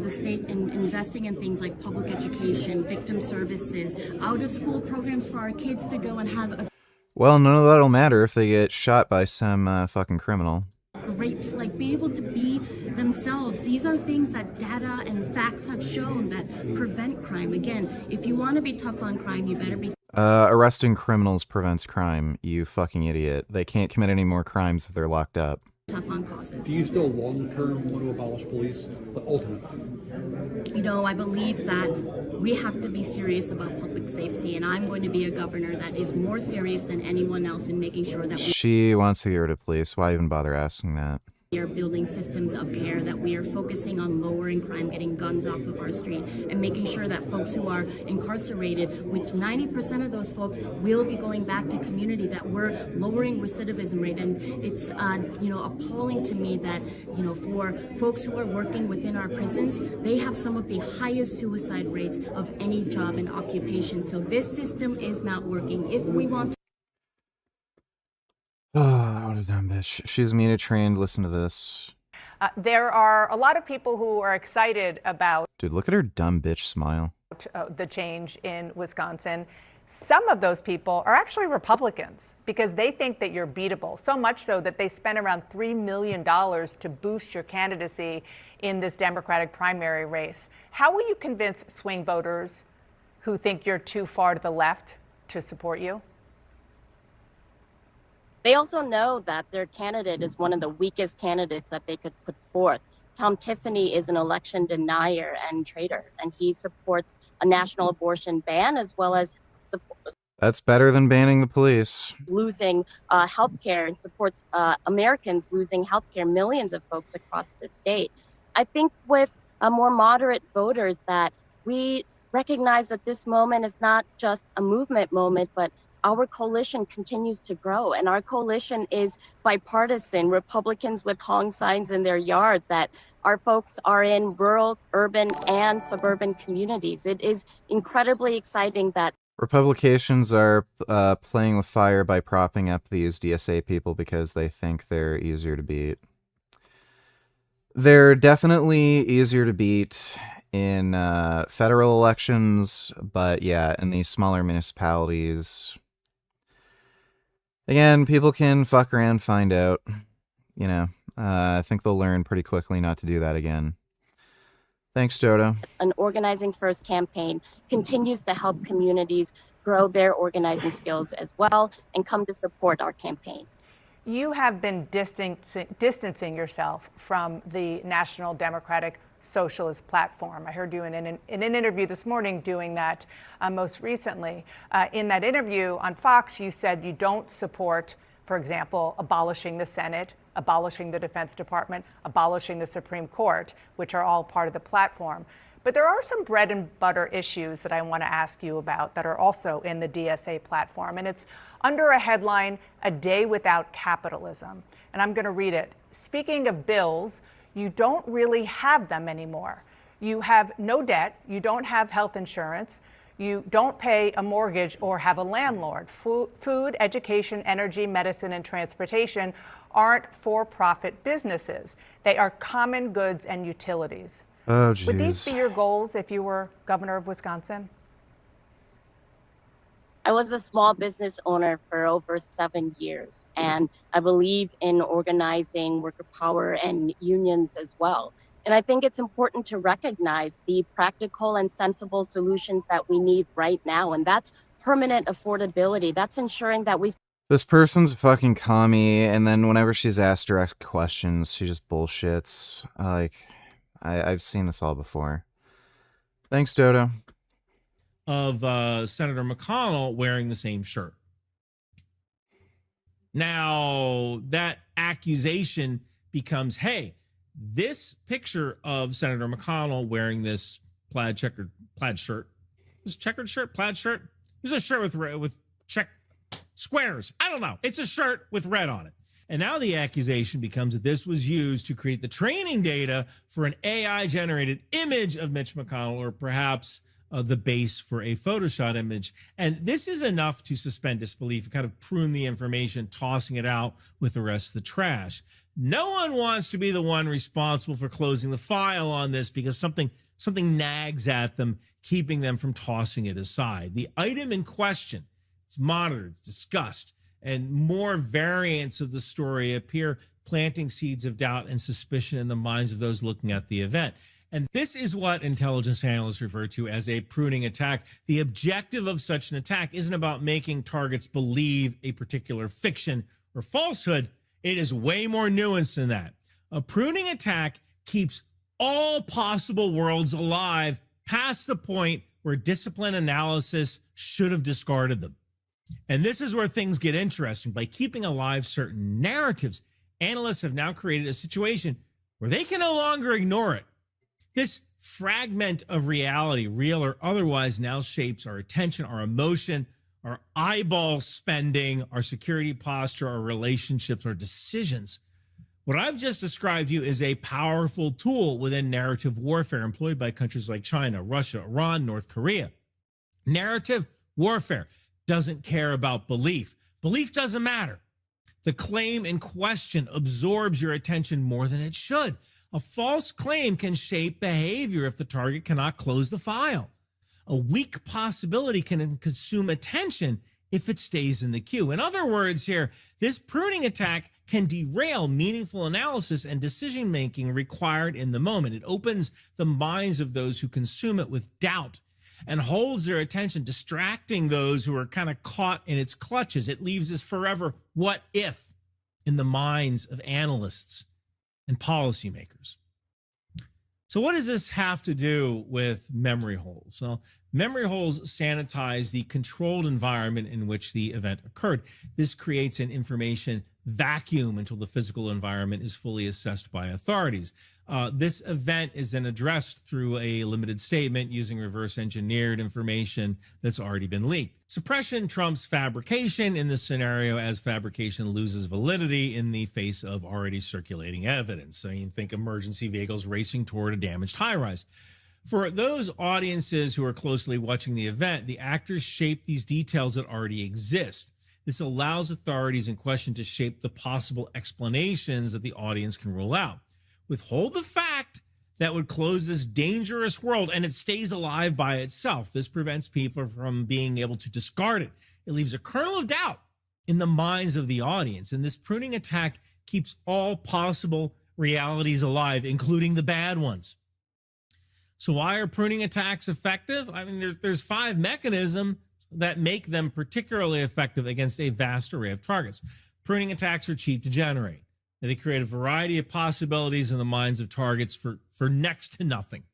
the state and investing in things like public education, victim services, out-of-school programs for our kids to go and have a... Well, none of that'll matter if they get shot by some fucking criminal. Great, be able to be themselves. These are things that data and facts have shown that prevent crime. Again, if you want to be tough on crime, you better be... Arresting criminals prevents crime, you fucking idiot. They can't commit any more crimes if they're locked up. Tough on causes. Do you still long-term want to abolish police, but ultimately? I believe that we have to be serious about public safety, and I'm going to be a governor that is more serious than anyone else in making sure that She wants to get rid of police. Why even bother asking that? we are building systems of care, that we are focusing on lowering crime, getting guns off of our street, and making sure that folks who are incarcerated, which 90% of those folks will be going back to community, that we're lowering recidivism rate. And it's, appalling to me that, for folks who are working within our prisons, they have some of the highest suicide rates of any job and occupation. So this system is not working. If we want to... Oh, what a dumb bitch. She's media trained. Listen to this. There are a lot of people who are excited about Dude, look at her dumb bitch smile. the change in Wisconsin. Some of those people are actually Republicans because they think that you're beatable, so much so that they spent around $3 million to boost your candidacy in this Democratic primary race. How will you convince swing voters who think you're too far to the left to support you? They also know that their candidate is one of the weakest candidates that they could put forth. Tom Tiffany is an election denier and traitor, and he supports a national abortion ban as well as That's better than banning the police. losing healthcare, and supports Americans losing healthcare, millions of folks across the state. I think with more moderate voters that we recognize that this moment is not just a movement moment, but our coalition continues to grow, and our coalition is bipartisan. Republicans with Hong signs in their yard, that our folks are in rural, urban, and suburban communities. It is incredibly exciting that Republicans are playing with fire by propping up these DSA people because they think they're easier to beat. They're definitely easier to beat in federal elections, but yeah, in these smaller municipalities, again, people can fuck around, find out. I think they'll learn pretty quickly not to do that again. Thanks, Dodo. an Organizing First campaign continues to help communities grow their organizing skills as well and come to support our campaign. You have been distancing yourself from the National Democratic Socialist Platform. I heard you in an interview this morning doing that most recently. In that interview on Fox, you said you don't support, for example, abolishing the Senate, abolishing the Defense Department, abolishing the Supreme Court, which are all part of the platform. But there are some bread and butter issues that I want to ask you about that are also in the DSA platform. And it's under a headline, "A Day Without Capitalism." And I'm going to read it. Speaking of bills, you don't really have them anymore. You have no debt. You don't have health insurance. You don't pay a mortgage or have a landlord. Food, education, energy, medicine, and transportation aren't for-profit businesses. They are common goods and utilities. Oh, Would these jeez. be your goals if you were governor of Wisconsin? I was a small business owner for over 7 years, and I believe in organizing worker power and unions as well. And I think it's important to recognize the practical and sensible solutions that we need right now, and that's permanent affordability. That's ensuring that we This person's a fucking commie, and then whenever she's asked direct questions, she just bullshits. I've seen this all before. Thanks, Dodo. Of Senator McConnell wearing the same shirt. Now, that accusation becomes, hey, this picture of Senator McConnell wearing this plaid shirt, was it checkered shirt, plaid shirt? It was a shirt with check squares. I don't know. It's a shirt with red on it. And now the accusation becomes that this was used to create the training data for an AI-generated image of Mitch McConnell, or perhaps the base for a Photoshop image. And this is enough to suspend disbelief and kind of prune the information, tossing it out with the rest of the trash. No one wants to be the one responsible for closing the file on this because something nags at them, keeping them from tossing it aside. The item in question, it's monitored, discussed, and more variants of the story appear, planting seeds of doubt and suspicion in the minds of those looking at the event. And this is what intelligence analysts refer to as a pruning attack. The objective of such an attack isn't about making targets believe a particular fiction or falsehood. It is way more nuanced than that. A pruning attack keeps all possible worlds alive past the point where disciplined analysis should have discarded them. And this is where things get interesting. By keeping alive certain narratives, analysts have now created a situation where they can no longer ignore it. This fragment of reality, real or otherwise, now shapes our attention, our emotion, our eyeball spending, our security posture, our relationships, our decisions. What I've just described to you is a powerful tool within narrative warfare employed by countries like China, Russia, Iran, North Korea. Narrative warfare doesn't care about belief. Belief doesn't matter. The claim in question absorbs your attention more than it should. A false claim can shape behavior if the target cannot close the file. A weak possibility can consume attention if it stays in the queue. In other words here, this pruning attack can derail meaningful analysis and decision-making required in the moment. It opens the minds of those who consume it with doubt and holds their attention, distracting those who are kind of caught in its clutches. It leaves this forever what if in the minds of analysts and policymakers. So what does this have to do with memory holes? Well, memory holes sanitize the controlled environment in which the event occurred. This creates an information vacuum until the physical environment is fully assessed by authorities. This event is then addressed through a limited statement using reverse engineered information that's already been leaked. Suppression trumps fabrication in this scenario, as fabrication loses validity in the face of already circulating evidence. So you can think emergency vehicles racing toward a damaged high-rise. For those audiences who are closely watching the event, the actors shape these details that already exist. This allows authorities in question to shape the possible explanations that the audience can rule out. Withhold the fact that would close this dangerous world, and it stays alive by itself. This prevents people from being able to discard it. It leaves a kernel of doubt in the minds of the audience, and this pruning attack keeps all possible realities alive, including the bad ones. So why are pruning attacks effective? I mean, there's 5 mechanisms that make them particularly effective against a vast array of targets. Pruning attacks are cheap to generate. They create a variety of possibilities in the minds of targets for next to nothing.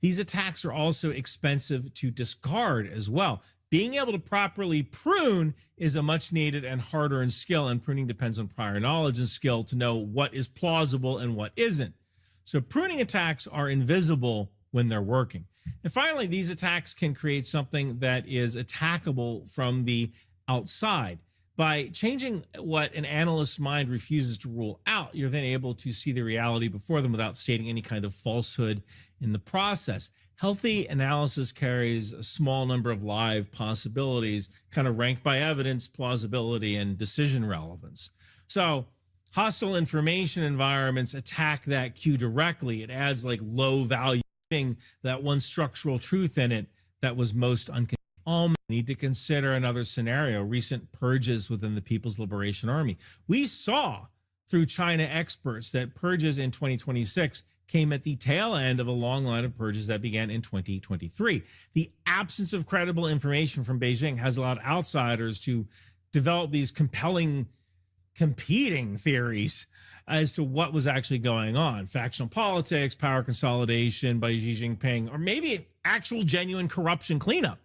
These attacks are also expensive to discard as well. Being able to properly prune is a much needed and harder skill, and pruning depends on prior knowledge and skill to know what is plausible and what isn't. So pruning attacks are invisible when they're working. And finally, these attacks can create something that is attackable from the outside. By changing what an analyst's mind refuses to rule out, you're then able to see the reality before them without stating any kind of falsehood in the process. Healthy analysis carries a small number of live possibilities, kind of ranked by evidence, plausibility, and decision relevance. So hostile information environments attack that cue directly. It adds like low value thing, that one structural truth in it that was most unconvincing. All need to consider another scenario: recent purges within the People's Liberation Army. We saw through China experts that purges in 2026 came at the tail end of a long line of purges that began in 2023. The absence of credible information from Beijing has allowed outsiders to develop these compelling competing theories as to what was actually going on. Factional politics, power consolidation by Xi Jinping, or maybe an actual genuine corruption cleanup.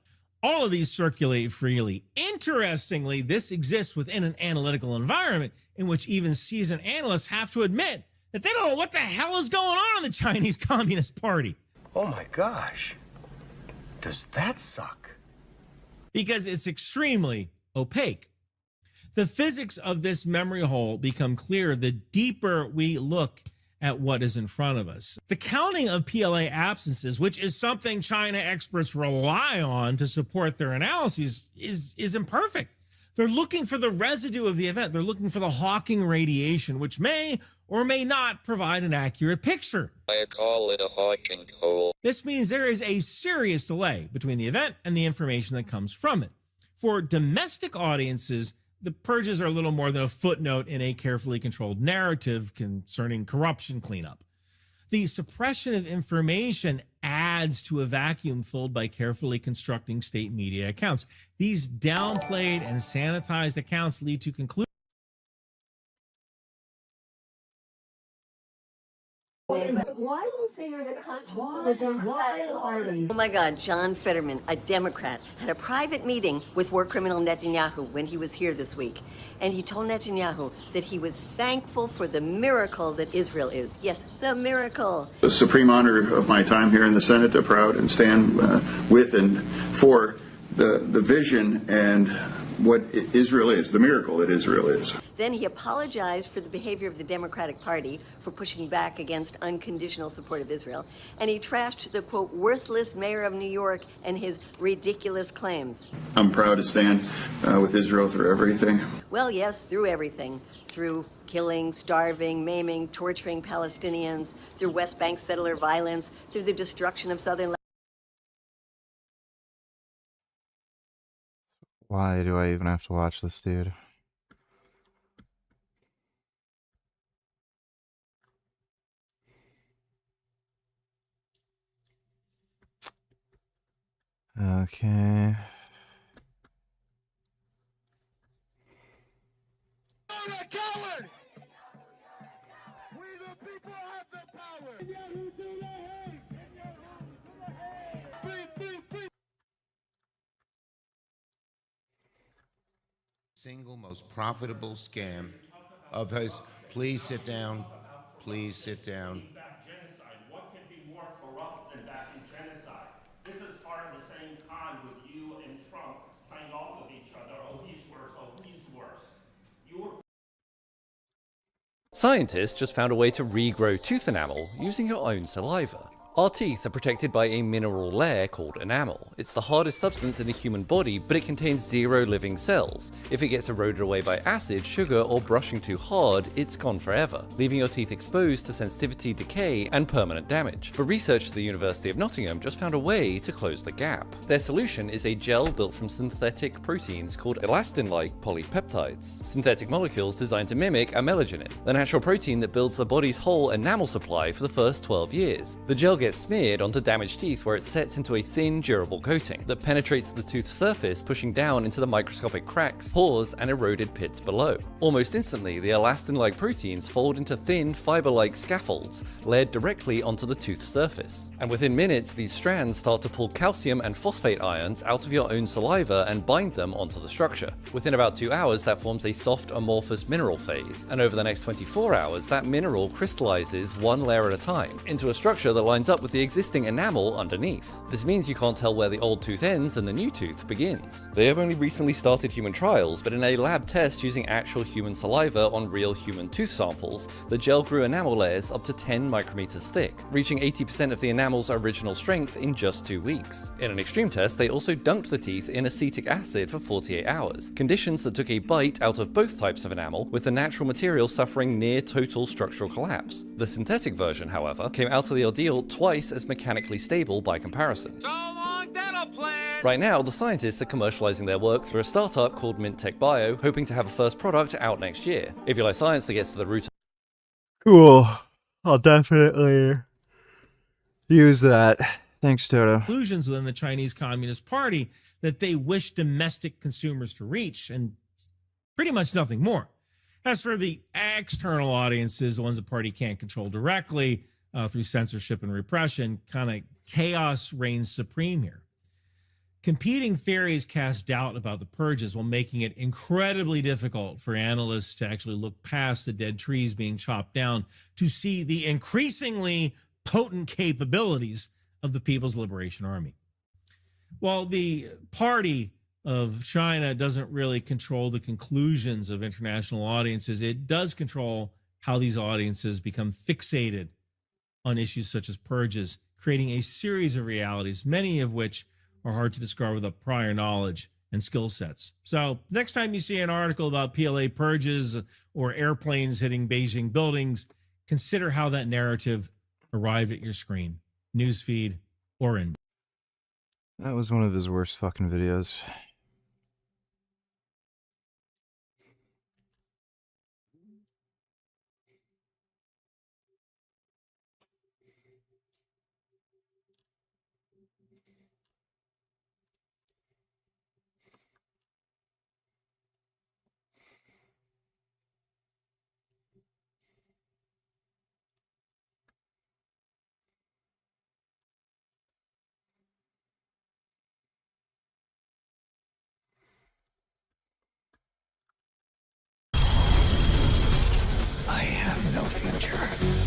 All of these circulate freely. Interestingly, this exists within an analytical environment in which even seasoned analysts have to admit that they don't know what the hell is going on in the Chinese Communist Party. Oh my gosh. Does that suck? Because it's extremely opaque. The physics of this memory hole become clearer the deeper we look at what is in front of us. The counting of PLA absences, which is something China experts rely on to support their analyses, is imperfect. They're looking for the residue of the event. They're looking for the Hawking radiation, which may or may not provide an accurate picture. I call it a Hawking hole. This means there is a serious delay between the event and the information that comes from it. For domestic audiences, the purges are a little more than a footnote in a carefully controlled narrative concerning corruption cleanup. The suppression of information adds to a vacuum filled by carefully constructing state media accounts. These downplayed and sanitized accounts lead to conclusions. Why do you say you're the conscience of the Democratic Party? Oh my God, John Fetterman, a Democrat, had a private meeting with war criminal Netanyahu when he was here this week. And he told Netanyahu that he was thankful for the miracle that Israel is. Yes, the miracle. The supreme honor of my time here in the Senate to proud and stand with and for the vision and what Israel is, the miracle that Israel is. Then he apologized for the behavior of the Democratic Party for pushing back against unconditional support of Israel. And he trashed the, quote, worthless mayor of New York and his ridiculous claims. I'm proud to stand with Israel through everything. Well, yes, through everything. Through killing, starving, maiming, torturing Palestinians, through West Bank settler violence, through the destruction of southern... Why do I even have to watch this, dude? Okay. Single most profitable scam of his. Please sit down. Please sit down. What can be more corrupt than backing genocide? This is part of the same con with you and Trump playing off of each other. Oh, he's worse. Oh, he's worse. You're Scientists just found a way to regrow tooth enamel using your own saliva. Our teeth are protected by a mineral layer called enamel. It's the hardest substance in the human body, but it contains 0 living cells. If it gets eroded away by acid, sugar, or brushing too hard, it's gone forever, leaving your teeth exposed to sensitivity, decay, and permanent damage. But researchers at the University of Nottingham just found a way to close the gap. Their solution is a gel built from synthetic proteins called elastin-like polypeptides, synthetic molecules designed to mimic amelogenin, the natural protein that builds the body's whole enamel supply for the first 12 years. The gel gets smeared onto damaged teeth where it sets into a thin, durable coating that penetrates the tooth surface, pushing down into the microscopic cracks, pores, and eroded pits below. Almost instantly, the elastin-like proteins fold into thin, fiber-like scaffolds, layered directly onto the tooth surface. And within minutes, these strands start to pull calcium and phosphate ions out of your own saliva and bind them onto the structure. Within about 2 hours, that forms a soft, amorphous mineral phase, and over the next 24 hours, that mineral crystallizes one layer at a time into a structure that lines up with the existing enamel underneath. This means you can't tell where the old tooth ends and the new tooth begins. They have only recently started human trials, but in a lab test using actual human saliva on real human tooth samples, the gel grew enamel layers up to 10 micrometers thick, reaching 80% of the enamel's original strength in just 2 weeks. In an extreme test, they also dunked the teeth in acetic acid for 48 hours, conditions that took a bite out of both types of enamel, with the natural material suffering near total structural collapse. The synthetic version, however, came out of the ordeal twice as mechanically stable by comparison. So long, dental plan! Right now, the scientists are commercializing their work through a startup called MintTech Bio, hoping to have a first product out next year. If you like science that gets to the root of... Cool. I'll definitely use that. Thanks, Toto. Conclusions within the Chinese Communist Party that they wish domestic consumers to reach, and pretty much nothing more. As for the external audiences, the ones the party can't control directly, through censorship and repression, kind of chaos reigns supreme here. Competing theories cast doubt about the purges while making it incredibly difficult for analysts to actually look past the dead trees being chopped down to see the increasingly potent capabilities of the People's Liberation Army. While the party of China doesn't really control the conclusions of international audiences, it does control how these audiences become fixated on issues such as purges, creating a series of realities, many of which are hard to discard without prior knowledge and skill sets. So next time you see an article about PLA purges or airplanes hitting Beijing buildings, consider how that narrative arrived at your screen, newsfeed, or in. That was one of his worst fucking videos.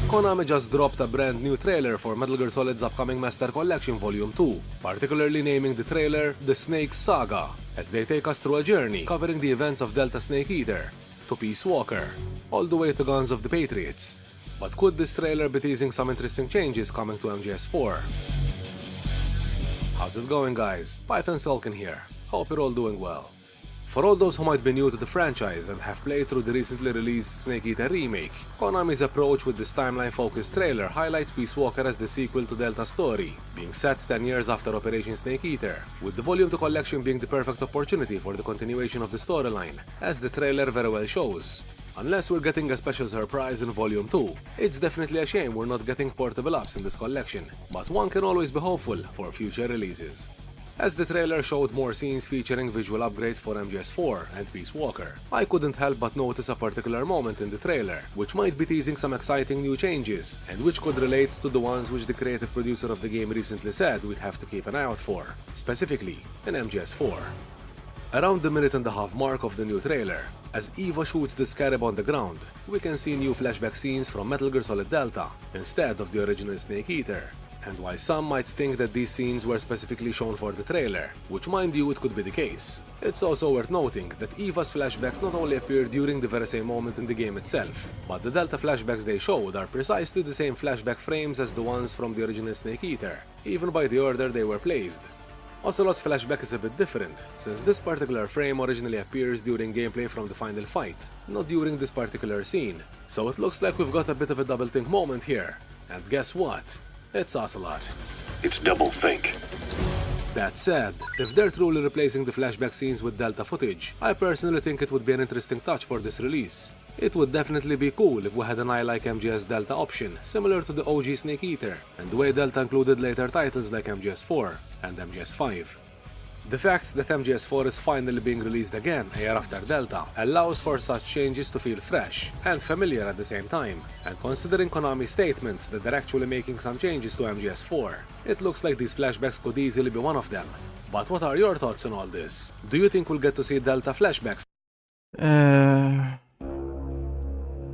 Konami just dropped a brand new trailer for Metal Gear Solid's upcoming Master Collection Volume 2, particularly naming the trailer The Snake Saga, as they take us through a journey covering the events of Delta Snake Eater, to Peace Walker, all the way to Guns of the Patriots. But could this trailer be teasing some interesting changes coming to MGS4? How's it going, guys? Python Sulkin here. Hope you're all doing well. For all those who might be new to the franchise and have played through the recently released Snake Eater remake, Konami's approach with this timeline-focused trailer highlights Peace Walker as the sequel to Delta's story, being set 10 years after Operation Snake Eater, with the Volume 2 collection being the perfect opportunity for the continuation of the storyline, as the trailer very well shows. Unless we're getting a special surprise in Volume 2, it's definitely a shame we're not getting portable ups in this collection, but one can always be hopeful for future releases. As the trailer showed more scenes featuring visual upgrades for MGS4 and Peace Walker, I couldn't help but notice a particular moment in the trailer, which might be teasing some exciting new changes, and which could relate to the ones which the creative producer of the game recently said we'd have to keep an eye out for, specifically in MGS4. Around the minute-and-a-half mark of the new trailer, as Eva shoots the scarab on the ground, we can see new flashback scenes from Metal Gear Solid Delta, instead of the original Snake Eater. And while some might think that these scenes were specifically shown for the trailer, which mind you it could be the case, it's also worth noting that Eva's flashbacks not only appear during the very same moment in the game itself, but the Delta flashbacks they showed are precisely the same flashback frames as the ones from the original Snake Eater, even by the order they were placed. Ocelot's flashback is a bit different, since this particular frame originally appears during gameplay from the final fight, not during this particular scene, so it looks like we've got a bit of a double-think moment here. And guess what? It's Ocelot. It's double-think. That said, if they're truly replacing the flashback scenes with Delta footage, I personally think it would be an interesting touch for this release. It would definitely be cool if we had an I Like MGS Delta option, similar to the OG Snake Eater, and the way Delta included later titles like MGS4 and MGS5. The fact that MGS4 is finally being released again a year after Delta allows for such changes to feel fresh and familiar at the same time, and considering Konami's statement that they're actually making some changes to MGS4, it looks like these flashbacks could easily be one of them. But what are your thoughts on all this? Do you think we'll get to see Delta flashbacks?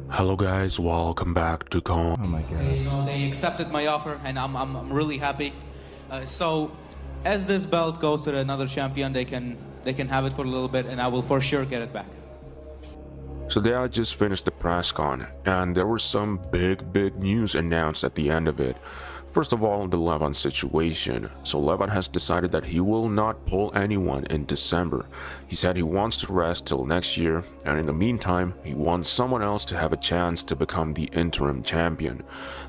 Hello guys, welcome back to Con. Oh my god. They accepted my offer and I'm really happy. So as this belt goes to another champion, they can have it for a little bit, and I will for sure get it back. So they had just finished the press con, and there was some big news announced at the end of it. First of all, the Levon situation. So Levon has decided that he will not pull anyone in December. He said he wants to rest till next year, and in the meantime, he wants someone else to have a chance to become the interim champion.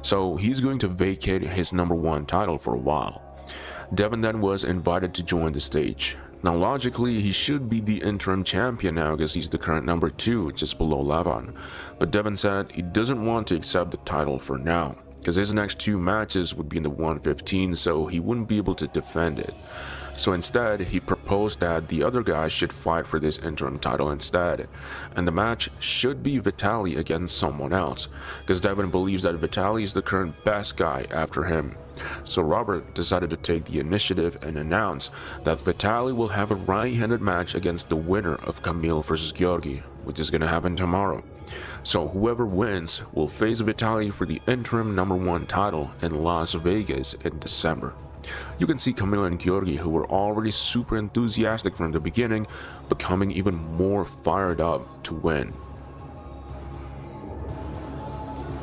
So he's going to vacate his #1 title for a while. Devin then was invited to join the stage. Now logically, he should be the interim champion now because he's the current #2, just below Levon. But Devin said he doesn't want to accept the title for now, because his next 2 matches would be in the 115, so he wouldn't be able to defend it. So instead, he proposed that the other guy should fight for this interim title instead, and the match should be Vitaly against someone else, because Devin believes that Vitaly is the current best guy after him. So Robert decided to take the initiative and announce that Vitaly will have a right-handed match against the winner of Kamil versus Georgi, which is going to happen tomorrow. So whoever wins will face Vitaly for the interim #1 title in Las Vegas in December. You can see Kamil and Georgi, who were already super enthusiastic from the beginning, becoming even more fired up to win.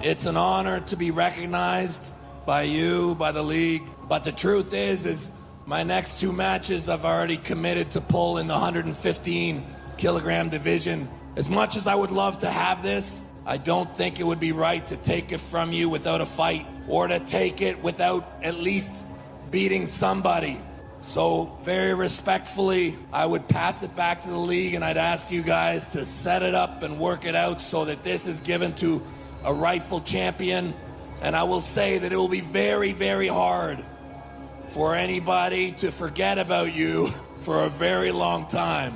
It's an honor to be recognized by you, by the league, but the truth is my next 2 matches I've already committed to pull in the 115 kilogram division. As much as I would love to have this, I don't think it would be right to take it from you without a fight, or to take it without at least beating somebody. So very respectfully, I would pass it back to the league, and I'd ask you guys to set it up and work it out so that this is given to a rightful champion. And I will say that it will be very, very hard for anybody to forget about you for a very long time.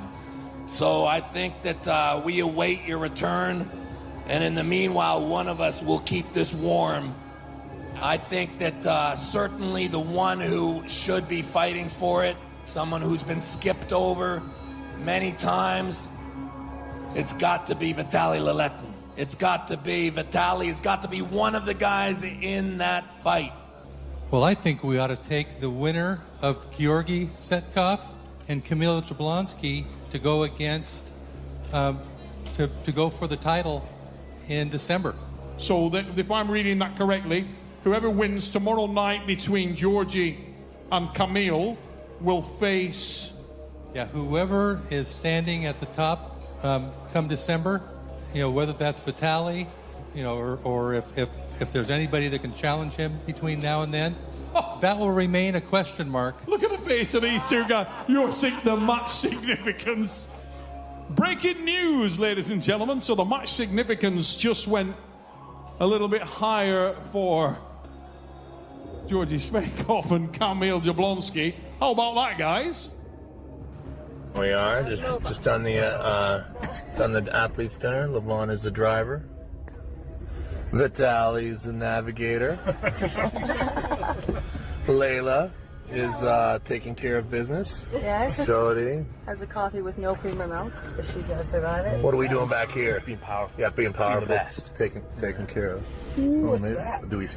So I think that we await your return, and in the meanwhile, one of us will keep this warm. I think that certainly the one who should be fighting for it, someone who's been skipped over many times, it's got to be Vitaly Leletin. It's got to be Vitaly. It's got to be one of the guys in that fight. Well, I think we ought to take the winner of Georgi Setkov and Kamil Jablonski to go against, to go for the title in December. So that, if I'm reading that correctly, whoever wins tomorrow night between Georgi and Kamil will face... Yeah, whoever is standing at the top come December, you know, whether that's Vitaly, you know, or if there's anybody that can challenge him between now and then, that will remain a question mark. Look at the face of these two guys. You're seeing the match significance. Breaking news, ladies and gentlemen. So the match significance just went a little bit higher for Georgi Svetkov and Kamil Jablonski. How about that, guys? We are just done the athletes dinner. LeBlanc is the driver. Vitaly's the navigator. Layla is taking care of business. Yes. Jody. Has a coffee with no cream or milk, but she's gonna survive it. What are we doing back here? Being powerful. Yeah, being powerful. Being the best. Taking care of. What's maybe, that? Do we?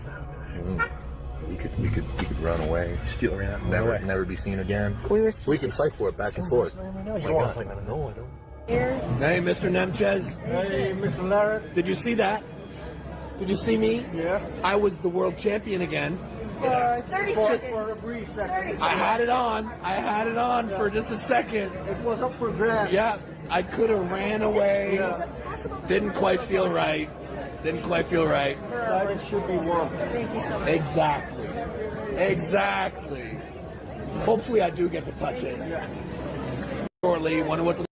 We could run away. Steal around. Never be seen again. We can fight for it back and forth. You don't want to fight. No, I don't. Here. Hey, Mr. Nemchez. Hey, Mr. Larrett. Did you see that? Did you see me? Yeah. I was the world champion again. For 30 seconds. For a brief second. 30 seconds. I had it on for just a second. It was up for grabs. Yeah, I could have ran away. Yeah. Didn't quite feel right. That should be won. Thank you so much. Exactly. Hopefully I do get to touch it. Shortly, wonder what the...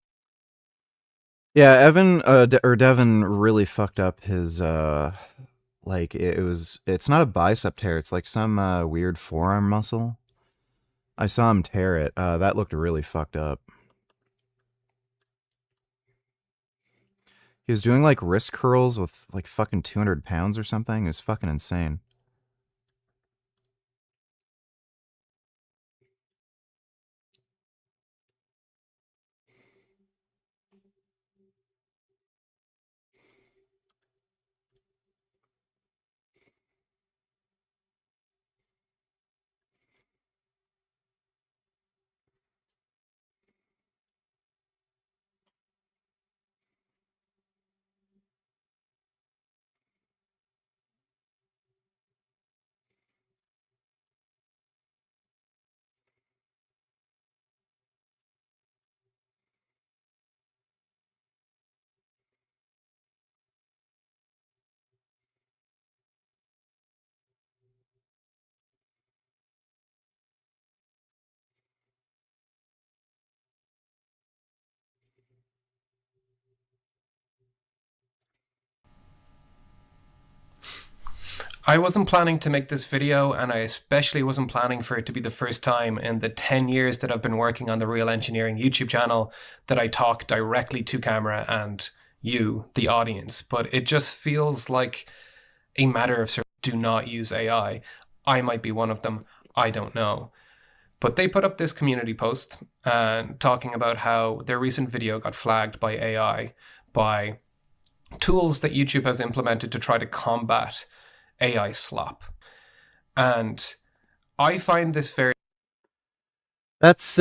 Yeah, Devin really fucked up his, like, it's not a bicep tear, it's like some, weird forearm muscle. I saw him tear it, that looked really fucked up. He was doing, like, wrist curls with, like, fucking 200 pounds or something, it was fucking insane. I wasn't planning to make this video, and I especially wasn't planning for it to be the first time in the 10 years that I've been working on the Real Engineering YouTube channel that I talk directly to camera and you, the audience. But it just feels like a matter of do not use AI. I might be one of them. I don't know. But they put up this community post talking about how their recent video got flagged by AI by tools that YouTube has implemented to try to combat AI slop. And I find this very... That's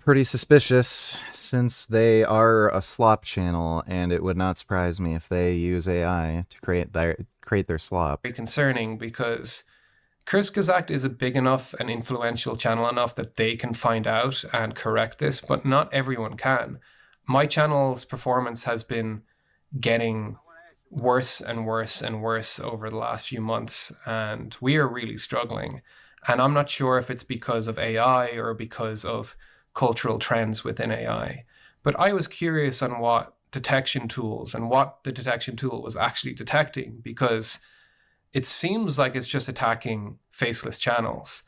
pretty suspicious, since they are a slop channel, and it would not surprise me if they use AI to create their slop. Very concerning, because Kurzgesagt is a big enough and influential channel enough that they can find out and correct this, but not everyone can. My channel's performance has been getting worse and worse and worse over the last few months, and we are really struggling. And I'm not sure if it's because of AI or because of cultural trends within AI. But I was curious on what detection tools and what the detection tool was actually detecting, because it seems like it's just attacking faceless channels,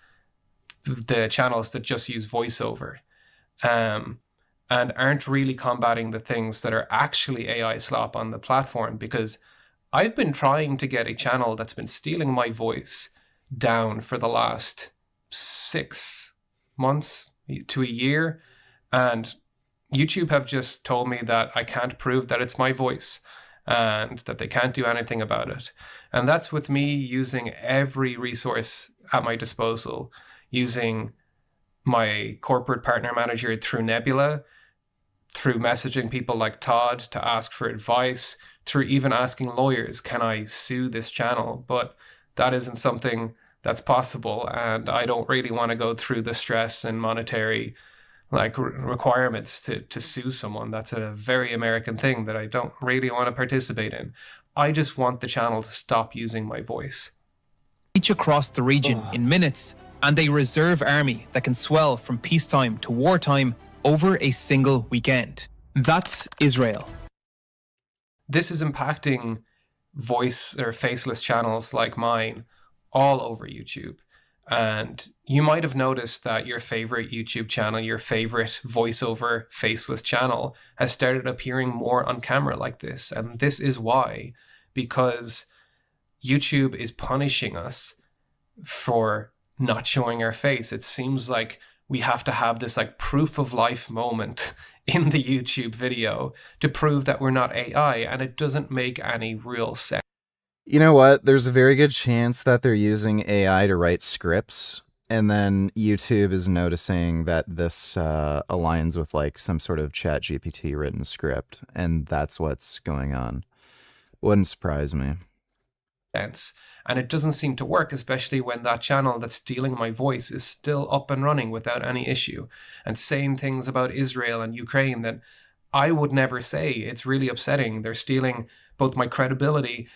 the channels that just use voiceover, and aren't really combating the things that are actually AI slop on the platform. Because I've been trying to get a channel that's been stealing my voice down for the last 6 months to a year, and YouTube have just told me that I can't prove that it's my voice and that they can't do anything about it. And that's with me using every resource at my disposal, using my corporate partner manager through Nebula, through messaging people like Todd to ask for advice, through even asking lawyers, can I sue this channel? But that isn't something that's possible, and I don't really want to go through the stress and monetary requirements to sue someone. That's a very American thing that I don't really want to participate in. I just want the channel to stop using my voice. Reach across the region in minutes, and a reserve army that can swell from peacetime to wartime over a single weekend. That's Israel. This is impacting voice or faceless channels like mine all over YouTube. And you might have noticed that your favorite YouTube channel, your favorite voiceover faceless channel, has started appearing more on camera like this. And this is why, because YouTube is punishing us for not showing our face. It seems like we have to have this proof of life moment in the YouTube video to prove that we're not AI, and it doesn't make any real sense. You know what? There's a very good chance that they're using AI to write scripts, and then YouTube is noticing that this aligns with some sort of ChatGPT written script, and that's what's going on. Wouldn't surprise me. And it doesn't seem to work, especially when that channel that's stealing my voice is still up and running without any issue and saying things about Israel and Ukraine that I would never say. It's really upsetting. They're stealing both my credibility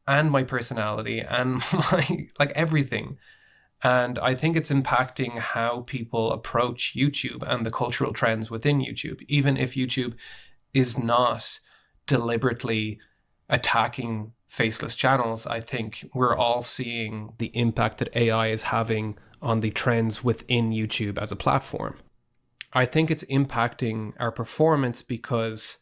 and my personality and my everything. And I think it's impacting how people approach YouTube and the cultural trends within YouTube, even if YouTube is not deliberately attacking faceless channels. I think we're all seeing the impact that AI is having on the trends within YouTube as a platform. I think it's impacting our performance because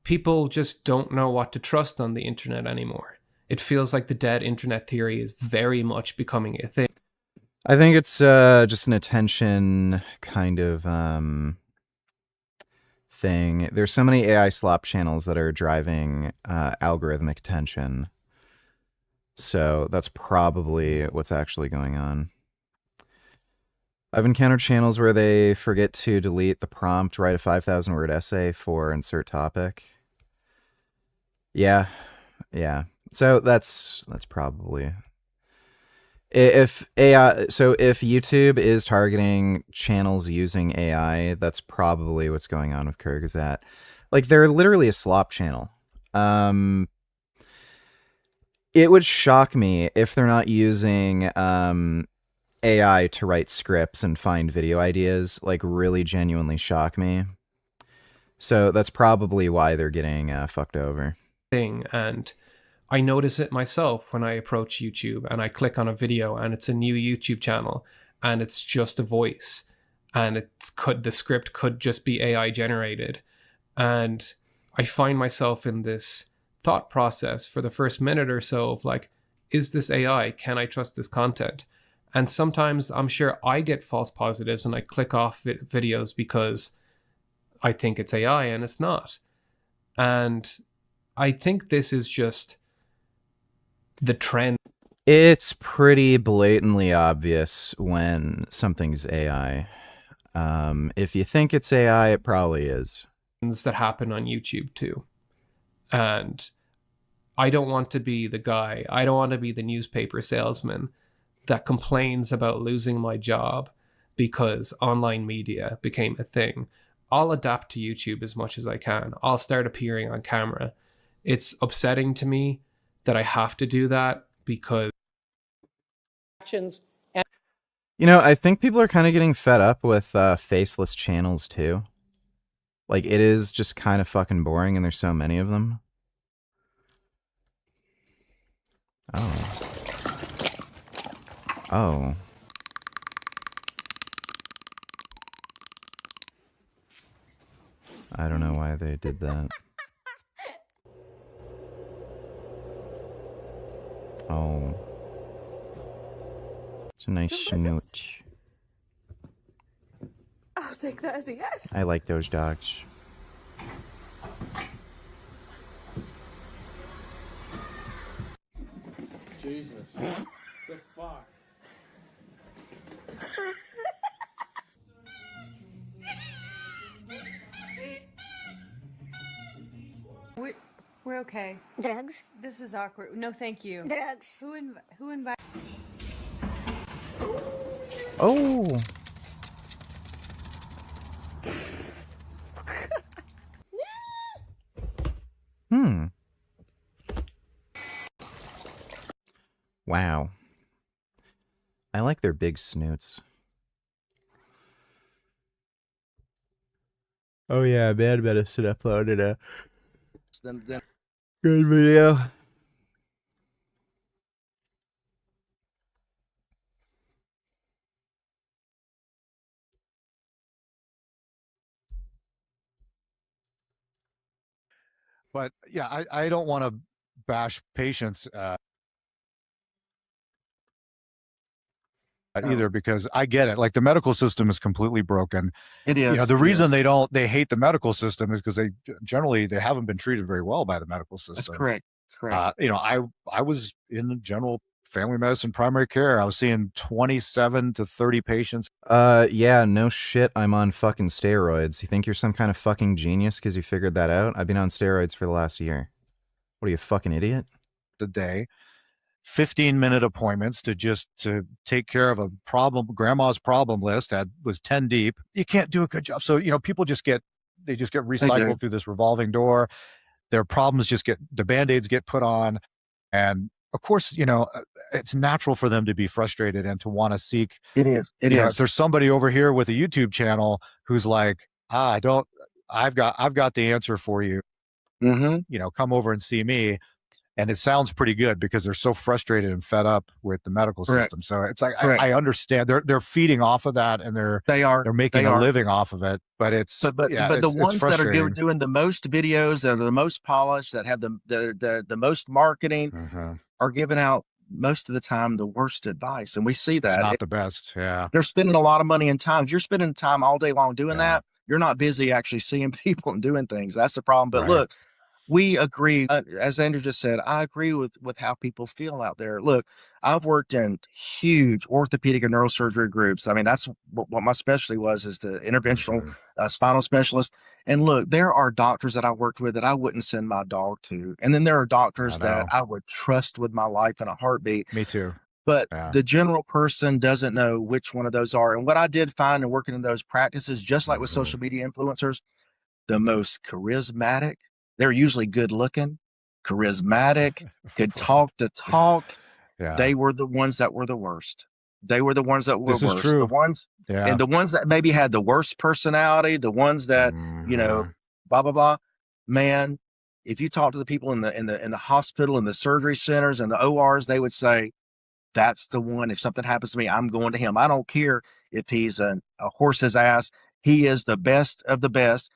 people just don't know what to trust on the internet anymore. It feels like the dead internet theory is very much becoming a thing. I think it's just an attention kind of thing. There's so many AI slop channels that are driving algorithmic attention. So that's probably what's actually going on. I've encountered channels where they forget to delete the prompt, write a 5,000 word essay for insert topic. Yeah. So that's probably... If YouTube is targeting channels using AI, that's probably what's going on with Kyrgyzstan. They're literally a slop channel. It would shock me if they're not using AI to write scripts and find video ideas. Really genuinely shock me. So that's probably why they're getting fucked over. And I notice it myself when I approach YouTube and I click on a video and it's a new YouTube channel and it's just a voice and the script could just be AI generated. And I find myself in this thought process for the first minute or so of like, is this AI? Can I trust this content? And sometimes I'm sure I get false positives and I click off videos because I think it's AI and it's not. And I think this is just the trend. It's pretty blatantly obvious when something's AI. If you think it's AI, it probably is. That happen on YouTube too. And I don't want to be the guy, I don't want to be the newspaper salesman that complains about losing my job because online media became a thing. I'll adapt to YouTube as much as I can. I'll start appearing on camera. It's upsetting to me that I have to do that because you know, I think people are kind of getting fed up with faceless channels too. Like, it is just kind of fucking boring and there's so many of them. Oh. Oh. I don't know why they did that. Oh. It's a nice snoot. I'll take that as a yes. I like those dogs. Jesus. The fuck? We're okay. Drugs? This is awkward. No, thank you. Drugs. Who invited? Oh. Wow. I like their big snoots. Oh yeah, man, medicine uploaded a good video. But yeah, I don't want to bash patients either, because I get it. Like, the medical system is completely broken. It is. You know, the it reason is. they hate the medical system is because they haven't been treated very well by the medical system. That's correct. Correct. You know, I was in the general family medicine primary care. I was seeing 27 to 30 patients. Yeah, no shit, I'm on fucking steroids. You think you're some kind of fucking genius because you figured that out? I've been on steroids for the last year. What are you, a fucking idiot? A day, 15-minute appointments to take care of a problem. Grandma's problem list was 10 deep. You can't do a good job. So, you know, people just get recycled through this revolving door. Their problems the Band-Aids get put on. And of course, you know, it's natural for them to be frustrated and to want to seek. It is. It you know, is. if there's somebody over here with a YouTube channel who's like, I've got the answer for you. Mm-hmm. You know, come over and see me. And it sounds pretty good because they're so frustrated and fed up with the medical Correct. system. So it's like, Correct. I understand they're feeding off of that, and they're making a living off of it. But it's but the ones that are doing the most videos, that are the most polished, that have the most marketing, are giving out most of the time the worst advice, and we see that. It's not the best. Yeah, they're spending a lot of money and time. If you're spending time all day long doing that, you're not busy actually seeing people and doing things. That's the problem. But look, we agree. As Andrew just said, I agree with how people feel out there. Look, I've worked in huge orthopedic and neurosurgery groups. I mean, that's what my specialty was, is the interventional spinal specialist. And look, there are doctors that I worked with that I wouldn't send my dog to. And then there are doctors that I would trust with my life in a heartbeat. Me too. But the general person doesn't know which one of those are. And what I did find in working in those practices, just like with social media influencers, the most charismatic, they're usually good looking, charismatic, could talk to talk. Yeah. They were the ones that were the worst. They were the ones that were This worst. is true. The ones, and the ones that maybe had the worst personality, the ones that, you know, blah, blah, blah. Man, if you talk to the people in the hospital, in the surgery centers and the ORs, they would say, that's the one. If something happens to me, I'm going to him. I don't care if he's a horse's ass. He is the best of the best.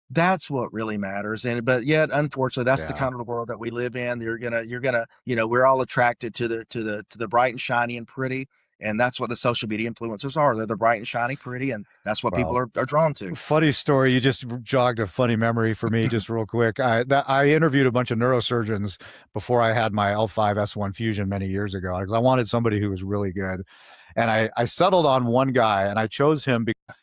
That's what really matters. But yet, unfortunately, that's the kind of the world that we live in. You're gonna, we're all attracted to the bright and shiny and pretty. And that's what the social media influencers are. They're the bright and shiny pretty, and that's what people are drawn to. Funny story. You just jogged a funny memory for me, just real quick. I interviewed a bunch of neurosurgeons before I had my L5S1 fusion many years ago. I wanted somebody who was really good, and I settled on one guy, and I chose him because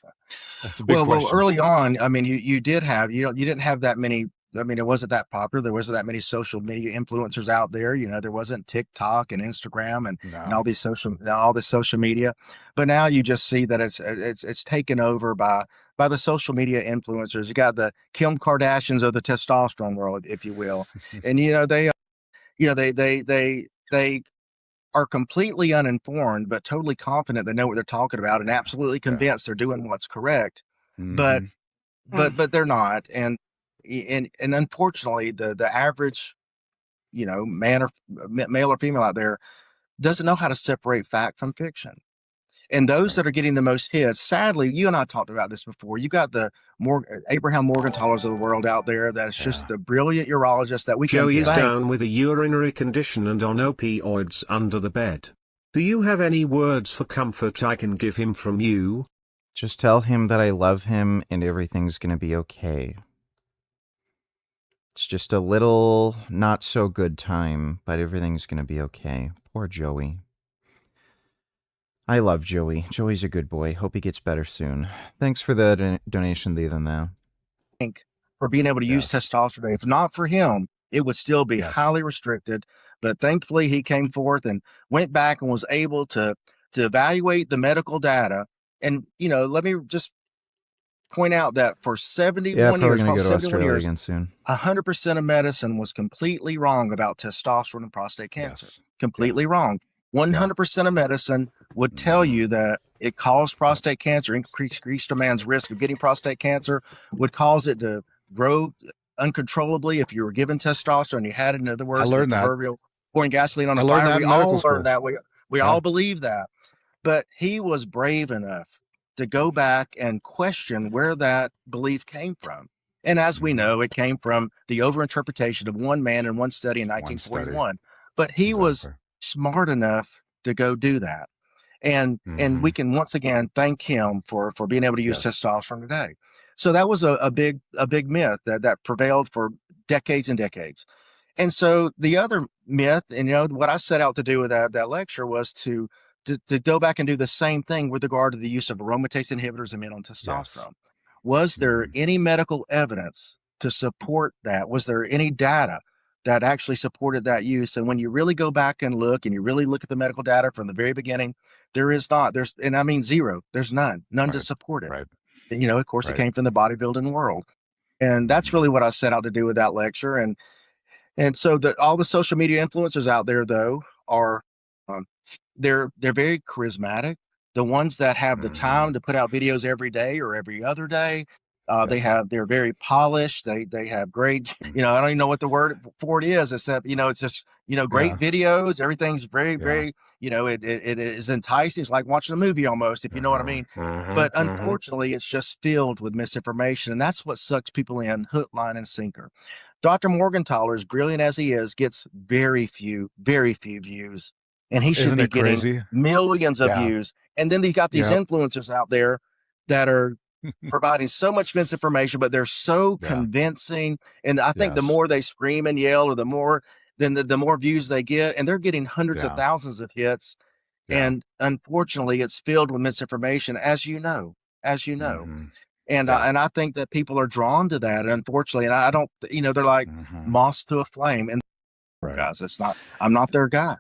that's a big question. Well, early on, I mean, you didn't have that many. I mean, it wasn't that popular. There wasn't that many social media influencers out there. There wasn't TikTok and Instagram and all this social media. But now you just see that it's taken over by the social media influencers. You got the Kim Kardashians of the testosterone world, if you will, and they are completely uninformed but totally confident they know what they're talking about and absolutely convinced they're doing what's correct. But they're not. And unfortunately, the average, male or female out there doesn't know how to separate fact from fiction. And those that are getting the most hits, sadly, you and I talked about this before. You got the Abraham Morgenthalers of the world out there. That's just the brilliant urologist that we can Joey is thank. down with a urinary condition and on opioids under the bed. Do you have any words for comfort I can give him from you? Just tell him that I love him and everything's gonna be okay. It's just a little not so good time, but everything's going to be okay. Poor Joey. I love Joey. Joey's a good boy. Hope he gets better soon. Thanks for the donation, Leland, though. For being able to use testosterone. If not for him, it would still be highly restricted. But thankfully, he came forth and went back and was able to evaluate the medical data. And, let me just point out that for 71 years, probably gonna go to 71 Australia years, again soon. 100% of medicine was completely wrong about testosterone and prostate cancer. Completely wrong. 100% of medicine would tell you that it caused prostate cancer, increased a man's risk of getting prostate cancer, would cause it to grow uncontrollably if you were given testosterone. You had it, in other words, I learned the that. proverbial pouring gasoline on I a learned fire. that We in medical all school. learned that. We all believe that. But he was brave enough to go back and question where that belief came from. And as we know, it came from the overinterpretation of one man in one study in 1941. But he was smart enough to go do that. And we can once again thank him for being able to use testosterone today. So that was a big myth that prevailed for decades and decades. And so the other myth, and what I set out to do with that lecture was to go back and do the same thing with regard to the use of aromatase inhibitors in men on testosterone. Was there any medical evidence to support that? Was there any data that actually supported that use? And when you really go back and look, and you really look at the medical data from the very beginning, there is not. And I mean zero. There's none to support it. And, of course, it came from the bodybuilding world. And that's really what I set out to do with that lecture. And so all the social media influencers out there, though, are they're very charismatic. The ones that have the time to put out videos every day or every other day, they're very polished. They have great, I don't even know what the word for it is, except, it's just, great videos. Everything's very, very, it is enticing. It's like watching a movie almost, if you know what I mean. But unfortunately, it's just filled with misinformation. And that's what sucks people in hook, line, and sinker. Dr. Morgenthaler, as brilliant as he is, gets very few views. And he should be getting millions of views. And then you've got these influencers out there that are providing so much misinformation, but they're so convincing. And I think the more they scream and yell, or the more views they get, and they're getting hundreds of thousands of hits. And unfortunately, it's filled with misinformation, as you know. And I think that people are drawn to that, unfortunately. And I don't, they're like moths to a flame. And guys, I'm not their guy.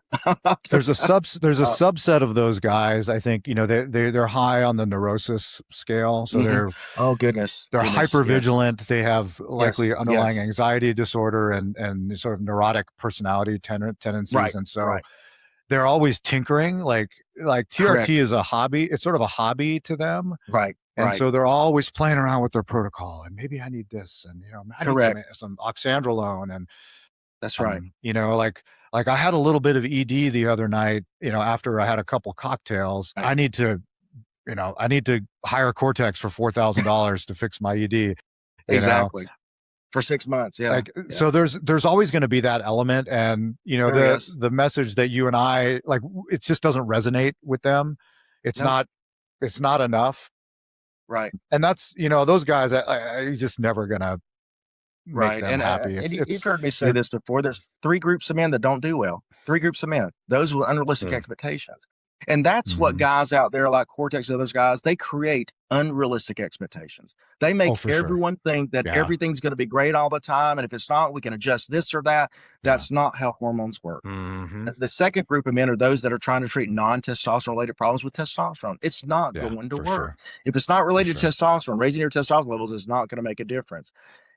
There's a subset of those guys. I think, they're high on the neurosis scale. So they're hyper vigilant. They have likely underlying anxiety disorder and sort of neurotic personality tendencies. And so they're always tinkering. Like like TRT Correct. is a hobby. It's sort of a hobby to them. Right. And right. so they're always playing around with their protocol, and maybe I need this, and I need Correct. some oxandrolone, and That's right. like I had a little bit of ED the other night, after I had a couple cocktails. Right. I need to hire Cortex for $4,000 to fix my ED. Exactly. For 6 months. Yeah. So there's always going to be that element, and There is. the message that you and I like, it just doesn't resonate with them. It's Nope. not enough. Right. And that's, those guys, you're just never going to make Right. them And, happy. you've heard me say this before. There's 3 groups of men that don't do well. 3 groups of men. Those with unrealistic expectations. And that's what guys out there like Cortex and those guys, they create unrealistic expectations. They make for sure. everyone think that everything's going to be great all the time. And if it's not, we can adjust this or that. That's not how hormones work. The second group of men are those that are trying to treat non-testosterone related problems with testosterone. It's not going to work. Sure. If it's not related to testosterone, raising your testosterone levels is not going to make a difference.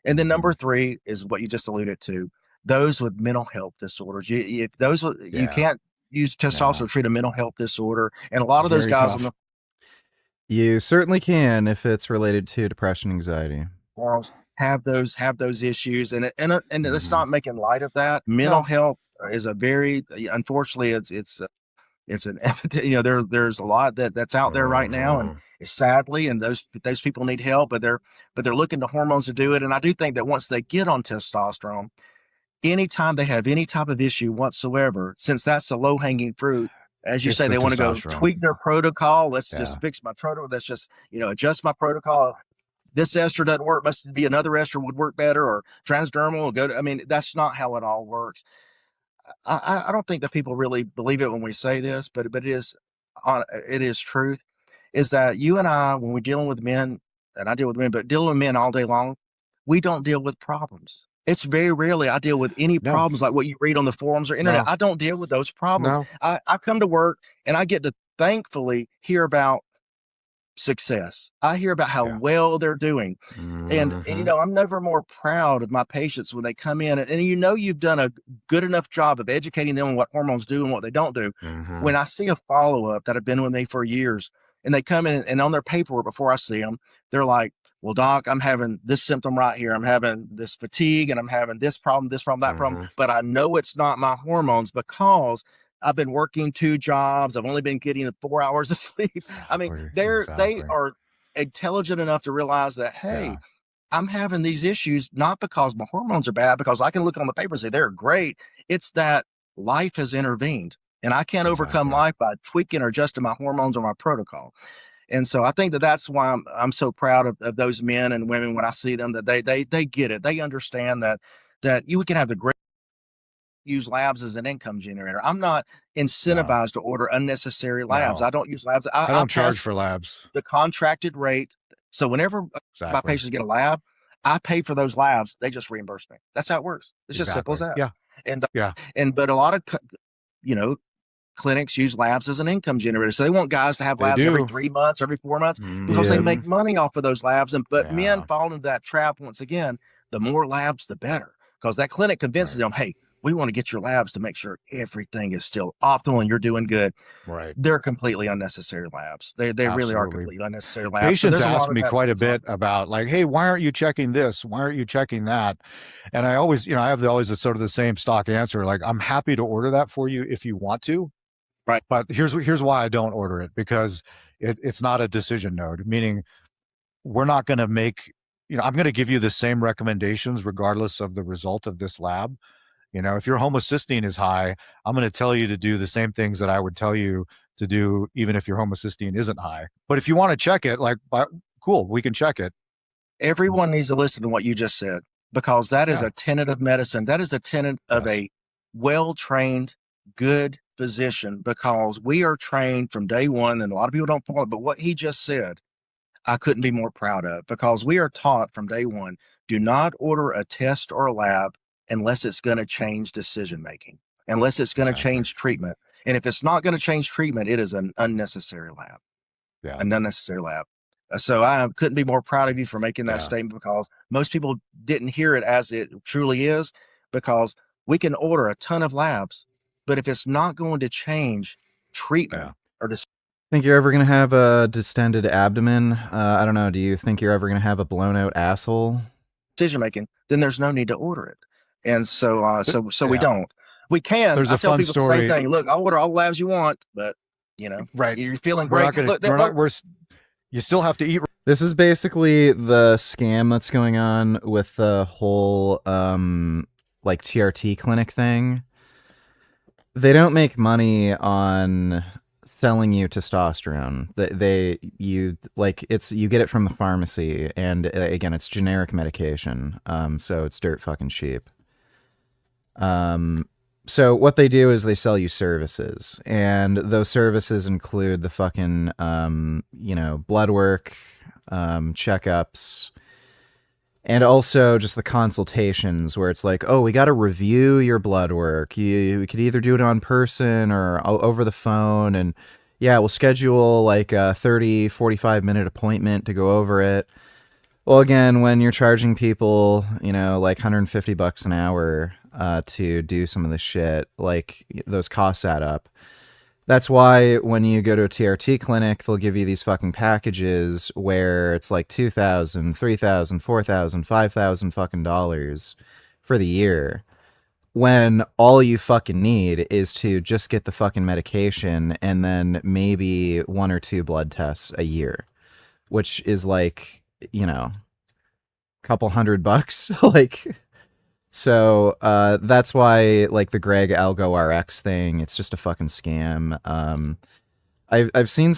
And then number 3 is what you just alluded to, those with mental health disorders. You can't use testosterone to treat a mental health disorder. And a lot of those guys on the You certainly can if it's related to depression, anxiety. forums have those issues. And it's not making light of that. Mental health is a very, unfortunately, it's an epidemic. There's a lot that's out there right now, and sadly, and those people need help, but they're looking to hormones to do it. And I do think that once they get on testosterone, anytime they have any type of issue whatsoever, since that's the low hanging fruit, as you say, they want to go tweak their protocol. Let's just fix my protocol. Let's just adjust my protocol. This ester doesn't work. Must be another ester would work better, or transdermal will go to. I mean, that's not how it all works. I don't think that people really believe it when we say this, but it is truth. Is that you and I, when we're dealing with men, and I deal with men, but dealing with men all day long, we don't deal with problems. It's very rarely I deal with any problems like what you read on the forums or internet. I don't deal with those problems. I come to work and I get to thankfully hear about success. I hear about how well they're doing. And I'm never more proud of my patients when they come in and you've done a good enough job of educating them on what hormones do and what they don't do. When I see a follow-up that have been with me for years and they come in and on their paperwork before I see them, they're like, well, doc, I'm having this symptom right here. I'm having this fatigue and I'm having this problem, that problem, but I know it's not my hormones because I've been working 2 jobs. I've only been getting 4 hours of sleep. I mean, they are intelligent enough to realize that, hey, I'm having these issues, not because my hormones are bad, because I can look on the paper and say they're great. It's that life has intervened and I can't overcome life by tweaking or adjusting my hormones or my protocol. And so I think that that's why I'm so proud of those men and women when I see them, that they get it. They understand that we can have the great use labs as an income generator. I'm not incentivized to order unnecessary labs. I don't use labs. I don't charge for labs. The contracted rate. So whenever my patients get a lab, I pay for those labs. They just reimburse me. That's how it works. It's just simple as that. But a lot of clinics use labs as an income generator. So they want guys to have labs every 3 months, every 4 months, because they make money off of those labs. But men fall into that trap once again. The more labs, the better, because that clinic convinces them, hey, we want to get your labs to make sure everything is still optimal and you're doing good. Right. They're completely unnecessary labs. They really are completely unnecessary labs. Patients ask me quite a bit about like, hey, why aren't you checking this? Why aren't you checking that? And I always, I have always sort of the same stock answer. Like, I'm happy to order that for you if you want to. Right. But here's why I don't order it, because it's not a decision node, meaning we're not going to make, I'm going to give you the same recommendations regardless of the result of this lab. If your homocysteine is high, I'm going to tell you to do the same things that I would tell you to do, even if your homocysteine isn't high. But if you want to check it, cool, we can check it. Everyone needs to listen to what you just said, because that is a tenet of medicine. That is a tenet of a well-trained, good physician, because we are trained from day one, and a lot of people don't follow it. But what he just said, I couldn't be more proud of, because we are taught from day one, do not order a test or a lab unless it's going to change decision making, unless it's going to change treatment. And if it's not going to change treatment, it is an unnecessary lab. An unnecessary lab. So I couldn't be more proud of you for making that statement, because most people didn't hear it as it truly is, because we can order a ton of labs, but if it's not going to change treatment or Think you're ever gonna have a distended abdomen? I don't know. Do you think you're ever gonna have a blown out asshole? decision making, then there's no need to order it. And so we Yeah. don't. We can. There's I a tell fun people the story. same thing. Look, I'll order all the labs you want, but you know, Right. you're feeling We're great. not gonna. Look, We're not. We're. You still have to eat. This is basically the scam that's going on with the whole like TRT clinic thing. They don't make money on selling you testosterone. You like you get it from the pharmacy, and again, it's generic medication. So it's dirt fucking cheap. So what they do is they sell you services, and those services include the fucking blood work, checkups, and also just the consultations where it's like, oh, we got to review your blood work. You could either do it on person or over the phone, and yeah, we'll schedule like a 30, 45-minute appointment to go over it. Well, again, when you're charging people, like $150 an hour to do some of this shit, like those costs add up. That's why when you go to a TRT clinic, they'll give you these fucking packages where it's like $2,000, $3,000, $4,000, $5,000 fucking dollars for the year. When all you fucking need is to just get the fucking medication and then maybe 1 or 2 blood tests a year, which is like, couple $100 like. So that's why like the Greg Algo RX thing, it's just a fucking scam. I've seen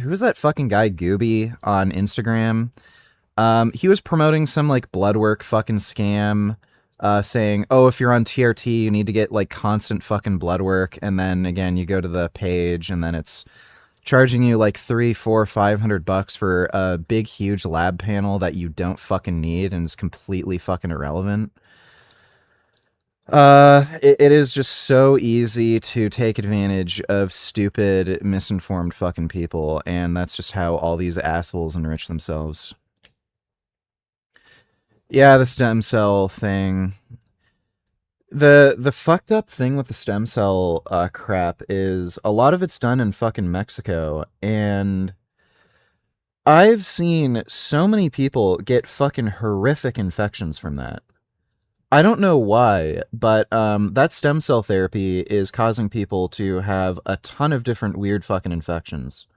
who's that fucking guy Gooby on Instagram? He was promoting some like blood work fucking scam, saying, oh, if you're on TRT, you need to get like constant fucking blood work, and then again you go to the page and then it's charging you like $300, $400, $500 for a big huge lab panel that you don't fucking need and is completely fucking irrelevant. It is just so easy to take advantage of stupid, misinformed fucking people, and that's just how all these assholes enrich themselves. Yeah, the stem cell thing. The fucked up thing with the stem cell crap is a lot of it's done in fucking Mexico, and I've seen so many people get fucking horrific infections from that. I don't know why, but that stem cell therapy is causing people to have a ton of different weird fucking infections.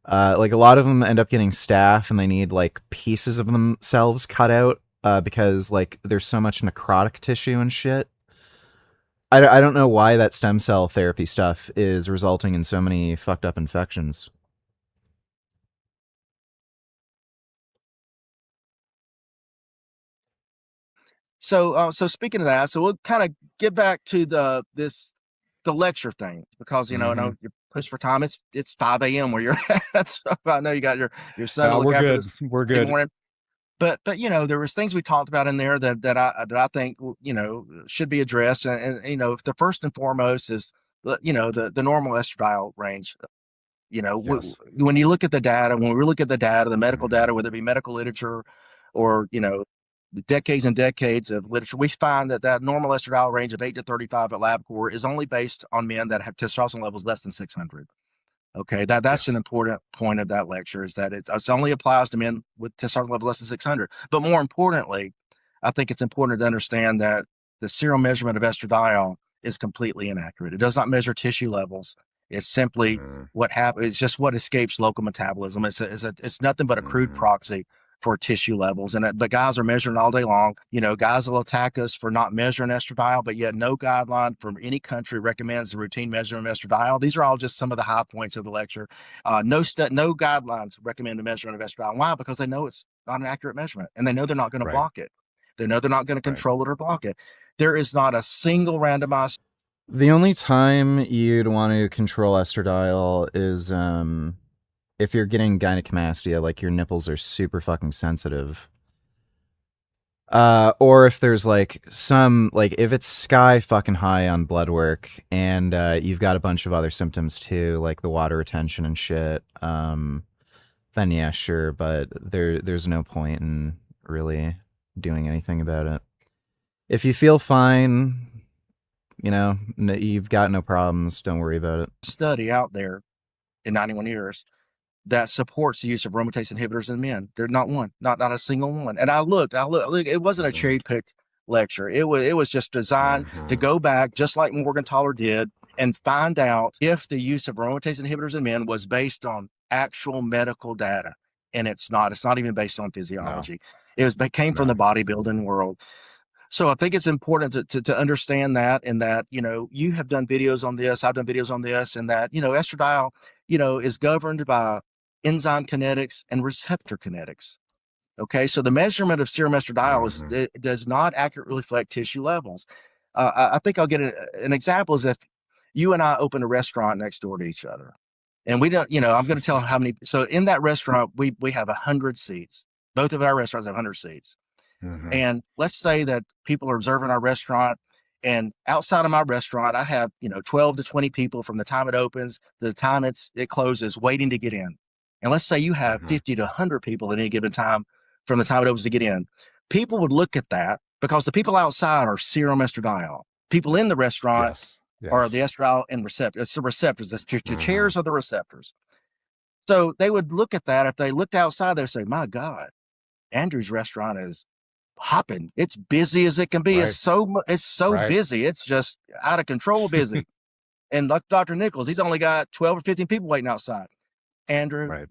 Like a lot of them end up getting staph and they need like pieces of themselves cut out because like there's so much necrotic tissue and shit. I don't know why that stem cell therapy stuff is resulting in so many fucked up infections. So speaking of that, so we'll kind of get back to the lecture thing, because I know you're pushed for time. It's 5 a.m. where you're at. So I know you got your son to look we're after good. this We're big good. morning. But there was things we talked about in there that I think should be addressed, and if the first and foremost is the normal estradiol range. Yes. When you look at the data, when we look at the data, the medical data, whether it be medical literature or decades and decades of literature, we find that normal estradiol range of 8 to 35 at LabCorp is only based on men that have testosterone levels less than 600. Okay, that's an important point of that lecture, is that it only applies to men with testosterone level less than 600. But more importantly, I think it's important to understand that the serum measurement of estradiol is completely inaccurate. It does not measure tissue levels. It's simply what happens. It's just what escapes local metabolism. It's nothing but a crude proxy for tissue levels. And but guys are measuring all day long. Guys will attack us for not measuring estradiol, but yet no guideline from any country recommends the routine measurement of estradiol. These are all just some of the high points of the lecture. No guidelines recommend the measurement of estradiol. Why? Because they know it's not an accurate measurement, and they know they're not going to block it. They know they're not going to control it or block it. There is not a single randomized. The only time you'd want to control estradiol is if you're getting gynecomastia, like your nipples are super fucking sensitive. Or if there's like if it's sky fucking high on blood work and you've got a bunch of other symptoms too, like the water retention and shit, then yeah, sure, but there's no point in really doing anything about it. If you feel fine, you've got no problems, don't worry about it. Study out there in 91 years that supports the use of aromatase inhibitors in men. There's not one, not a single one. And I looked, it wasn't a cherry picked lecture. It was just designed to go back, just like Morgenthaler did, and find out if the use of aromatase inhibitors in men was based on actual medical data. And it's not even based on physiology. It came from the bodybuilding world. So I think it's important to understand that, and that, you have done videos on this, I've done videos on this, and that, estradiol, is governed by enzyme kinetics and receptor kinetics. Okay, so the measurement of serum estradiol it does not accurately reflect tissue levels. I think I'll get an example is if you and I open a restaurant next door to each other, and we don't, I'm going to tell how many. So in that restaurant, we have 100 seats. Both of our restaurants have 100 seats. And let's say that people are observing our restaurant, and outside of my restaurant, I have, 12 to 20 people from the time it opens to the time it closes waiting to get in. And let's say you have 50 to 100 people at any given time from the time it opens to get in. People would look at that because the people outside are serum estradiol. People in the restaurant are the estradiol and receptors. It's the receptors. The chairs are the receptors. So they would look at that. If they looked outside, they'd say, my God, Andrew's restaurant is hopping. It's busy as it can be. It's so busy. It's just out of control busy. And like Dr. Nichols, he's only got 12 or 15 people waiting outside. Andrew,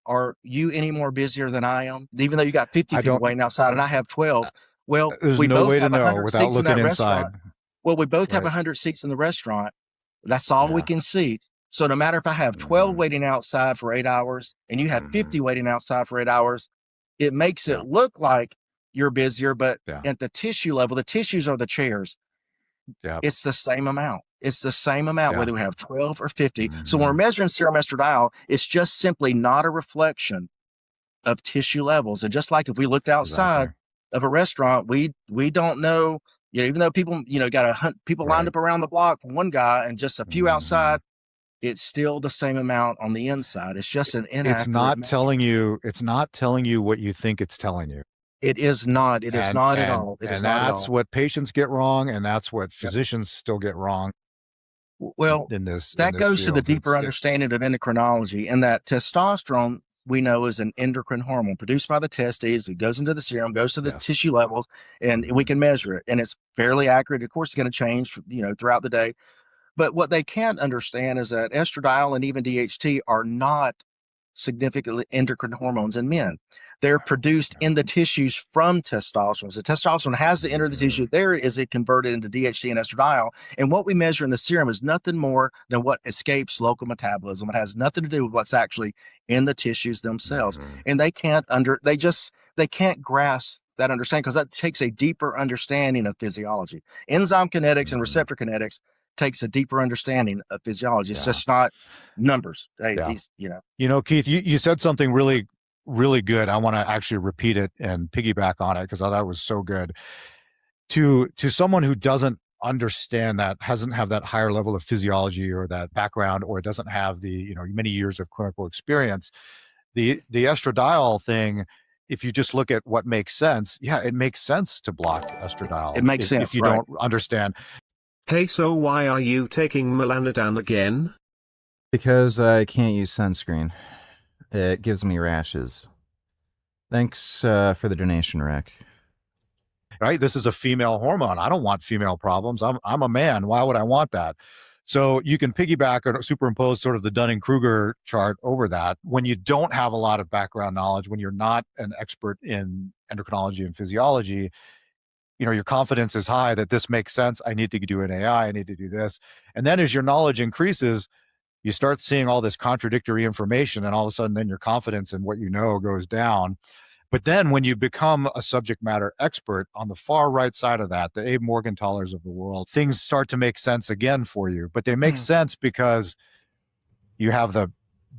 are you any more busier than I am? Even though you got 50 people waiting outside and I have 12. Well, there's we no both way to have know 100 without seats in looking that inside. restaurant. Well, we both have 100 seats in the restaurant. That's all we can seat. So no matter if I have 12 waiting outside for 8 hours and you have 50 waiting outside for 8 hours, it makes it look like you're busier, but at the tissue level, the tissues are the chairs. It's the same amount. It's the same amount, whether we have 12 or 50. So when we're measuring serum estradiol, it's just simply not a reflection of tissue levels. And just like if we looked outside of a restaurant, we don't know, even though people, got people lined up around the block, one guy and just a few outside, it's still the same amount on the inside. It's just an inaccurate. It's not telling you what you think it's telling you. It is not. It is not at all. It is not at all. That's what patients get wrong, and that's what physicians still get wrong. Well, in this goes to field. the deeper understanding of endocrinology, and that testosterone we know is an endocrine hormone produced by the testes. It goes into the serum, goes to the tissue levels, and we can measure it, and it's fairly accurate. Of course, it's going to change, throughout the day. But what they can't understand is that estradiol and even DHT are not significantly endocrine hormones in men. They're produced in the tissues from testosterone. So testosterone has to enter the tissue. There is it converted into DHT and estradiol. And what we measure in the serum is nothing more than what escapes local metabolism. It has nothing to do with what's actually in the tissues themselves. And they can't grasp that understanding because that takes a deeper understanding of physiology. Enzyme kinetics and receptor kinetics takes a deeper understanding of physiology. It's just not numbers. Keith, you said something really, really good. I want to actually repeat it and piggyback on it because that was so good. To someone who doesn't understand that, hasn't have that higher level of physiology or that background, or doesn't have the many years of clinical experience, the estradiol thing, if you just look at what makes sense, it makes sense to block estradiol. It makes sense if you don't understand. Hey, so why are you taking Melanodan again? Because I can't use sunscreen. It gives me rashes. Thanks for the donation, Rick. Right? This is a female hormone. I don't want female problems. I'm a man. Why would I want that? So you can piggyback or superimpose sort of the Dunning-Kruger chart over that. When you don't have a lot of background knowledge, when you're not an expert in endocrinology and physiology, your confidence is high that this makes sense. I need to do an AI. I need to do this. And then as your knowledge increases, you start seeing all this contradictory information, and all of a sudden then your confidence in what you know goes down. But then when you become a subject matter expert on the far right side of that, the Abe Morgenthalers of the world, things start to make sense again for you. But they make sense because you have the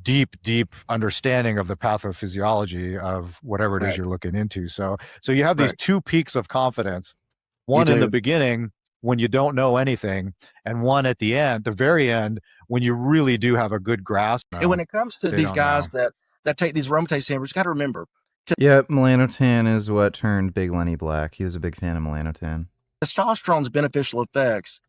deep understanding of the pathophysiology of whatever it is you're looking into. So you have these two peaks of confidence, one in the beginning when you don't know anything, and one at the end, the very end, when you really do have a good grasp. And when it comes to these guys that take these aromatase inhibitors, you got to remember. Yep, melanotan is what turned Big Lenny black. He was a big fan of melanotan. Testosterone's beneficial effects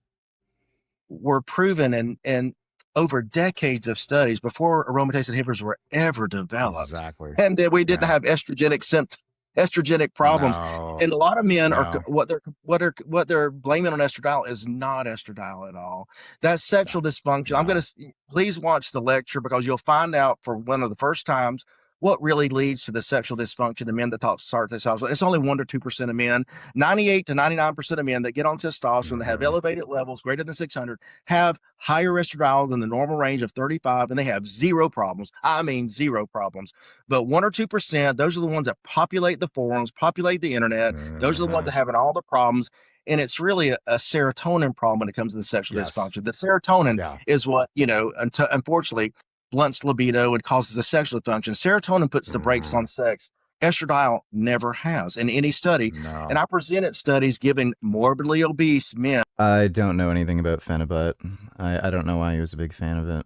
were proven, and over decades of studies before aromatase inhibitors were ever developed. Exactly. And then we didn't have estrogenic problems. No. And a lot of men are No. what they're blaming on estradiol is not estradiol at all. That's sexual dysfunction. I'm going to please watch the lecture because you'll find out for one of the first times what really leads to the sexual dysfunction in men that start testosterone. It's only 1 to 2% of men. 98 to 99% of men that get on testosterone that have elevated levels greater than 600 have higher estradiol than the normal range of 35, and they have zero problems. I mean, zero problems. But 1 or 2%, those are the ones that populate the forums, populate the internet. Those are the ones that having all the problems. And it's really a serotonin problem when it comes to the sexual dysfunction. The serotonin is what, unfortunately, blunts libido and causes a sexual dysfunction. Serotonin puts the brakes on sex. Estradiol never has in any study. And I presented studies giving morbidly obese men. I don't know anything about Phenibut. I don't know why he was a big fan of it.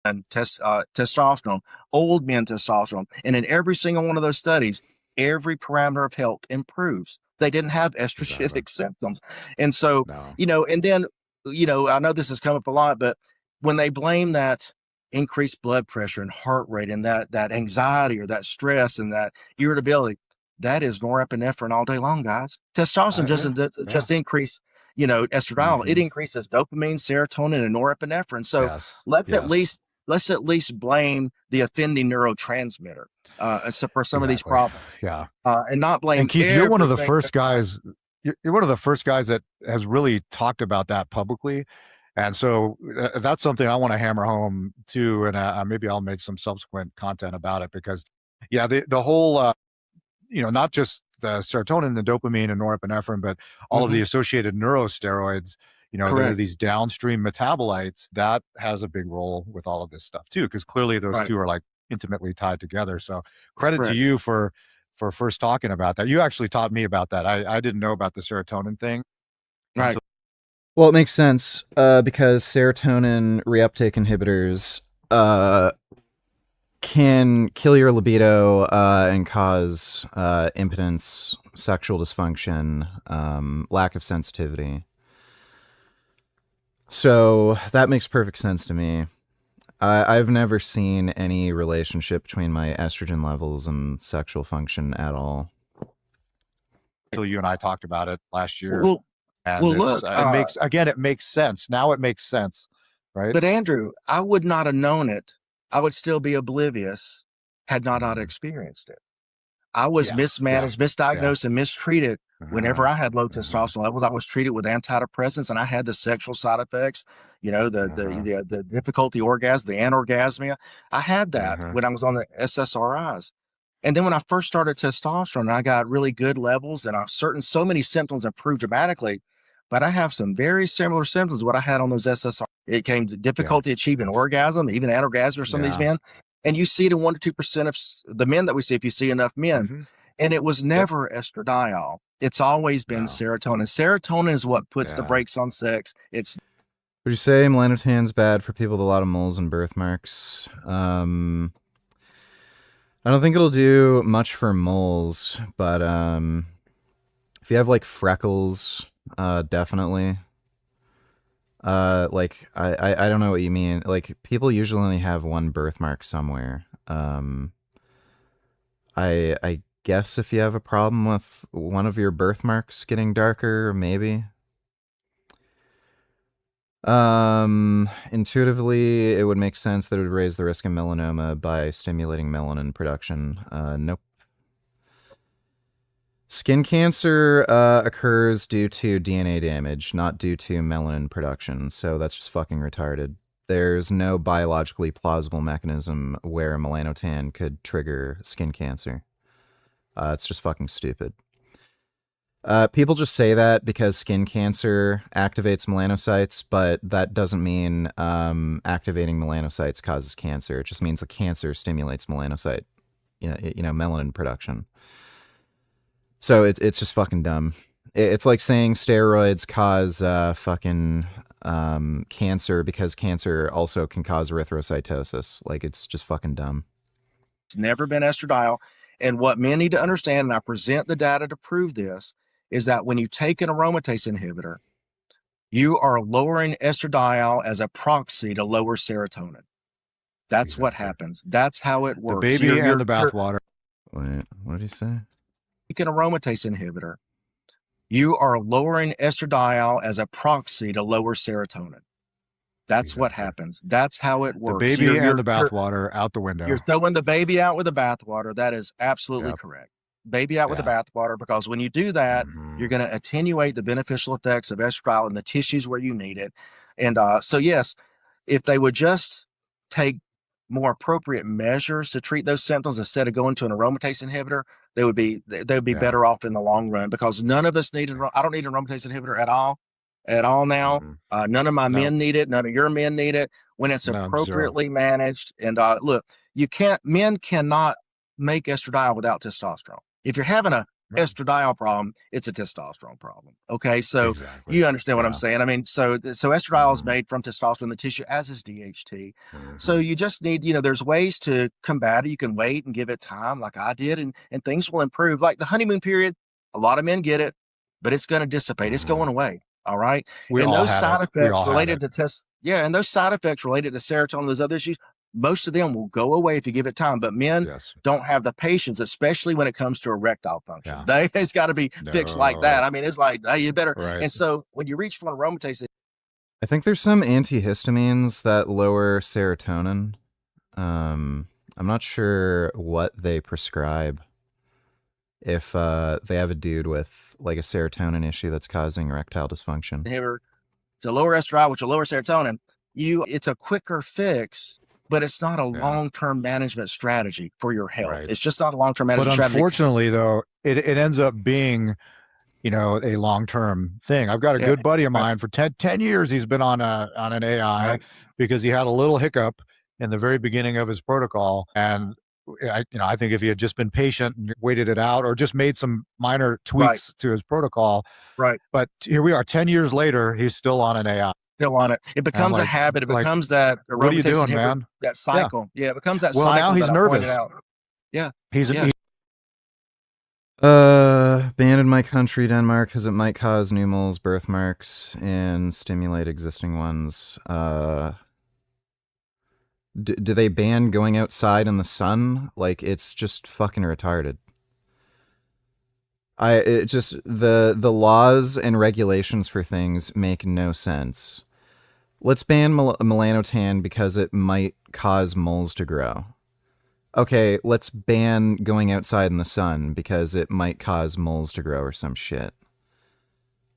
And testosterone, old men testosterone. And in every single one of those studies, every parameter of health improves. They didn't have estrogenic symptoms. And so, and then, I know this has come up a lot, but when they blame that increased blood pressure and heart rate and that anxiety or that stress and that irritability, that is norepinephrine all day long, guys. Testosterone doesn't just increase, estradiol. It increases dopamine, serotonin, and norepinephrine. So let's at least blame the offending neurotransmitter for some of these problems. And not blame. And Keith, you're one of the first guys. You're one of the first guys that has really talked about that publicly. And so that's something I want to hammer home too. And maybe I'll make some subsequent content about it because, the whole, not just the serotonin, the dopamine and norepinephrine, but all of the associated neurosteroids, there are these downstream metabolites that has a big role with all of this stuff too, because clearly those two are like intimately tied together. So credit to you for first talking about that. You actually taught me about that. I didn't know about the serotonin thing. Right. Well, it makes sense because serotonin reuptake inhibitors can kill your libido and cause impotence, sexual dysfunction, lack of sensitivity. So that makes perfect sense to me. I've never seen any relationship between my estrogen levels and sexual function at all. Until you and I talked about it last year. Look, it makes sense. Now it makes sense, right? But Andrew, I would not have known it. I would still be oblivious had not experienced it. I was mismanaged, misdiagnosed, and mistreated whenever I had low testosterone levels. I was treated with antidepressants, and I had the sexual side effects. The difficulty orgasm, the anorgasmia. I had that when I was on the SSRIs. And then when I first started testosterone, I got really good levels, and so many symptoms improved dramatically. But I have some very similar symptoms to what I had on those SSRIs. It came to difficulty achieving orgasm, even anorgasm for some of these men. And you see it in 1 to 2% of the men that we see if you see enough men. And it was never estradiol. It's always been serotonin. Serotonin is what puts the brakes on sex. Would you say melanotan's bad for people with a lot of moles and birthmarks? I don't think it'll do much for moles, but if you have like freckles, definitely. I don't know what you mean. Like people usually only have one birthmark somewhere. I guess if you have a problem with one of your birthmarks getting darker, maybe. Intuitively, it would make sense that it would raise the risk of melanoma by stimulating melanin production. Nope. Skin cancer occurs due to DNA damage, not due to melanin production, so that's just fucking retarded. There's no biologically plausible mechanism where melanotan could trigger skin cancer. It's just fucking stupid. People just say that because skin cancer activates melanocytes, but that doesn't mean activating melanocytes causes cancer. It just means the cancer stimulates melanocyte, melanin production. So it's just fucking dumb. It's like saying steroids cause fucking cancer because cancer also can cause erythrocytosis. Like, it's just fucking dumb. It's never been estradiol. And what men need to understand, and I present the data to prove this, is that when you take an aromatase inhibitor, You are lowering estradiol as a proxy to lower serotonin. That's what happens. That's how it The works. baby and the bathwater. Wait, what did he say? An aromatase inhibitor. You are lowering estradiol as a proxy to lower serotonin. That's what happens. That's how it The works. baby and the bathwater out the window. You're throwing the baby out with the bathwater. That is absolutely correct. Baby out with the bathwater, because when you do that, you're going to attenuate the beneficial effects of estradiol in the tissues where you need it. And so, yes, if they would just take more appropriate measures to treat those symptoms instead of going to an aromatase inhibitor, they would be better off in the long run, because none of us need I don't need an aromatase inhibitor at all now. None of my men need it. None of your men need it when it's appropriately managed. And look, men cannot make estradiol without testosterone. If you're having a estradiol problem, it's a testosterone problem. Okay. So you understand what I'm saying? I mean, so estradiol is made from testosterone in the tissue, as is DHT. So you just need, there's ways to combat it. You can wait and give it time like I did, and things will improve. Like the honeymoon period, a lot of men get it, but it's going to dissipate. It's going away. All right. And those side effects related to and those side effects related to serotonin, those other issues, most of them will go away if you give it time. But men don't have the patience, especially when it comes to erectile function. It's got to be fixed like that. I mean, it's like, hey, you better. And so when you reach for an aromatase, I think there's some antihistamines that lower serotonin. I'm not sure what they prescribe. If they have a dude with like a serotonin issue that's causing erectile dysfunction. Inhibitor to lower estradiol, which will lower serotonin, it's a quicker fix, but it's not a long-term management strategy for your health. It's just not a long-term management strategy. But unfortunately, though, it ends up being, a long-term thing. I've got a good buddy of mine for 10 years. He's been on an AI because he had a little hiccup in the very beginning of his protocol. And I think if he had just been patient and waited it out, or just made some minor tweaks to his protocol. But here we are 10 years later, he's still on an AI. Still on it. It becomes a habit. It becomes that. What are you doing, man? That cycle. Yeah, it becomes that cycle. Well, now he's nervous. Yeah. Banned in my country, Denmark, because it might cause new moles, birthmarks, and stimulate existing ones. Do they ban going outside in the sun? Like, it's just fucking retarded. The laws and regulations for things make no sense. Let's ban melanotan because it might cause moles to grow. Okay, let's ban going outside in the sun because it might cause moles to grow or some shit.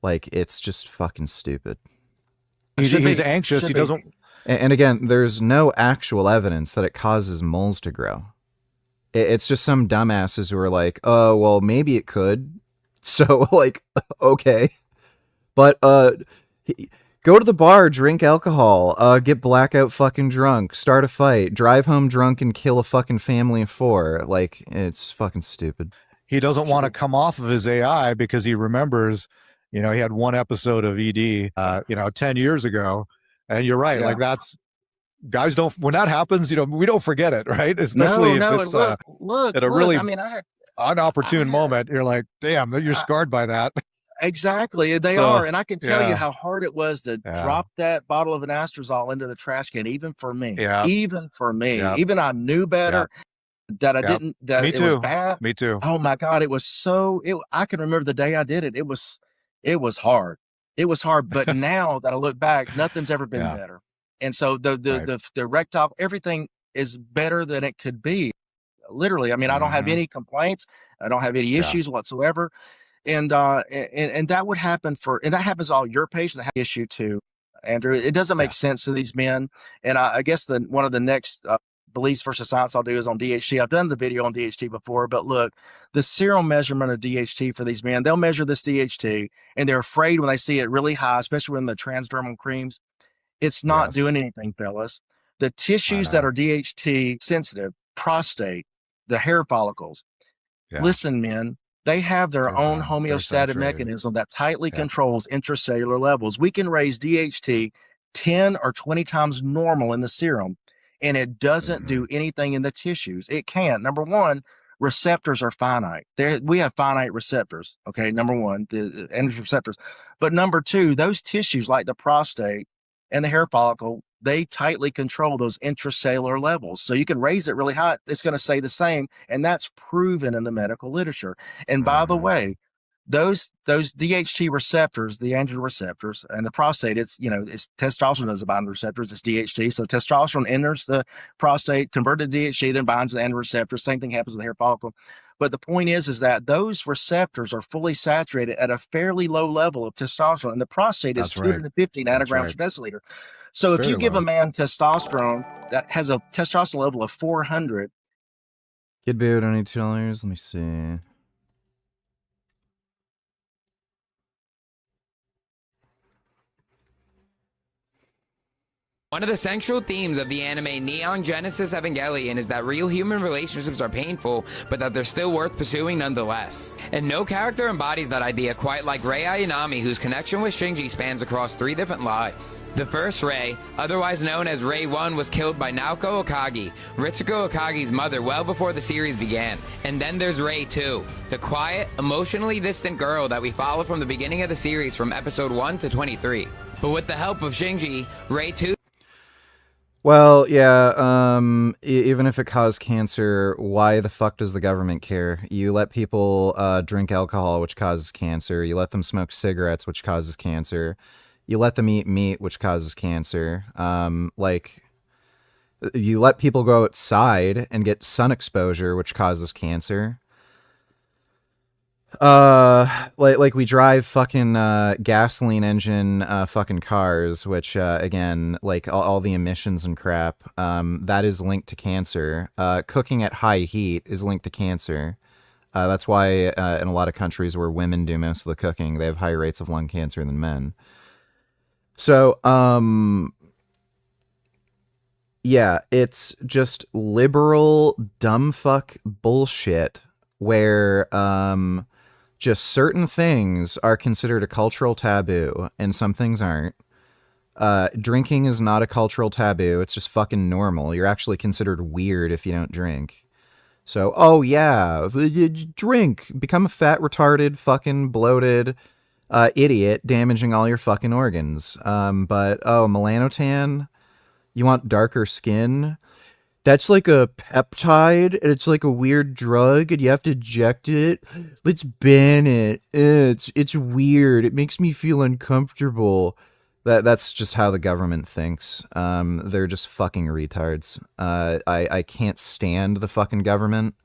Like, it's just fucking stupid. He's anxious. He doesn't... And again, there's no actual evidence that it causes moles to grow. It's just some dumbasses who are like, oh, well, maybe it could. So, like, okay. But go to the bar, drink alcohol, get blackout fucking drunk, start a fight, drive home drunk and kill a fucking family of 4. Like, it's fucking stupid. He doesn't want to come off of his AI because he remembers, he had one episode of ED, 10 years ago. And you're right. Like, that's, guys don't, when that happens, we don't forget it, right? Especially if it's at a really unopportune moment. You're like, damn, you're scarred by that. Exactly. They are. And I can tell you how hard it was to drop that bottle of anastrozole into the trash can, even for me. Even for me. Even I knew better that I didn't, that Me it too. was bad. Me too. Oh my God. It was so, I can remember the day I did it. It was hard. It was hard, but now that I look back, nothing's ever been better. And so the erectile, everything is better than it could be. Literally. I mean, I don't have any complaints. I don't have any issues whatsoever. And that would happen and that happens to all your patients that have issue too, Andrew. It doesn't make sense to these men. And I guess one of the next beliefs versus science I'll do is on DHT. I've done the video on DHT before, but look, the serum measurement of DHT for these men, they'll measure this DHT and they're afraid when they see it really high, especially when the transdermal creams, it's not doing anything, fellas. The tissues that are DHT sensitive, prostate, the hair follicles, listen, men, they have their own homeostatic mechanism that tightly controls intracellular levels. We can raise DHT 10 or 20 times normal in the serum, and it doesn't do anything in the tissues. It can't. Number one, receptors are finite. We have finite receptors. Okay, number one, the androgen receptors. But number two, those tissues like the prostate and the hair follicle, they tightly control those intracellular levels. So you can raise it really high, it's going to stay the same, and that's proven in the medical literature. And by the way, those DHT receptors, the androgen receptors, and the prostate, it's testosterone is a binding receptors, it's DHT. So testosterone enters the prostate, converted to DHT, then binds the androgen receptor. Same thing happens with the hair follicle. But the point is that those receptors are fully saturated at a fairly low level of testosterone, and the prostate is 250 nanograms per deciliter. So if you give a man testosterone that has a testosterone level of 400, Kid Boo, donate $2. Let me see. One of the central themes of the anime Neon Genesis Evangelion is that real human relationships are painful, but that they're still worth pursuing nonetheless. And no character embodies that idea quite like Rei Ayanami, whose connection with Shinji spans across 3 different lives. The first Rei, otherwise known as Rei 1, was killed by Naoko Okagi, Ritsuko Okagi's mother, well before the series began. And then there's Rei 2, the quiet, emotionally distant girl that we follow from the beginning of the series from episode 1 to 23. But with the help of Shinji, Rei 2... Well, yeah, even if it caused cancer, why the fuck does the government care? You let people drink alcohol, which causes cancer. You let them smoke cigarettes, which causes cancer. You let them eat meat, which causes cancer. You let people go outside and get sun exposure, which causes cancer. Like we drive fucking gasoline engine fucking cars, which again, like all the emissions and crap, that is linked to cancer. Cooking at high heat is linked to cancer. That's why in a lot of countries where women do most of the cooking, they have higher rates of lung cancer than men. So yeah, it's just liberal dumb fuck bullshit where just certain things are considered a cultural taboo and some things aren't. Drinking is not a cultural taboo. It's just fucking normal. You're actually considered weird if you don't drink. So, oh yeah, drink. Become a fat, retarded, fucking bloated idiot damaging all your fucking organs. But, oh, melanotan? You want darker skin? That's like a peptide, and it's like a weird drug, and you have to inject it. Let's ban it. It's weird. It makes me feel uncomfortable. That's just how the government thinks. They're just fucking retards. I can't stand the fucking government.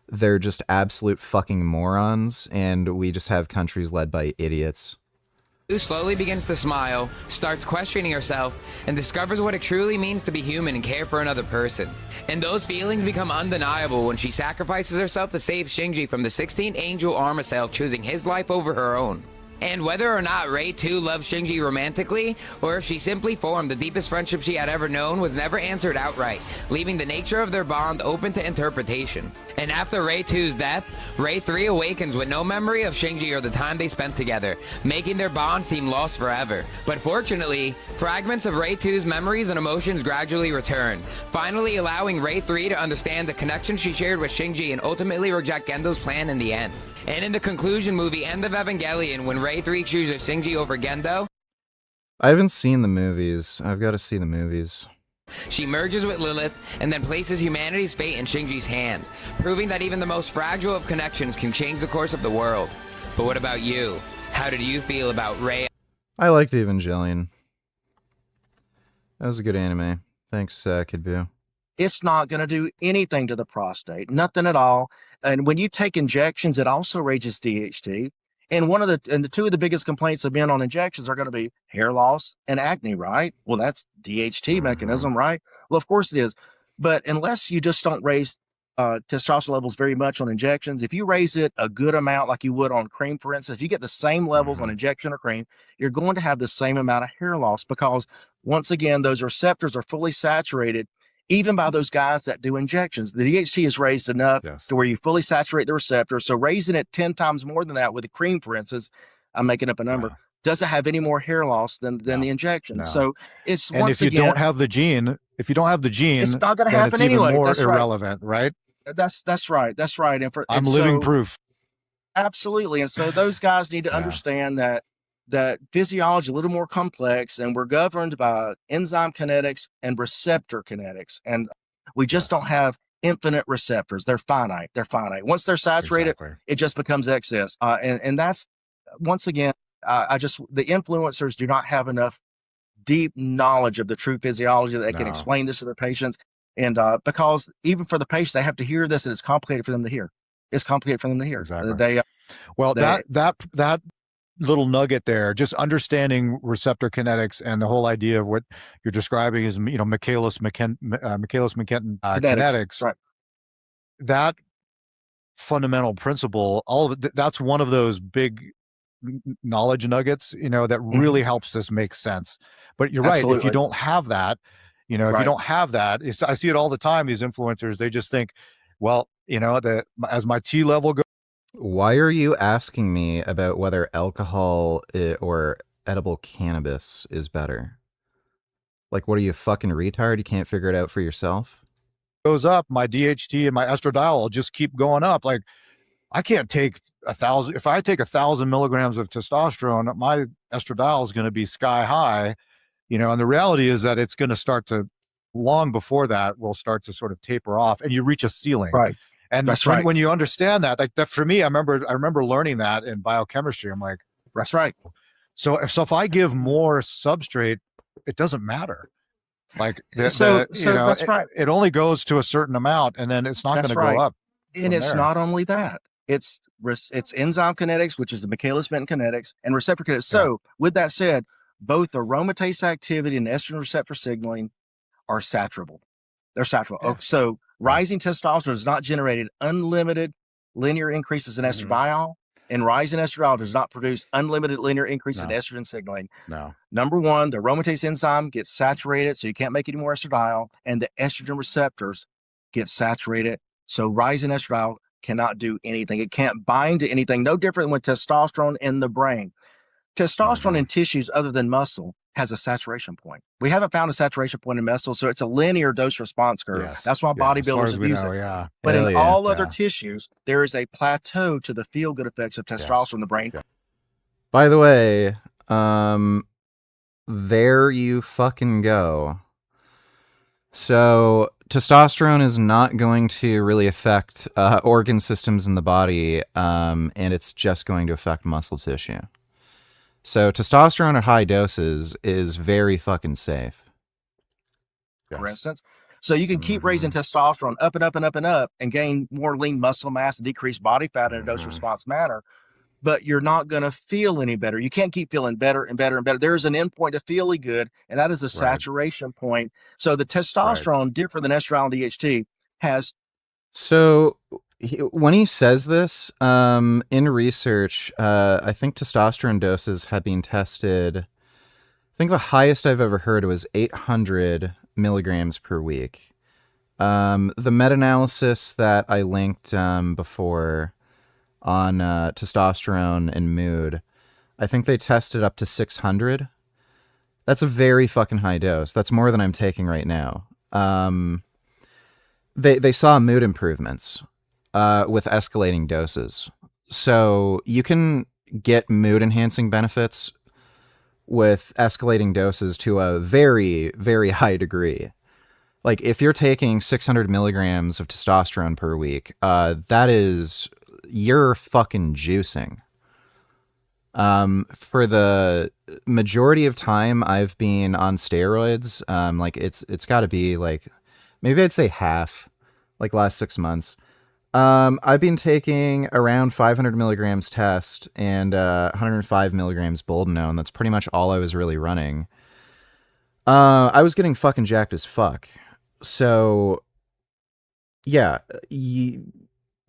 They're just absolute fucking morons, and we just have countries led by idiots. Who slowly begins to smile, starts questioning herself, and discovers what it truly means to be human and care for another person. And those feelings become undeniable when she sacrifices herself to save Shinji from the 16th Angel armor cell, choosing his life over her own. And whether or not Rei 2 loved Shinji romantically, or if she simply formed the deepest friendship she had ever known, was never answered outright, leaving the nature of their bond open to interpretation. And after Rei 2's death, Rei 3 awakens with no memory of Shinji or the time they spent together, making their bond seem lost forever. But fortunately, fragments of Rei 2's memories and emotions gradually return, finally allowing Rei 3 to understand the connection she shared with Shinji and ultimately reject Gendo's plan in the end. And in the conclusion movie End of Evangelion, when Rei 3 chooses Shinji over Gendo, I haven't seen the movies. I've got to see the movies. She merges with Lilith and then places humanity's fate in Shinji's hand, proving that even the most fragile of connections can change the course of the world. But what about you? How did you feel about Rei? I liked Evangelion. That was a good anime. Thanks, Kid Boo. it's not going to do anything to the prostate, nothing at all. And when you take injections, it also raises DHT. And the two of the biggest complaints of men on injections are going to be hair loss and acne, right? Well, that's DHT mechanism, right? Well, of course it is. But unless you just don't raise testosterone levels very much on injections, if you raise it a good amount, like you would on cream, for instance, if you get the same levels on injection or cream, you're going to have the same amount of hair loss because, once again, those receptors are fully saturated, even by those guys that do injections. The DHT is raised enough to where you fully saturate the receptor. So raising it 10 times more than that with a cream, for instance, I'm making up a number, doesn't have any do hair loss than the injection. So it's, and once if you again, don't have the gene, it's not going to then happen it's even anyway. more That's irrelevant, right? That's right. That's right. I'm And living so proof. absolutely. And so those guys need to understand that physiology is a little more complex, and we're governed by enzyme kinetics and receptor kinetics. And we just don't have infinite receptors. They're finite. They're finite. Once they're saturated, it just becomes excess. And that's once again, the influencers do not have enough deep knowledge of the true physiology that they can explain this to their patients. And because even for the patient, they have to hear this, and it's complicated for them to hear. It's complicated for them to hear. Exactly. That little nugget there, just understanding receptor kinetics and the whole idea of what you're describing is, Michaelis-Menten kinetics. Right. That fundamental principle, all of it, that's one of those big knowledge nuggets, that really helps this make sense. But you're right. If you don't have that, if you don't have that, I see it all the time. These influencers, they just think, well, as my T level goes. Why are you asking me about whether alcohol or edible cannabis is better? Like, what are you, fucking retard? You can't figure it out for yourself? Goes up, my DHT and my estradiol will just keep going up. Like, I can't take 1,000. If I take 1,000 milligrams of testosterone, my estradiol is going to be sky high, and the reality is that it's going to start to, long before that, will start to sort of taper off, and you reach a ceiling. Right. And that's right. When you understand that, like that for me, I remember learning that in biochemistry. I'm like, that's right. So if I give more substrate, it doesn't matter. Like, that's right. It only goes to a certain amount, and then it's not going to go up. And it's not only that. It's enzyme kinetics, which is the Michaelis-Menten kinetics, and receptor kinetics. So with that said, both aromatase activity and estrogen receptor signaling are saturable. They're saturable. Yeah. So rising testosterone has not generated unlimited linear increases in estradiol, and rising estradiol does not produce unlimited linear increase in estrogen signaling. No. Number one, the aromatase enzyme gets saturated, so you can't make any more estradiol, and the estrogen receptors get saturated, so rising estradiol cannot do anything. It can't bind to anything. No different than testosterone in the brain. Testosterone in tissues other than muscle has a saturation point. We haven't found a saturation point in muscle, so it's a linear dose response curve. Yes. That's why bodybuilders abuse it. But in all other tissues, there is a plateau to the feel-good effects of testosterone in the brain. By the way, there you fucking go. So testosterone is not going to really affect organ systems in the body, and it's just going to affect muscle tissue. So testosterone at high doses is very fucking safe. For instance. So you can keep raising testosterone up and up and up and up and gain more lean muscle mass and decrease body fat in a dose response manner, but you're not going to feel any better. You can't keep feeling better and better and better. There's an endpoint to feeling good, and that is a saturation point. So the testosterone, different than estradiol and DHT, has... So when he says this, in research, I think testosterone doses had been tested. I think the highest I've ever heard was 800 milligrams per week. The meta-analysis that I linked before on testosterone and mood, I think they tested up to 600. That's a very fucking high dose. That's more than I'm taking right now. They saw mood improvements with escalating doses. So you can get mood enhancing benefits with escalating doses to a very, very high degree. Like if you're taking 600 milligrams of testosterone per week, you're fucking juicing. For the majority of time I've been on steroids, like it's gotta be like, maybe I'd say half, like last 6 months. I've been taking around 500 milligrams test and 105 milligrams boldenone. That's pretty much all I was really running. I was getting fucking jacked as fuck. So, yeah,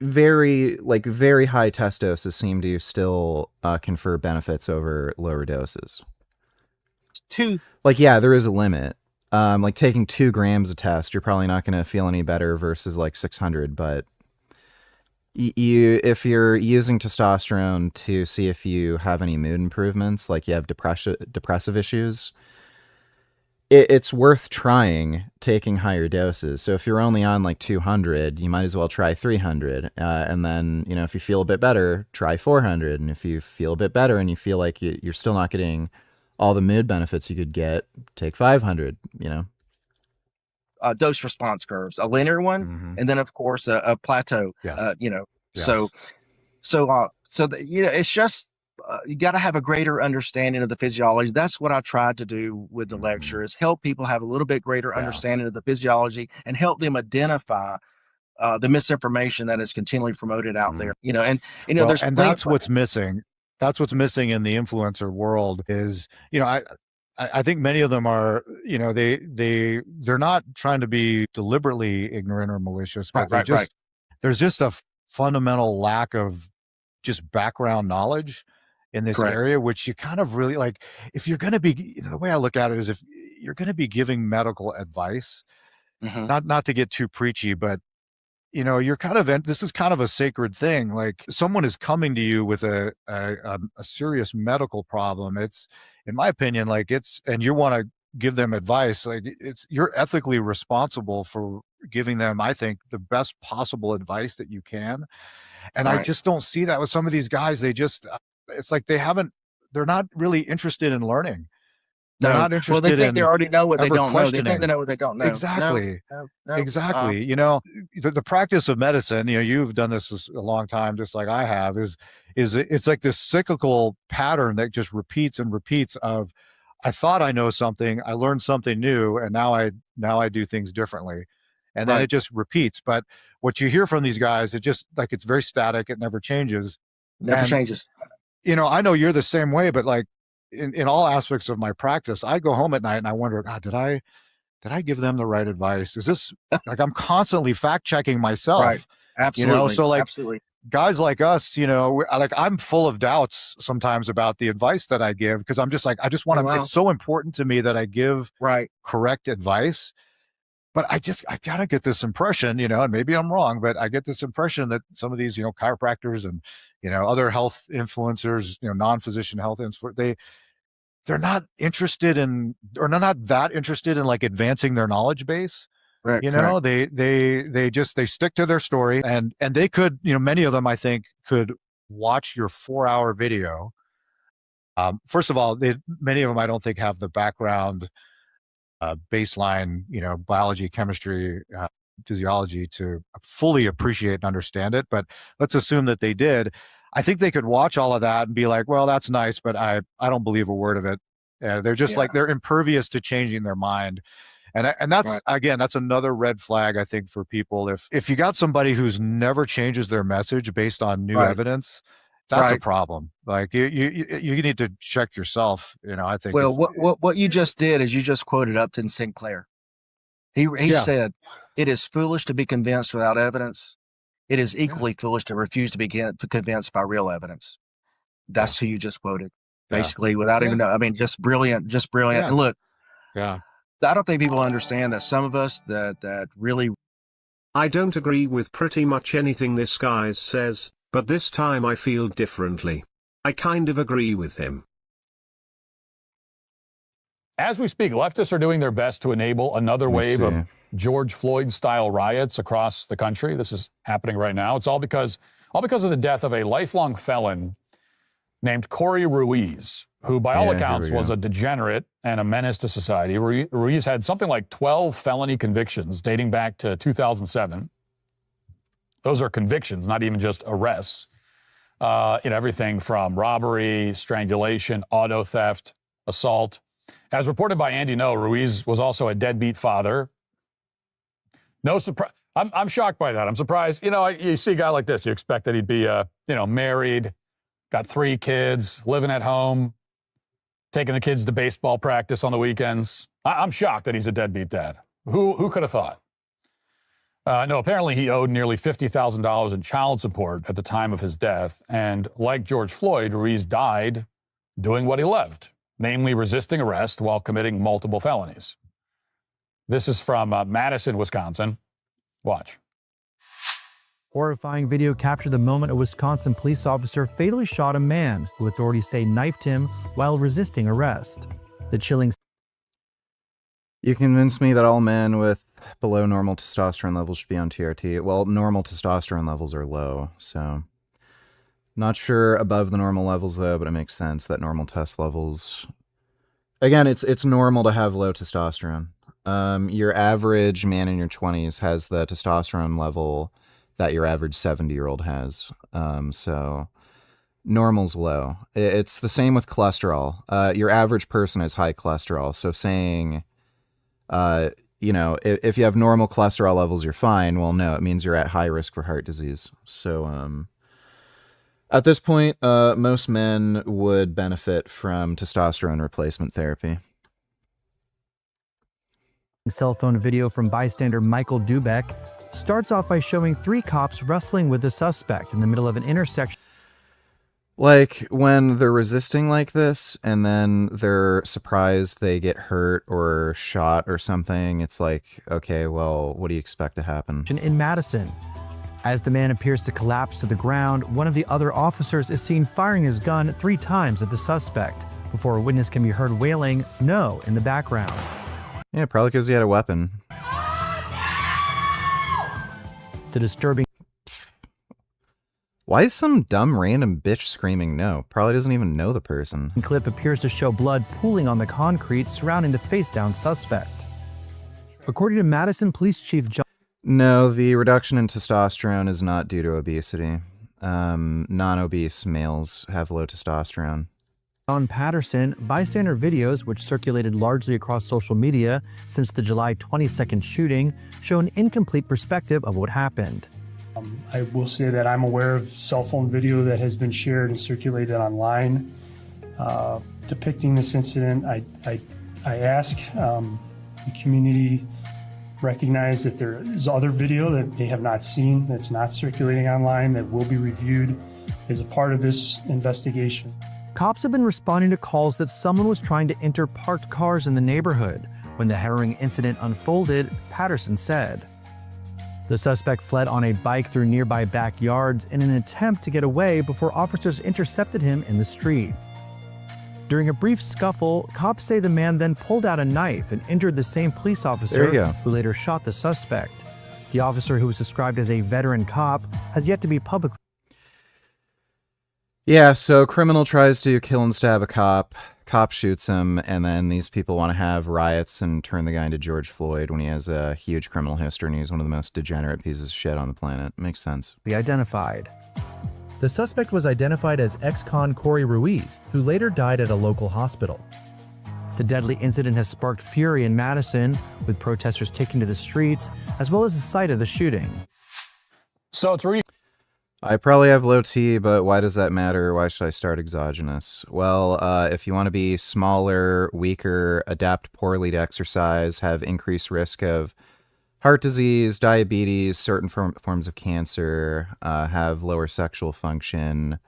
very high test doses seem to still confer benefits over lower doses. There is a limit. Like taking 2 grams of test, you're probably not going to feel any better versus like 600, but if you're using testosterone to see if you have any mood improvements, like you have depressive issues, it's worth trying taking higher doses. So if you're only on like 200, you might as well try 300. And then, you know, if you feel a bit better, try 400. And if you feel a bit better and you feel like you're still not getting all the mood benefits you could get, take 500, you know. Dose response curves, a linear one, and then of course a plateau. Yes. You know, Yes. you know, it's just you got to have a greater understanding of the physiology. That's what I tried to do with the lecture, is help people have a little bit greater understanding of the physiology and help them identify the misinformation that is continually promoted out there. You know, and you know, Well, there's and that's what's missing. That's what's missing in the influencer world is, you know, I think many of them are, you know, they're not trying to be deliberately ignorant or malicious, but there's just a fundamental lack of just background knowledge in this area, which you kind of really like. If you're going to be, you know, the way I look at it is, if you're going to be giving medical advice, not to get too preachy, but you know, you're kind of, this is kind of a sacred thing. Like, someone is coming to you with a serious medical problem. It's, in my opinion, like, and you want to give them advice, like, you're ethically responsible for giving them, I think, the best possible advice that you can. And I just don't see that with some of these guys. They just, it's like they're not really interested in learning. They're not interested. Well, they think they already know what they don't know. They think questioning. they know what they don't know. Exactly. No. Exactly. You know, the practice of medicine, you know, you've done this a long time, just like I have, is it's like this cyclical pattern that just repeats and repeats of, I thought I know something, I learned something new, and now I do things differently. And then it just repeats. But what you hear from these guys, it just, like, it's very static. It never changes. Never changes. You know, I know you're the same way, but like, in all aspects of my practice, I go home at night and I wonder, God, did I give them the right advice? Is this, like, I'm constantly fact checking myself. Right. Absolutely. You know, so like, absolutely. Guys like us, you know, like, I'm full of doubts sometimes about the advice that I give, because I'm just like, I just want to, it's so important to me that I give correct advice. But I gotta get this impression, you know, and maybe I'm wrong, but I get this impression that some of these, you know, chiropractors and, you know, other health influencers, you know, non-physician health influencers, they're not interested in, or not that interested in, like, advancing their knowledge base. Right. You know, they stick to their story, and they could, you know, many of them, I think, could watch your 4-hour video. First of all, many of them, I don't think, have the background, baseline, you know, biology, chemistry, physiology to fully appreciate and understand it. But let's assume that they did. I think they could watch all of that and be like, well, that's nice, but I don't believe a word of it. They're just like, they're impervious to changing their mind. And that's, again, that's another red flag, I think, for people. If you got somebody who's never changes their message based on new evidence, that's a problem. Like, you need to check yourself, you know, I think. Well, what you just did is you just quoted Upton Sinclair. He said, "It is foolish to be convinced without evidence. It is equally foolish to refuse to be convinced by real evidence." That's who you just quoted, basically, without even know. I mean, just brilliant. And look, I don't think people understand that some of us that really. I don't agree with pretty much anything this guy says, but this time I feel differently. I kind of agree with him. As we speak, leftists are doing their best to enable another wave of George Floyd-style riots across the country. This is happening right now. It's all because of the death of a lifelong felon named Corey Ruiz, who by all accounts was a degenerate and a menace to society. Ruiz had something like 12 felony convictions dating back to 2007. Those are convictions, not even just arrests. Everything from robbery, strangulation, auto theft, assault. As reported by Andy No, Ruiz was also a deadbeat father. No surprise. I'm shocked by that. I'm surprised. You know, you see a guy like this, you expect that he'd be, married, got 3 kids, living at home, taking the kids to baseball practice on the weekends. I'm shocked that he's a deadbeat dad. Who could have thought? No, apparently he owed nearly $50,000 in child support at the time of his death. And like George Floyd, Ruiz died doing what he loved, namely resisting arrest while committing multiple felonies. This is from Madison, Wisconsin. Watch. Horrifying video captured the moment a Wisconsin police officer fatally shot a man who authorities say knifed him while resisting arrest. The chilling You convinced me that all men with below normal testosterone levels should be on TRT. Well, normal testosterone levels are low, so not sure above the normal levels though, but it makes sense that normal test levels. Again, it's normal to have low testosterone. Your average man in your 20s has the testosterone level that your average 70-year-old has. So normal's low. It's the same with cholesterol. Your average person has high cholesterol. So saying, you know, if you have normal cholesterol levels, you're fine. Well, no, it means you're at high risk for heart disease. So, at this point, most men would benefit from testosterone replacement therapy. Cell phone video from bystander Michael Dubeck starts off by showing 3 cops wrestling with the suspect in the middle of an intersection. Like, when they're resisting like this, and then they're surprised they get hurt or shot or something, it's like, okay, well, what do you expect to happen? In Madison. As the man appears to collapse to the ground, one of the other officers is seen firing his gun 3 times at the suspect before a witness can be heard wailing, "No," in the background. Yeah, probably because he had a weapon. The disturbing. Why is some dumb random bitch screaming no? Probably doesn't even know the person. Clip appears to show blood pooling on the concrete surrounding the face-down suspect. According to Madison Police Chief John. No, the reduction in testosterone is not due to obesity. Non-obese males have low testosterone. John Patterson, bystander videos, which circulated largely across social media since the July 22nd shooting, show an incomplete perspective of what happened. I will say that I'm aware of cell phone video that has been shared and circulated online depicting this incident. I ask the community recognize that there is other video that they have not seen that's not circulating online that will be reviewed as a part of this investigation. Cops have been responding to calls that someone was trying to enter parked cars in the neighborhood. When the harrowing incident unfolded, Patterson said. The suspect fled on a bike through nearby backyards in an attempt to get away before officers intercepted him in the street. During a brief scuffle, cops say the man then pulled out a knife and injured the same police officer who later shot the suspect. The officer, who was described as a veteran cop, has yet to be publicly. Yeah, so criminal tries to kill and stab a cop shoots him, and then these people want to have riots and turn the guy into George Floyd when he has a huge criminal history and he's one of the most degenerate pieces of shit on the planet. Makes sense. Identified. The suspect was identified as ex-con Corey Ruiz, who later died at a local hospital. The deadly incident has sparked fury in Madison, with protesters taking to the streets, as well as the site of the shooting. So it's I probably have low T, but why does that matter? Why should I start exogenous? Well, if you want to be smaller, weaker, adapt poorly to exercise, have increased risk of heart disease, diabetes, certain forms of cancer, have lower sexual function,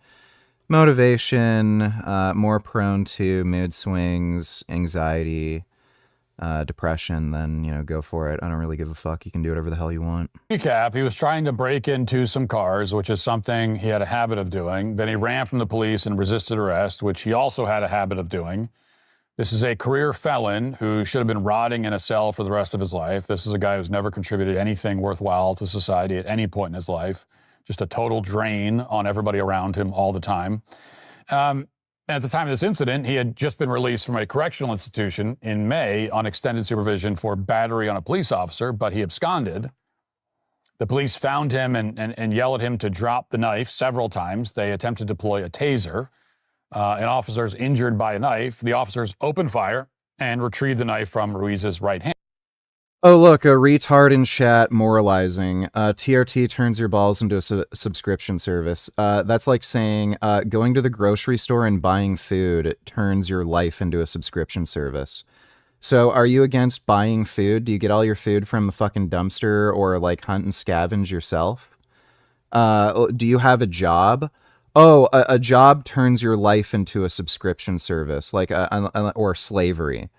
motivation, more prone to mood swings, anxiety, depression, then, you know, go for it. I don't really give a fuck. You can do whatever the hell you want. Recap, he was trying to break into some cars, which is something he had a habit of doing. Then he ran from the police and resisted arrest, which he also had a habit of doing. This is a career felon who should have been rotting in a cell for the rest of his life. This is a guy who's never contributed anything worthwhile to society at any point in his life. Just a total drain on everybody around him all the time. At the time of this incident, he had just been released from a correctional institution in May on extended supervision for battery on a police officer, but he absconded. The police found him and yelled at him to drop the knife several times. They attempted to deploy a taser. An officer's injured by a knife. The officers opened fire and retrieved the knife from Ruiz's right hand. Oh, look, a retard in chat moralizing. TRT turns your balls into a subscription service. That's like saying going to the grocery store and buying food turns your life into a subscription service. So are you against buying food? Do you get all your food from a fucking dumpster or like hunt and scavenge yourself? Do you have a job? Oh, a job turns your life into a subscription service, like or slavery.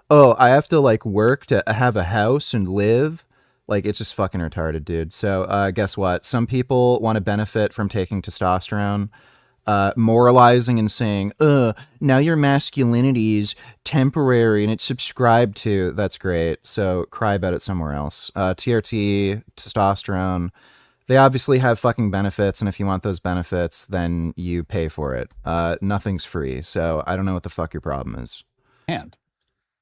Oh, I have to like work to have a house and live. Like, it's just fucking retarded, dude. So guess what? Some people want to benefit from taking testosterone. moralizing and saying, now your masculinity is temporary and it's subscribed to. That's great. So cry about it somewhere else. TRT, testosterone, they obviously have fucking benefits, and if you want those benefits, then you pay for it. Nothing's free, so I don't know what the fuck your problem is. And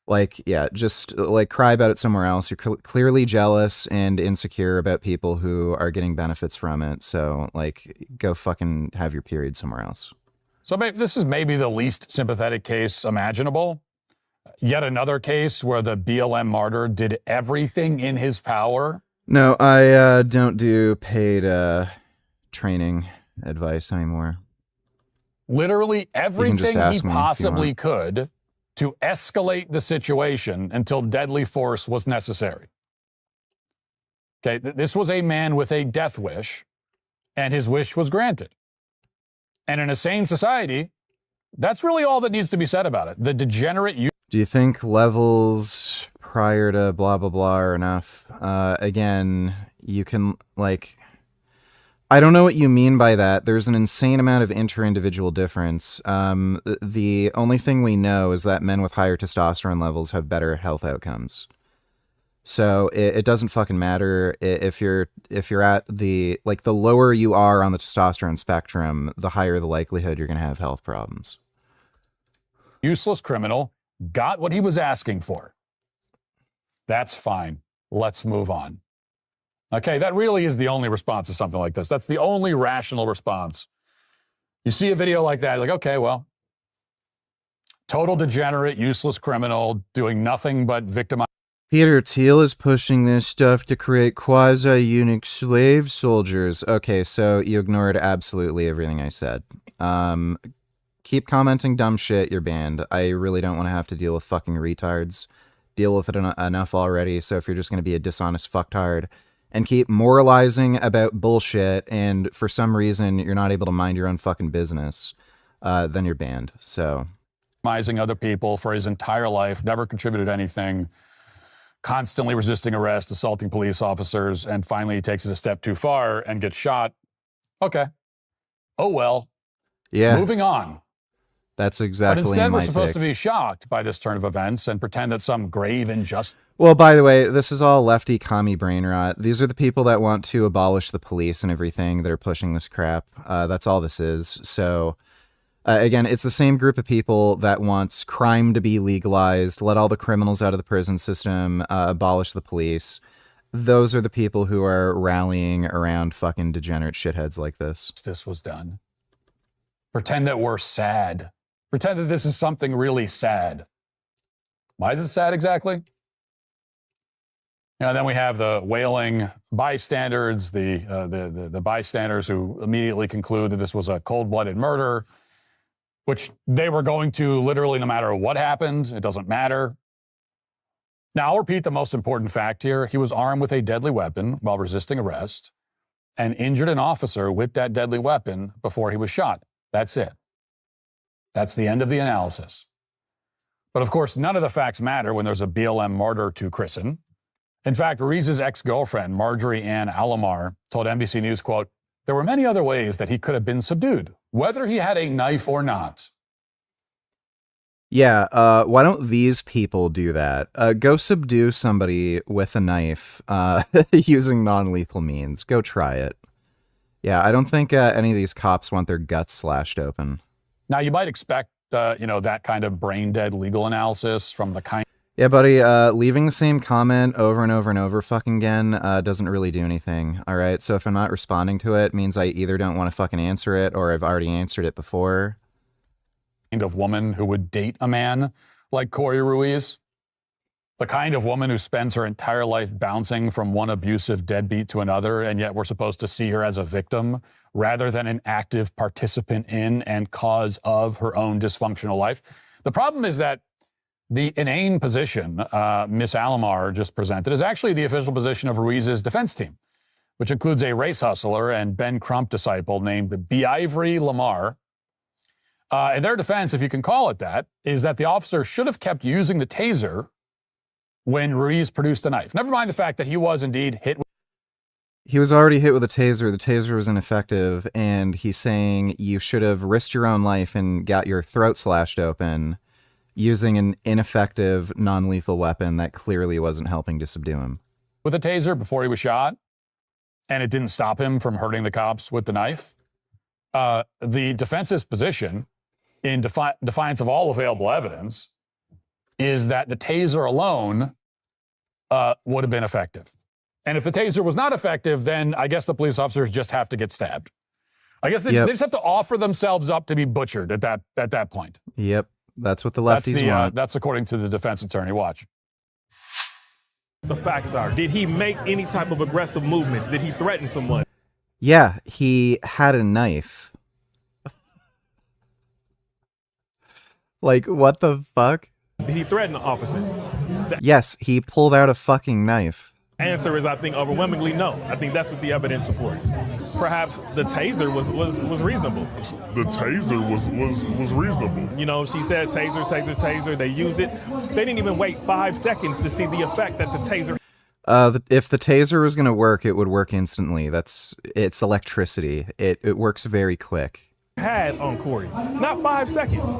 like, yeah, just like cry about it somewhere else. You're clearly jealous and insecure about people who are getting benefits from it, so like go fucking have your period somewhere else. So this is maybe the least sympathetic case imaginable. Yet another case where the BLM martyr did everything in his power. No, I don't do paid training advice anymore. Literally everything he possibly want. could to escalate the situation until deadly force was necessary. Okay, this was a man with a death wish, and his wish was granted. And in a sane society, that's really all that needs to be said about it. The degenerate... Do you think levels prior to blah, blah, blah are enough? Again, you can, like... I don't know what you mean by that. There's an insane amount of inter-individual difference. The only thing we know is that men with higher testosterone levels have better health outcomes. So it doesn't fucking matter if you're at the, like, the lower you are on the testosterone spectrum, the higher the likelihood you're going to have health problems. Useless criminal got what he was asking for. That's fine. Let's move on. Okay, that really is the only response to something like this. That's the only rational response. You see a video like that, like, okay, well, total degenerate, useless criminal doing nothing but victimize. Peter Thiel is pushing this stuff to create quasi-eunuch slave soldiers. Okay, so you ignored absolutely everything I said. Keep commenting dumb shit, you're banned. I really don't want to have to deal with fucking retards. Deal with it enough already, so if you're just going to be a dishonest fucktard and keep moralizing about bullshit, and for some reason you're not able to mind your own fucking business, then you're banned. So, victimizing other people for his entire life, never contributed anything, constantly resisting arrest, assaulting police officers, and finally he takes it a step too far and gets shot. Okay. Oh well. Yeah. Moving on. That's exactly. But instead, my we're supposed take. to be shocked by this turn of events and pretend that some grave injustice. Well, by the way, this is all lefty commie brain rot. These are the people that want to abolish the police and everything that are pushing this crap. That's all this is. So, again, it's the same group of people that wants crime to be legalized, let all the criminals out of the prison system, abolish the police. Those are the people who are rallying around fucking degenerate shitheads like this. This was done. Pretend that we're sad. Pretend that this is something really sad. Why is it sad exactly? You know, then we have the wailing bystanders, the bystanders who immediately conclude that this was a cold-blooded murder, which they were going to literally no matter what happened. It doesn't matter. Now, I'll repeat the most important fact here. He was armed with a deadly weapon while resisting arrest and injured an officer with that deadly weapon before he was shot. That's it. That's the end of the analysis. But of course, none of the facts matter when there's a BLM martyr to christen. In fact, Ruiz's ex-girlfriend, Marjorie Ann Alomar, told NBC News, quote, "There were many other ways that he could have been subdued, whether he had a knife or not." Yeah, why don't these people do that? Go subdue somebody with a knife using non-lethal means. Go try it. Yeah, I don't think any of these cops want their guts slashed open. Now, you might expect, that kind of brain-dead legal analysis from the kind... Yeah, buddy, leaving the same comment over and over and over fucking again doesn't really do anything, all right? So if I'm not responding to it, means I either don't want to fucking answer it or I've already answered it before. Kind of woman who would date a man like Corey Ruiz. The kind of woman who spends her entire life bouncing from one abusive deadbeat to another, and yet we're supposed to see her as a victim rather than an active participant in and cause of her own dysfunctional life. The problem is that the inane position Miss Alomar just presented is actually the official position of Ruiz's defense team, which includes a race hustler and Ben Crump disciple named Beivry Lamar. And their defense, if you can call it that, is that the officer should have kept using the taser when Ruiz produced a knife. Never mind the fact that he was indeed hit He was already hit with a taser. The taser was ineffective, and he's saying you should have risked your own life and got your throat slashed open using an ineffective, non-lethal weapon that clearly wasn't helping to subdue him. With a taser before he was shot, and it didn't stop him from hurting the cops with the knife. The defense's position, in defiance of all available evidence, is that the taser alone would have been effective. And if the taser was not effective, then I guess the police officers just have to get stabbed. I guess they just have to offer themselves up to be butchered at that point. Yep, that's what the lefties want. That's according to the defense attorney. Watch. The facts are, did he make any type of aggressive movements? Did he threaten someone? Yeah, he had a knife. Like, what the fuck? Did he threaten the officers? Yes, he pulled out a fucking knife. Answer is, I think, overwhelmingly no. I think that's what the evidence supports. Perhaps the taser was reasonable. The taser was reasonable. You know, she said taser, taser, taser. They used it. They didn't even wait 5 seconds to see the effect that the taser. If the taser was going to work, it would work instantly. It's electricity. It works very quick. Had on Corey. Not 5 seconds.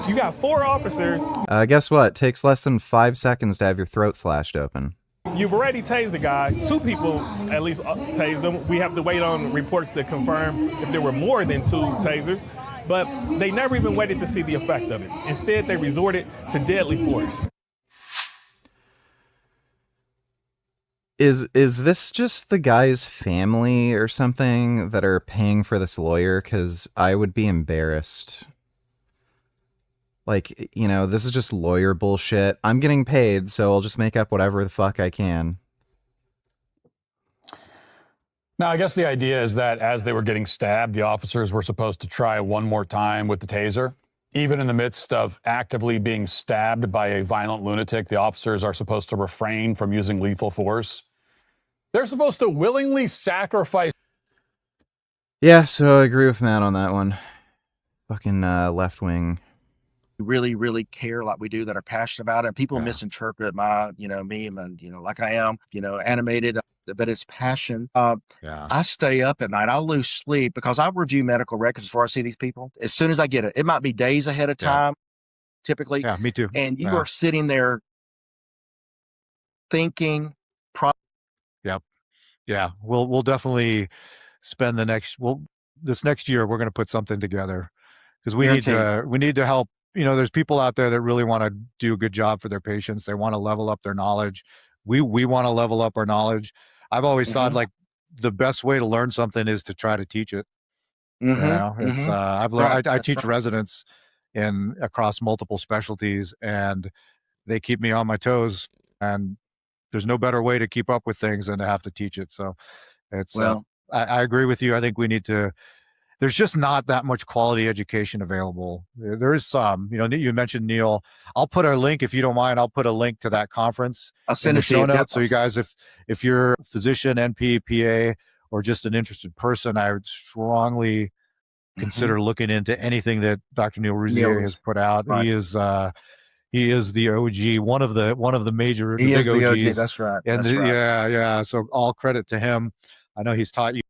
You got 4 officers. Guess what? It takes less than 5 seconds to have your throat slashed open. You've already tased the guy. 2 people at least tased him. We have to wait on reports to confirm if there were more than 2 tasers. But they never even waited to see the effect of it. Instead, they resorted to deadly force. Is this just the guy's family or something that are paying for this lawyer? Because I would be embarrassed. Like, you know, this is just lawyer bullshit. I'm getting paid, so I'll just make up whatever the fuck I can. Now, I guess the idea is that as they were getting stabbed, the officers were supposed to try one more time with the taser. Even in the midst of actively being stabbed by a violent lunatic, the officers are supposed to refrain from using lethal force. They're supposed to willingly sacrifice. Yeah, so I agree with Matt on that one. Fucking left wing. Really, really care like we do, that are passionate about it. And people misinterpret my, meme and, like I am, animated, but it's passion. I stay up at night. I'll lose sleep because I review medical records before I see these people. As soon as I get it, it might be days ahead of time, typically. Yeah, me too. And you are sitting there thinking. Yep. Yeah. We'll definitely spend this next year, we're going to put something together because we need to help. There's people out there that really want to do a good job for their patients. They want to level up their knowledge. We want to level up our knowledge. I've always thought like the best way to learn something is to try to teach it. I've learned, I teach residents across multiple specialties, and they keep me on my toes, and there's no better way to keep up with things than to have to teach it. So it's, I agree with you. I think we need to, there's just not that much quality education available. There is some, you mentioned Neil. I'll put a link, if you don't mind, I'll put a link to that conference. I'll send it to show you. notes. So you guys, if you're a physician, NP, PA, or just an interested person, I would strongly consider looking into anything that Dr. Neil Rouzier has put out. Right. He is the OG, one of the major, he big is the OGs. OG. That's right. And That's right. Yeah. So all credit to him. I know he's taught you.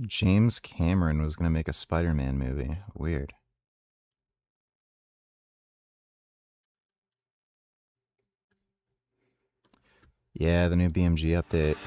James Cameron was going to make a Spider-Man movie. Weird. Yeah, the new BMG update.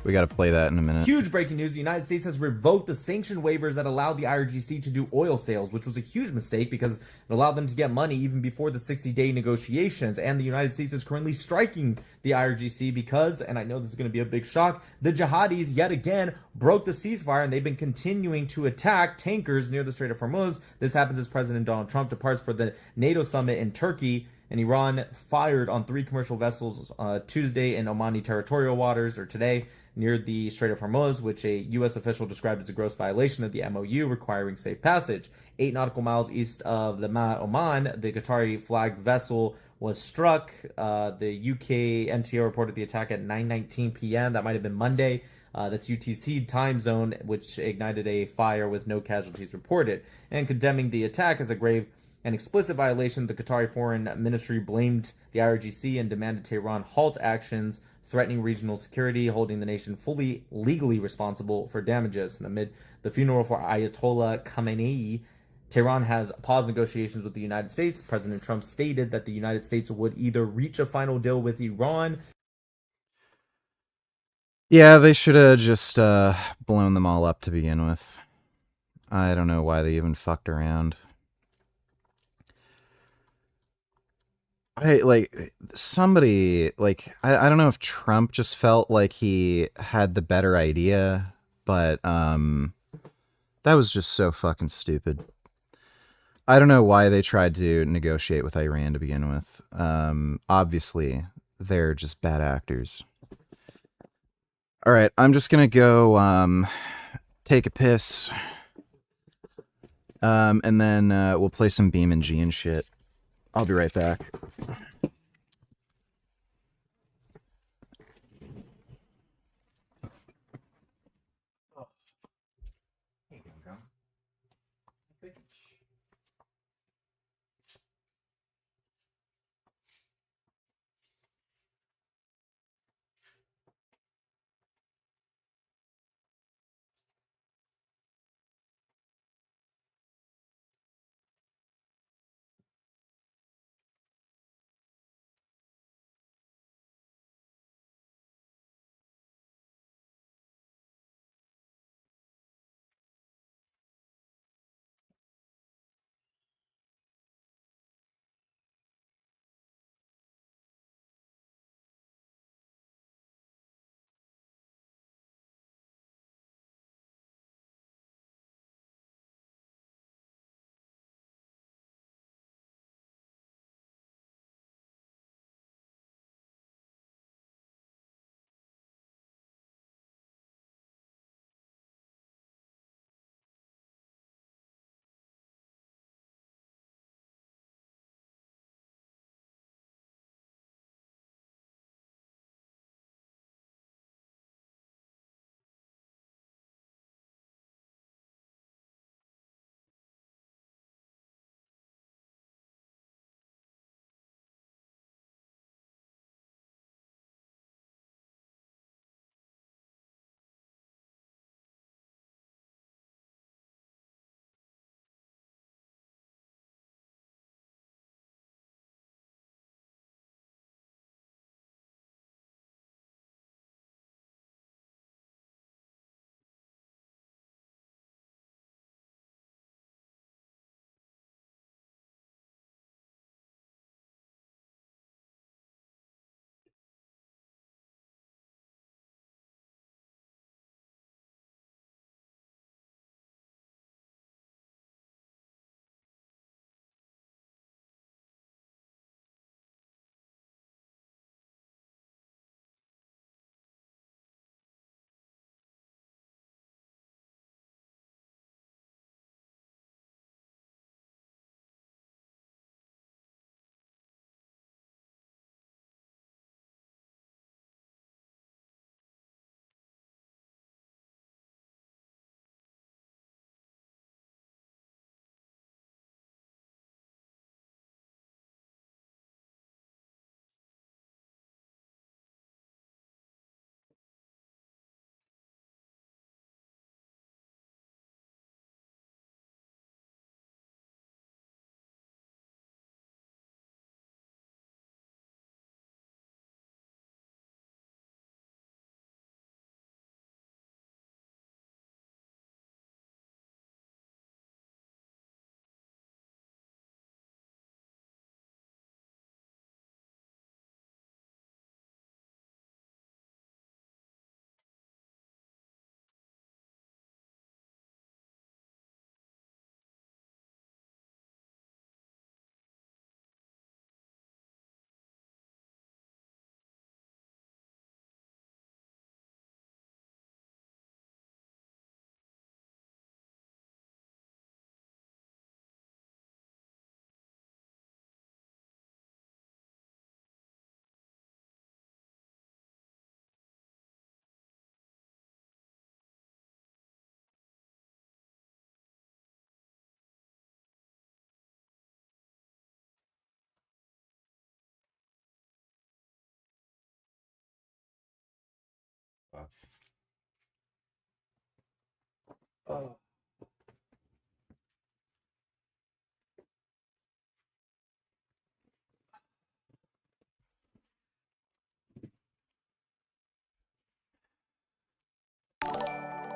We got to play that in a minute. Huge breaking news. The United States has revoked the sanction waivers that allowed the IRGC to do oil sales, which was a huge mistake because it allowed them to get money even before the 60-day negotiations. And the United States is currently striking the IRGC because, and I know this is going to be a big shock, the jihadis yet again broke the ceasefire and they've been continuing to attack tankers near the Strait of Hormuz. This happens as President Donald Trump departs for the NATO summit in Turkey. And Iran fired on 3 commercial vessels Tuesday in Omani territorial waters, or today, near the Strait of Hormuz, which a U.S. official described as a gross violation of the MOU requiring safe passage. 8 nautical miles east of the Ma Oman, the Qatari flagged vessel was struck. The UK MTO reported the attack at 9:19 p.m. That might have been Monday. That's UTC time zone, which ignited a fire with no casualties reported. And condemning the attack as a grave and explicit violation, the Qatari Foreign Ministry blamed the IRGC and demanded Tehran halt actions threatening regional security, holding the nation fully legally responsible for damages. And amid the funeral for Ayatollah Khamenei, Tehran has paused negotiations with the United States. President Trump stated that the United States would either reach a final deal with Iran. Yeah, they should have just blown them all up to begin with. I don't know why they even fucked around. I don't know if Trump just felt like he had the better idea, but that was just so fucking stupid. I don't know why they tried to negotiate with Iran to begin with. Obviously, they're just bad actors. All right, I'm just gonna go take a piss, and then we'll play some BeamNG and shit. I'll be right back.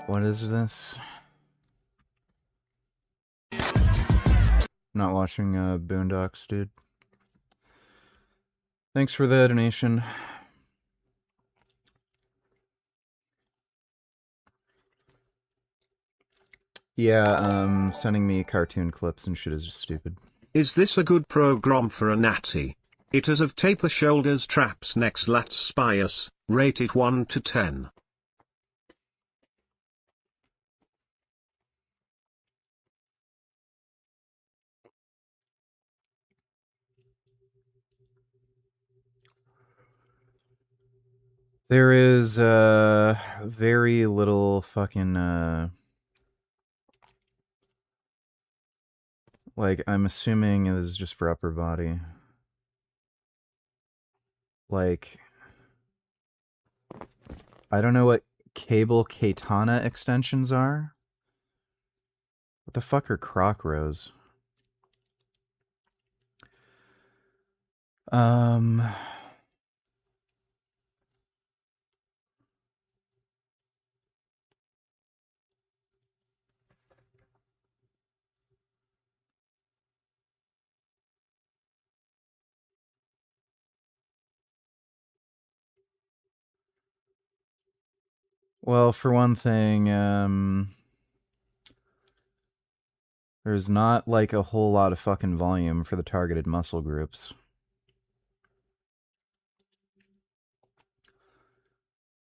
What is this? Not watching Boondocks, dude. Thanks for the donation. Yeah, sending me cartoon clips and shit is just stupid. Is this a good program for a natty? It is of taper shoulders, traps, necks, lats, spias, rate it 1 to 10. There is very little fucking like, I'm assuming this is just for upper body. Like, I don't know what cable katana extensions are. What the fuck are croc rows? Well, for one thing, there's not like a whole lot of fucking volume for the targeted muscle groups.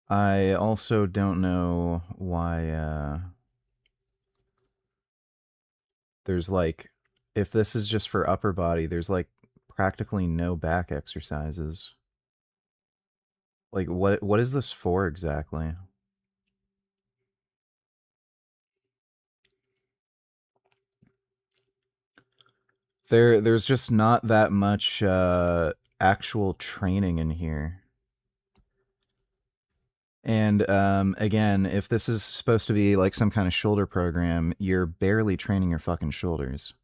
I also don't know why there's like, if this is just for upper body, there's like practically no back exercises. Like, what is this for exactly? There's just not that much actual training in here. And again, if this is supposed to be like some kind of shoulder program, you're barely training your fucking shoulders.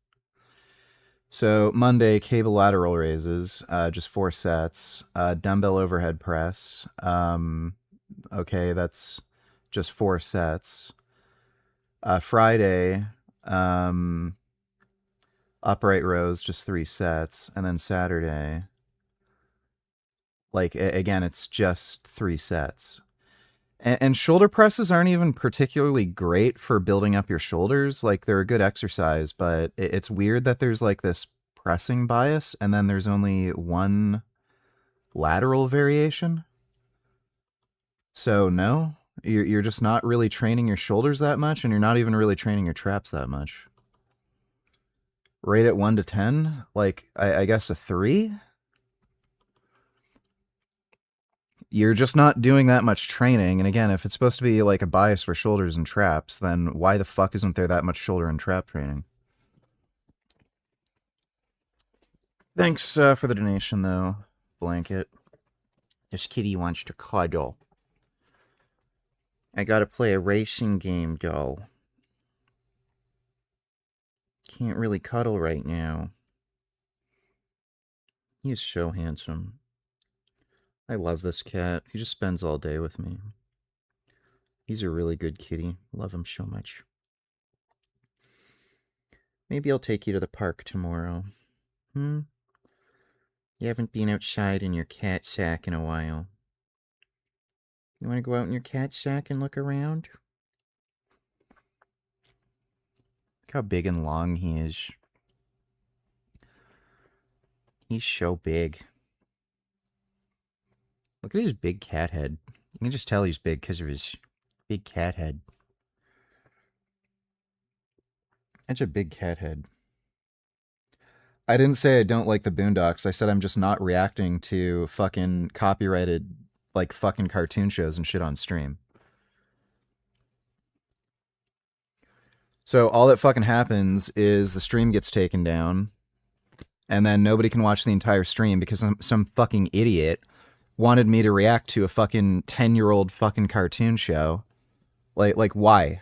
So Monday, cable lateral raises, just 4 sets. Dumbbell overhead press. Okay, that's just 4 sets. Friday, upright rows, just 3 sets. And then Saturday, like, again, it's just 3 sets. And shoulder presses aren't even particularly great for building up your shoulders. Like, they're a good exercise, but it's weird that there's like this pressing bias and then there's only one lateral variation. So no, you're just not really training your shoulders that much, and you're not even really training your traps that much. Rate it 1 to 10, like I guess a 3. You're just not doing that much training. And again, if it's supposed to be like a bias for shoulders and traps, then why the fuck isn't there that much shoulder and trap training? Thanks for the donation, though, Blanket. This kitty wants to cuddle. I gotta play a racing game, though. Can't really cuddle right now. He is so handsome. I love this cat. He just spends all day with me. He's a really good kitty. Love him so much. Maybe I'll take you to the park tomorrow. You haven't been outside in your cat sack in a while. You want to go out in your cat sack and look around? Look how big and long he is. He's so big. Look at his big cat head. You can just tell he's big because of his big cat head. That's a big cat head. I didn't say I don't like the Boondocks. I said I'm just not reacting to fucking copyrighted, like, fucking cartoon shows and shit on stream. So all that fucking happens is the stream gets taken down, and then nobody can watch the entire stream because some fucking idiot wanted me to react to a fucking 10-year-old fucking cartoon show. Like why?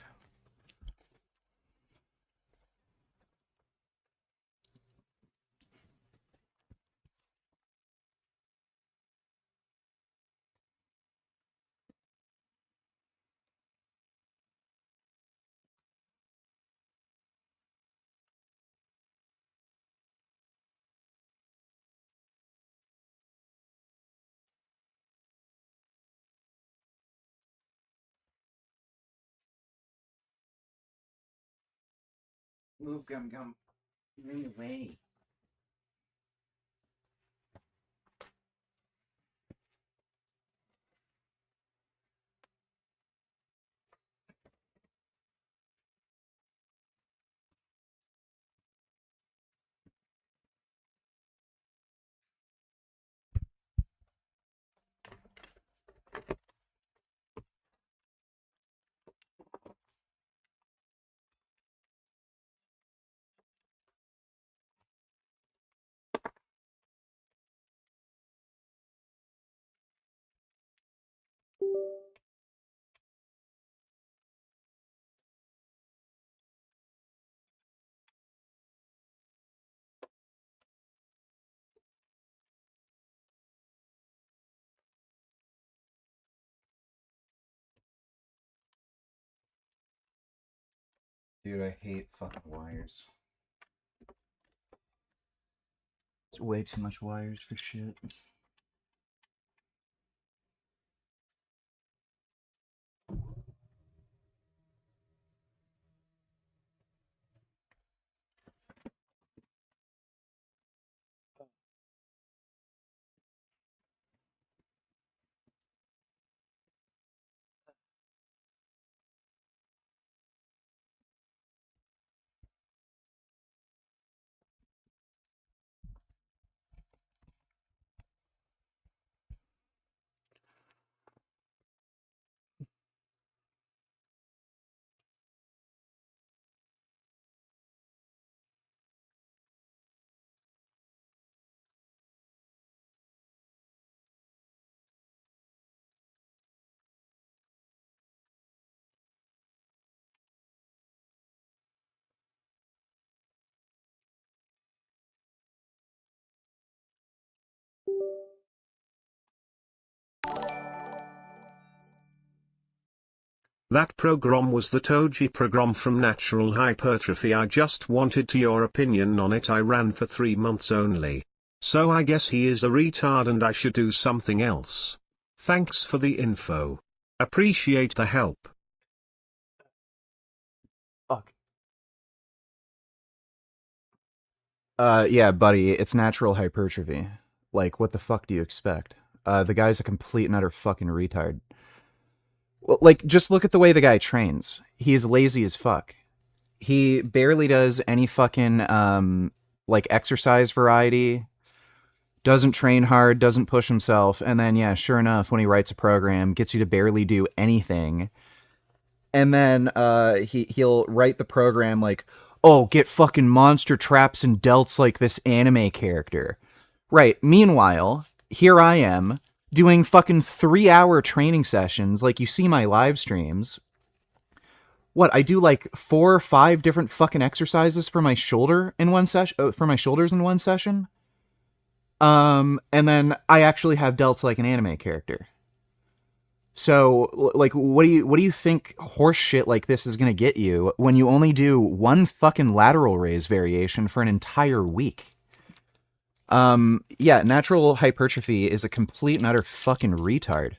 Move, Gum Gum. Move away. Dude, I hate fucking wires. There's way too much wires for shit. That program was the Toji program from Natural Hypertrophy. I just wanted your opinion on it. I ran for 3 months only. So I guess he is a retard and I should do something else. Thanks for the info. Appreciate the help. Fuck. Yeah, buddy, it's natural hypertrophy. Like, what the fuck do you expect? The guy's a complete and utter fucking retard. Well, like, just look at the way the guy trains. He's lazy as fuck. He barely does any fucking, like, exercise variety. Doesn't train hard, doesn't push himself, and then, yeah, sure enough, when he writes a program, gets you to barely do anything. And then, he'll write the program like, oh, get fucking monster traps and delts like this anime character. Right, meanwhile, here I am, doing fucking 3-hour training sessions like you see my live streams. What, I do like 4 or 5 different fucking exercises for my shoulder in one session, for my shoulders in one session. And then I actually have delts like an anime character. So, like, what do you think horse shit like this is gonna get you when you only do 1 fucking lateral raise variation for an entire week? Yeah, natural hypertrophy is a complete and utter fucking retard.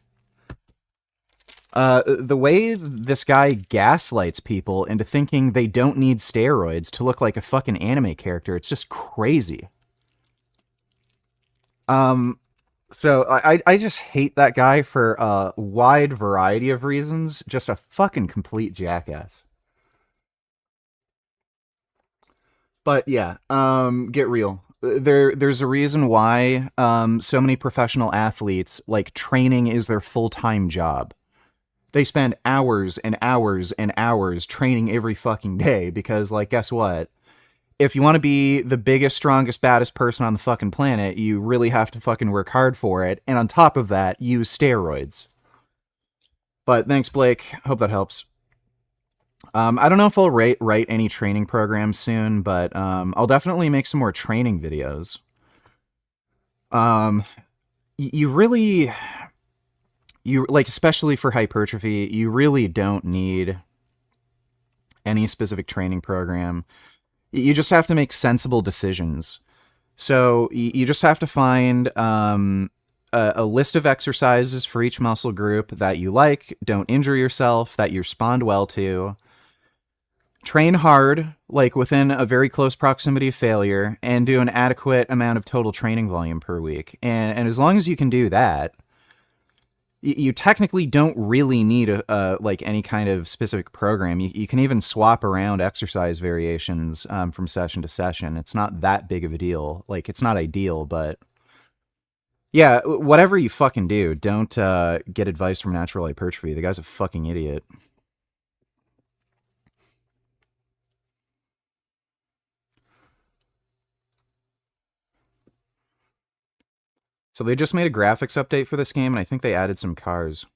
The way this guy gaslights people into thinking they don't need steroids to look like a fucking anime character, it's just crazy. So I just hate that guy for a wide variety of reasons. Just a fucking complete jackass. But yeah, get real. There's a reason why so many professional athletes, like, training is their full-time job. They spend hours and hours and hours training every fucking day because, like, guess what? if you want to be the biggest, strongest, baddest person on the fucking planet, you really have to fucking work hard for it. And on top of that, use steroids. But thanks, Blake. Hope that helps. I don't know if I'll write any training programs soon, but I'll definitely make some more training videos. You really, like, especially for hypertrophy, you really don't need any specific training program. You just have to make sensible decisions. So you just have to find a list of exercises for each muscle group that you like, don't injure yourself, that you respond well to. Train hard, like within a very close proximity of failure, and do an adequate amount of total training volume per week. And as long as you can do that, you technically don't really need like any kind of specific program. You can even swap around exercise variations from session to session. It's not that big of a deal. Like, it's not ideal, but yeah, whatever you fucking do, don't get advice from natural hypertrophy. The guy's a fucking idiot. So they just made a graphics update for this game, and I think they added some cars.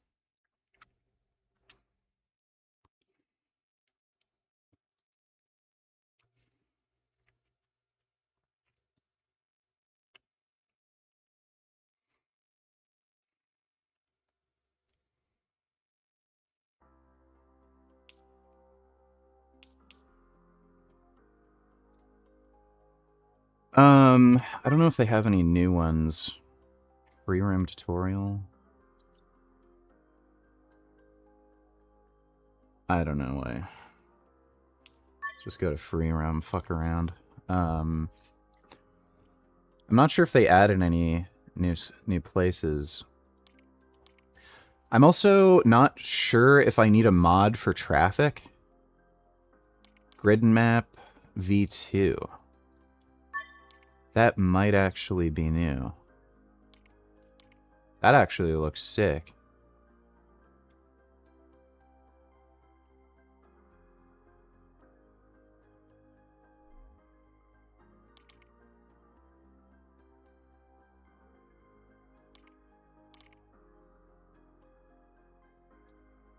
I don't know if they have any new ones. Free roam tutorial. I don't know why. Let's just go to free roam, fuck around. I'm not sure if they added any new places. I'm also not sure if I need a mod for traffic. Grid map V2. That might actually be new. That actually looks sick.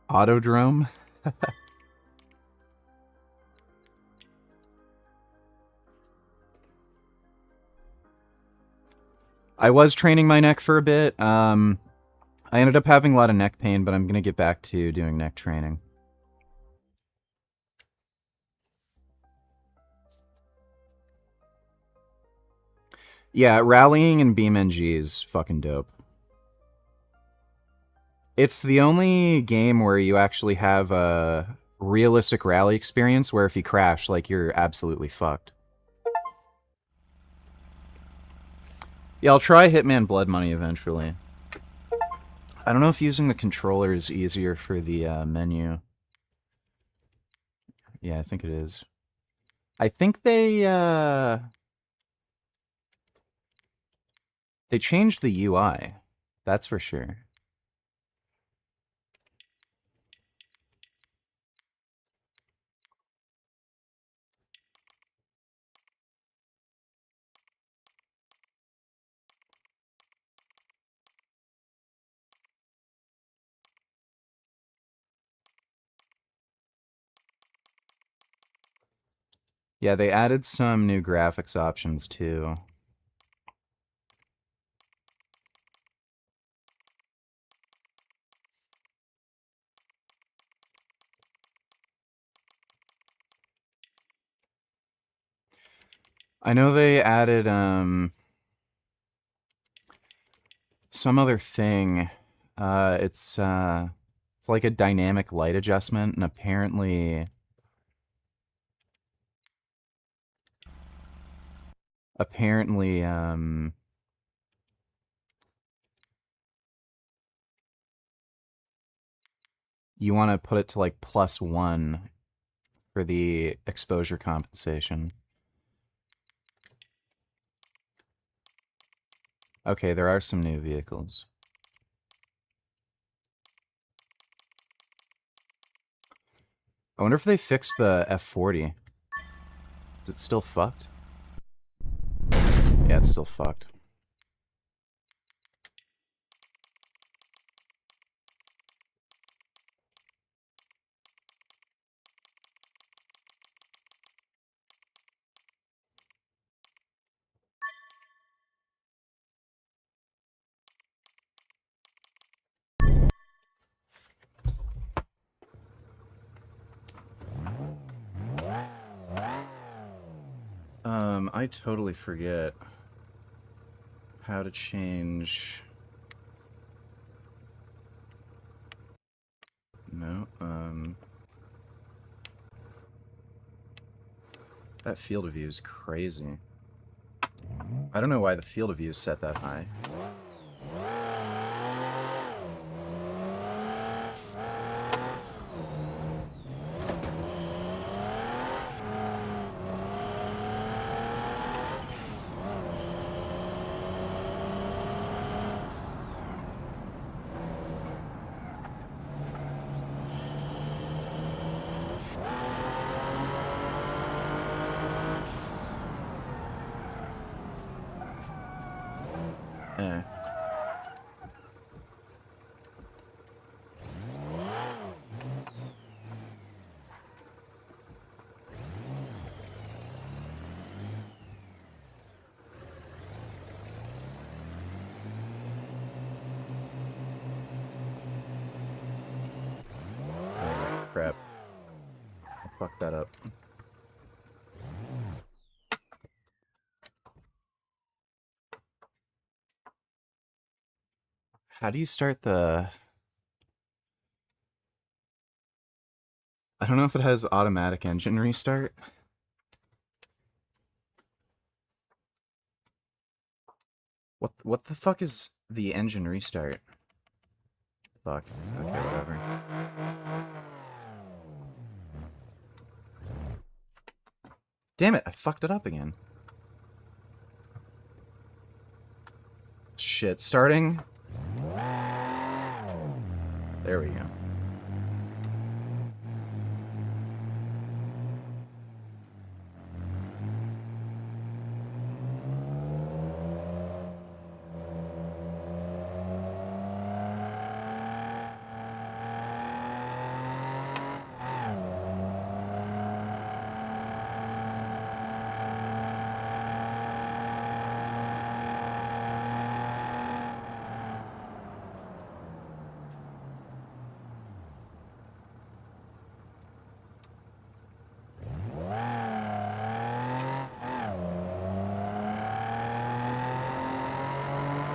Autodrome? I was training my neck for a bit. I ended up having a lot of neck pain, but I'm going to get back to doing neck training. Yeah, rallying and BeamNG is fucking dope. It's the only game where you actually have a realistic rally experience where if you crash, like, you're absolutely fucked. Yeah, I'll try Hitman Blood Money eventually. I don't know if using the controller is easier for the menu. Yeah, I think it is. I think they changed the UI. That's for sure. Yeah, they added some new graphics options too. I know they added some other thing. It's like a dynamic light adjustment, and apparently you want to put it to like +1 for the exposure compensation. Okay, there are some new vehicles. I wonder if they fixed the F40. Is it still fucked? Yeah, it's still fucked. I totally forget how to change. No, that field of view is crazy. I don't know why the field of view is set that high. Eh. Crap. I fucked that up. How do you start the... I don't know if it has automatic engine restart. What the fuck is the engine restart? Fuck. Okay, whatever. Damn it, I fucked it up again. Shit, starting. There we go.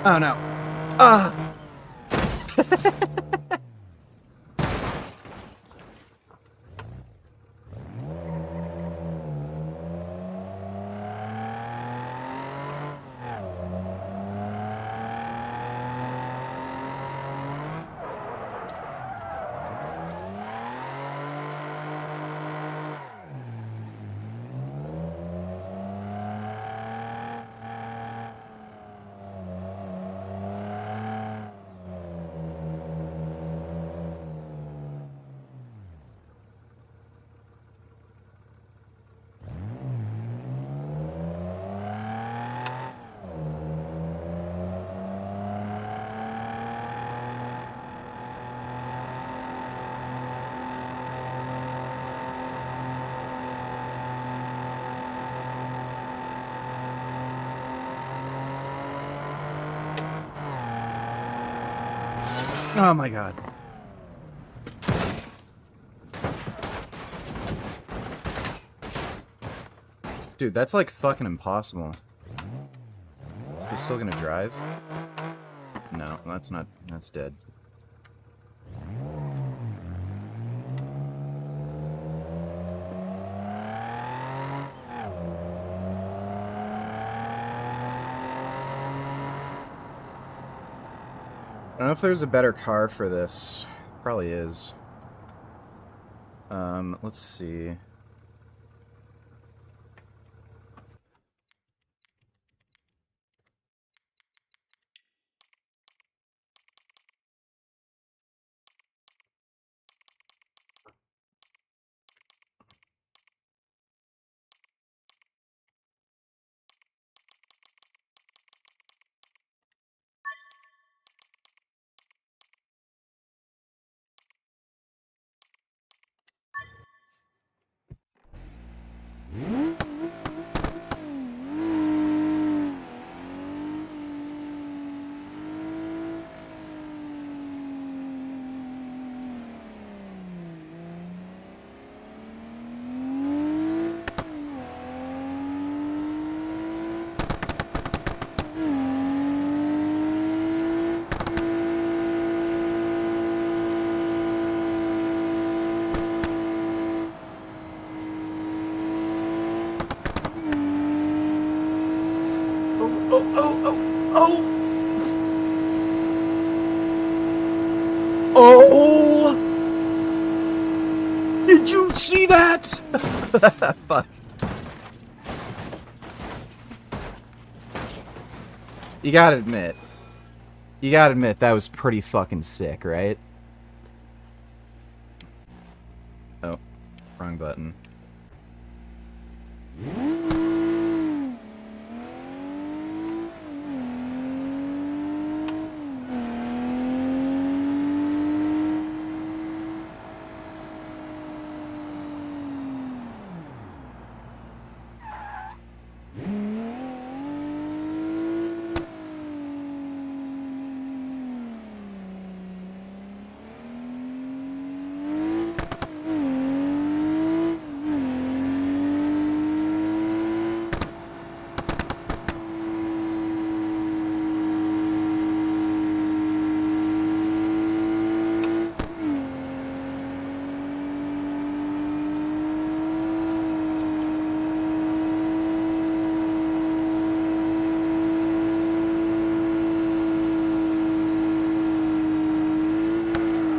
Oh no. Ah! Oh my god. Dude, that's like fucking impossible. Is this still gonna drive? No, that's not. That's dead. I don't know if there's a better car for this. Probably is. Let's see. Oh! Oh! Did you see that? Fuck. You gotta admit that was pretty fucking sick, right? Oh, wrong button.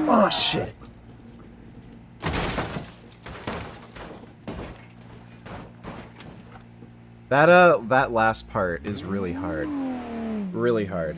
Oh shit. That last part is really hard. Really hard.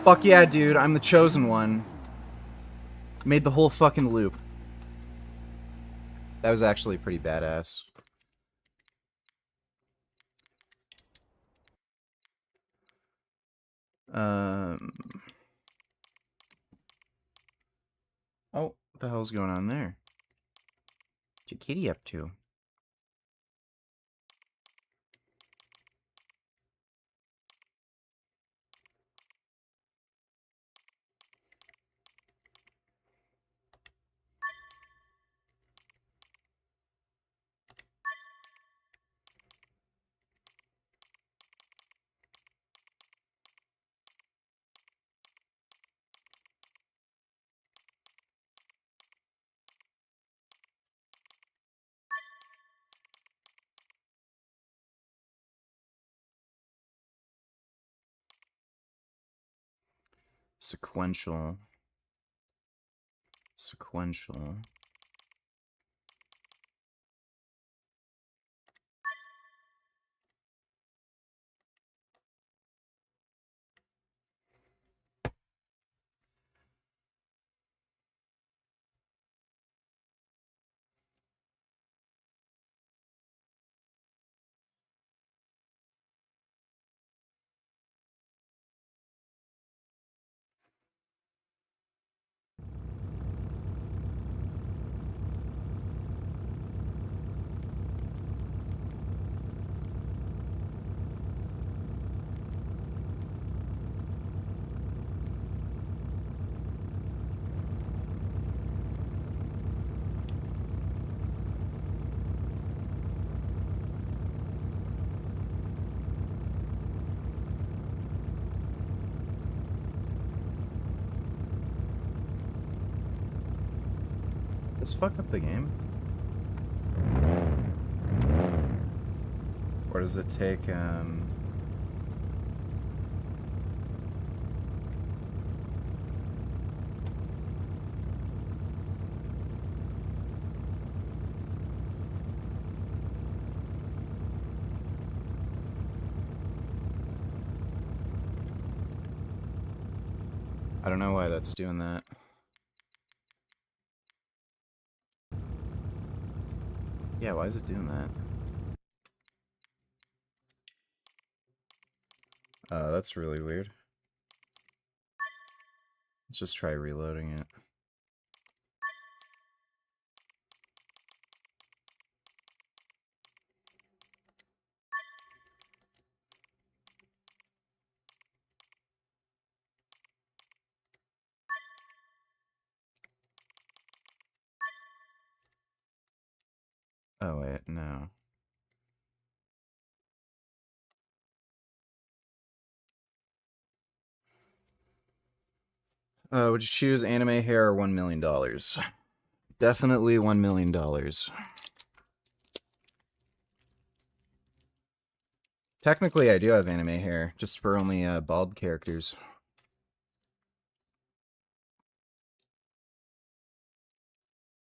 Fuck yeah, dude, I'm the chosen one. Made the whole fucking loop. That was actually pretty badass. Oh, what the hell's going on there? What's your kitty up to? Sequential. Sequential. Let's fuck up the game. Or does it take, I don't know why that's doing that. Yeah, why is it doing that? That's really weird. Let's just try reloading it. Oh wait, no. Would you choose anime hair or $1 million? Definitely $1 million. Technically, I do have anime hair, just for only bald characters.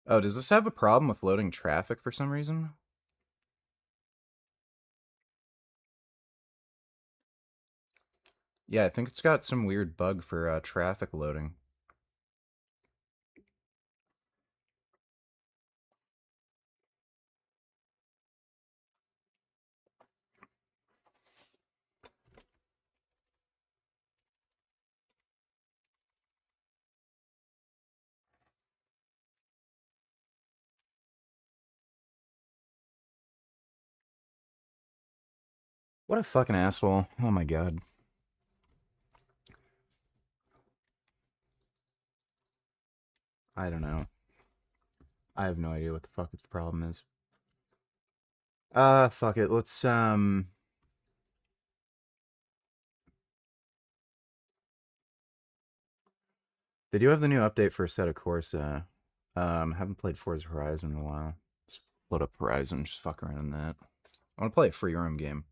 Oh, does this have a problem with loading traffic for some reason? Yeah, I think it's got some weird bug for traffic loading. What a fucking asshole. Oh my god. I don't know. I have no idea what the fuck its problem is. Fuck it. Let's, They do have the new update for Assetto Corsa. Haven't played Forza Horizon in a while. Just load up Horizon, just fuck around in that. I want to play a free roam game.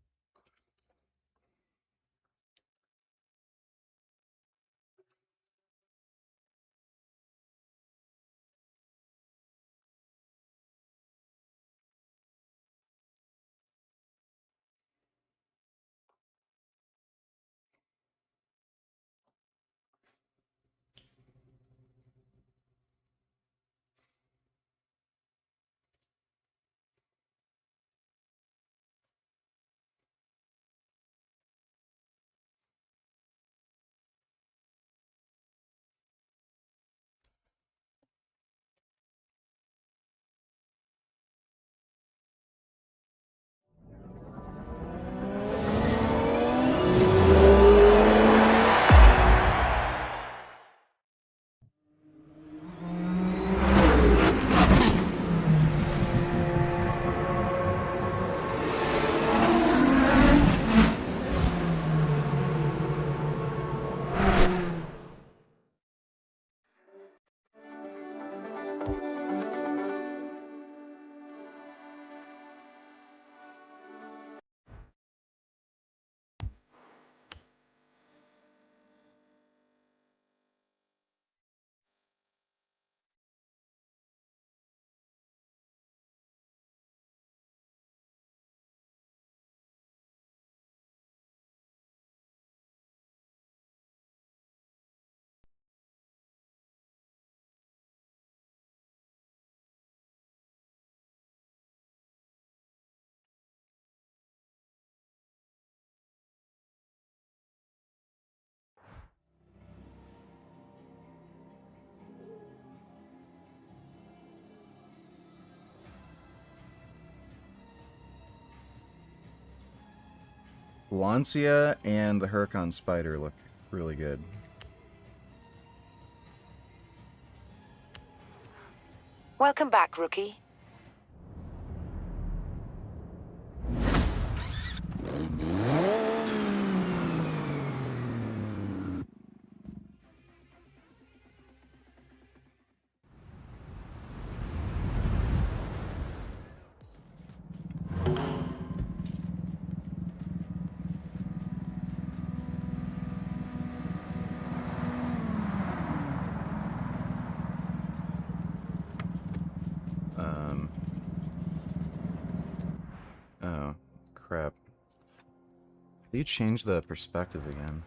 Lancia and the Huracan Spider look really good. Welcome back, rookie. Oh, crap. You changed the perspective again.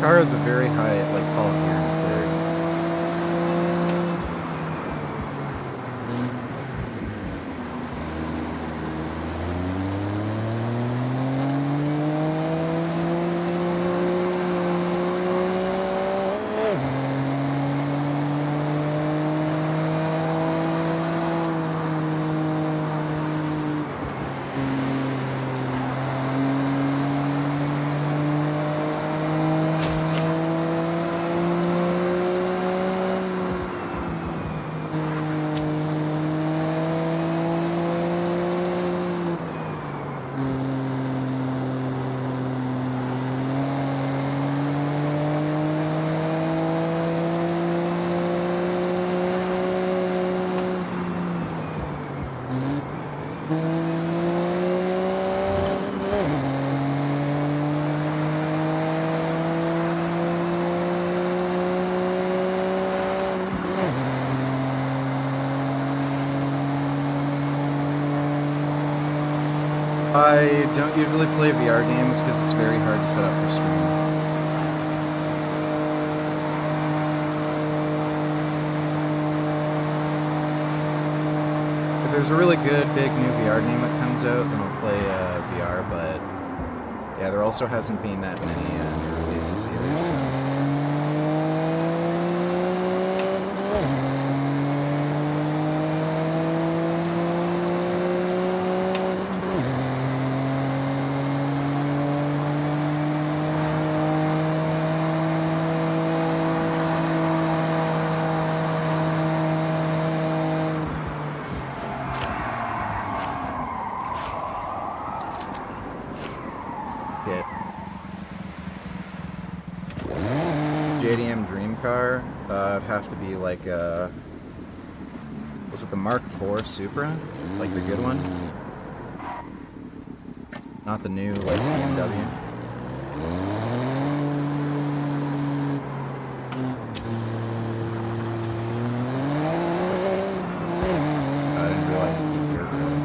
car has a very high, like, tall gear in third. I don't usually play VR games because it's very hard to set up for stream. If there's a really good big new VR game that comes out, then I'll play VR, but yeah, there also hasn't been that many new releases either, so... JDM dream car, it'd have to be like was it the Mark IV Supra? Like the good one? Not the new, like, BMW? I didn't realize this was a dirt road.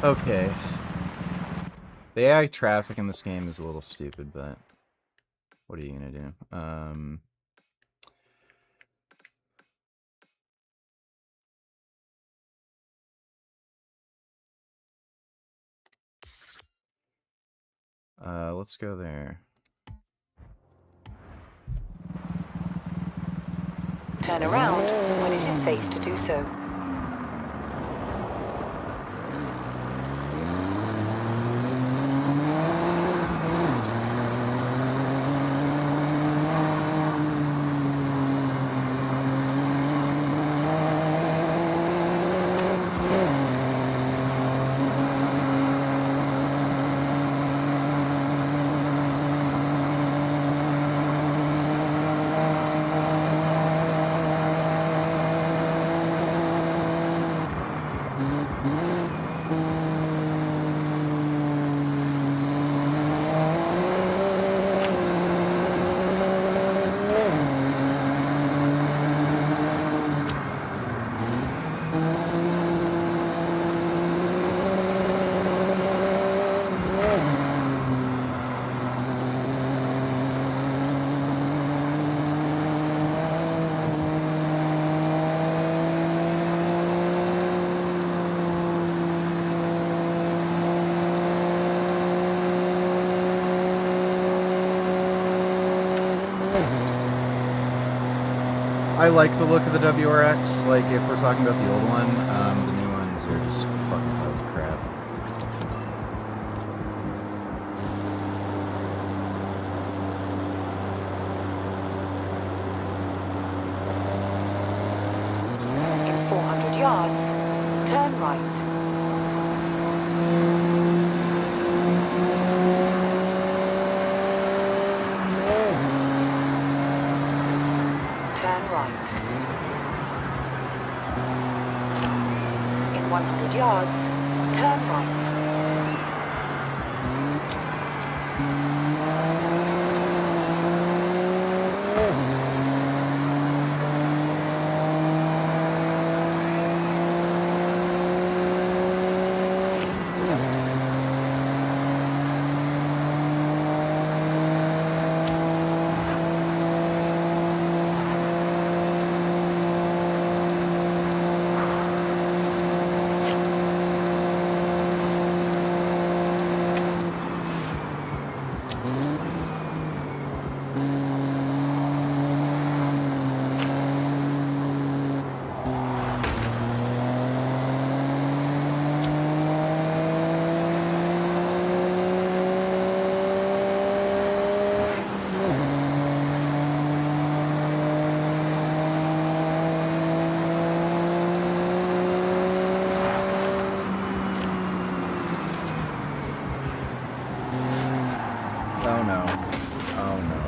Okay. The AI traffic in this game is a little stupid, but what are you gonna do? Let's go there. Turn around when it is safe to do so. I like the look of the WRX. Like, if we're talking about the old one, the new ones are just fucking piles of crap. In 400 yards, turn right. Turn right. In 100 yards, turn right. Oh no. Oh no.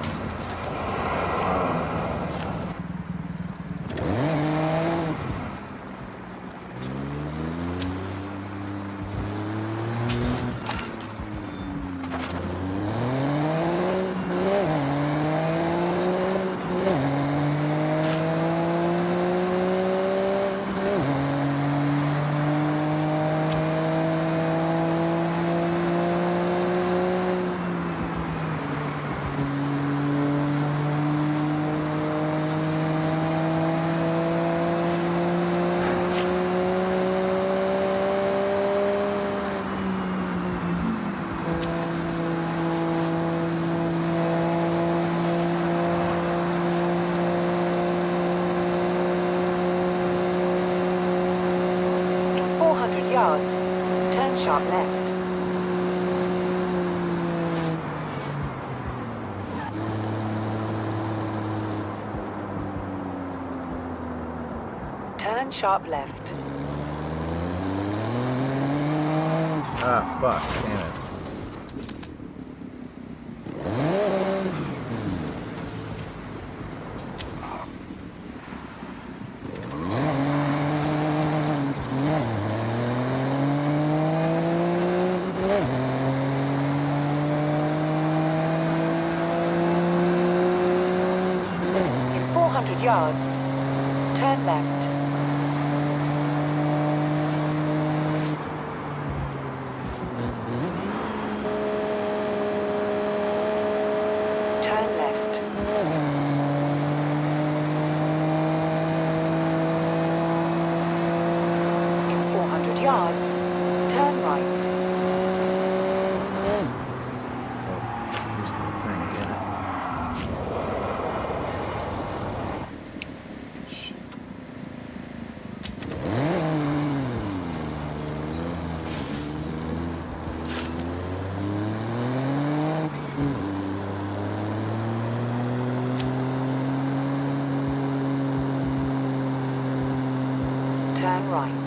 In 400 yards, turn sharp left. Turn sharp left. Ah, fuck. Damn it. In 400 yards, turn left. Turn left. In 400 yards, turn right. Here's the thing again. Shit. Turn right.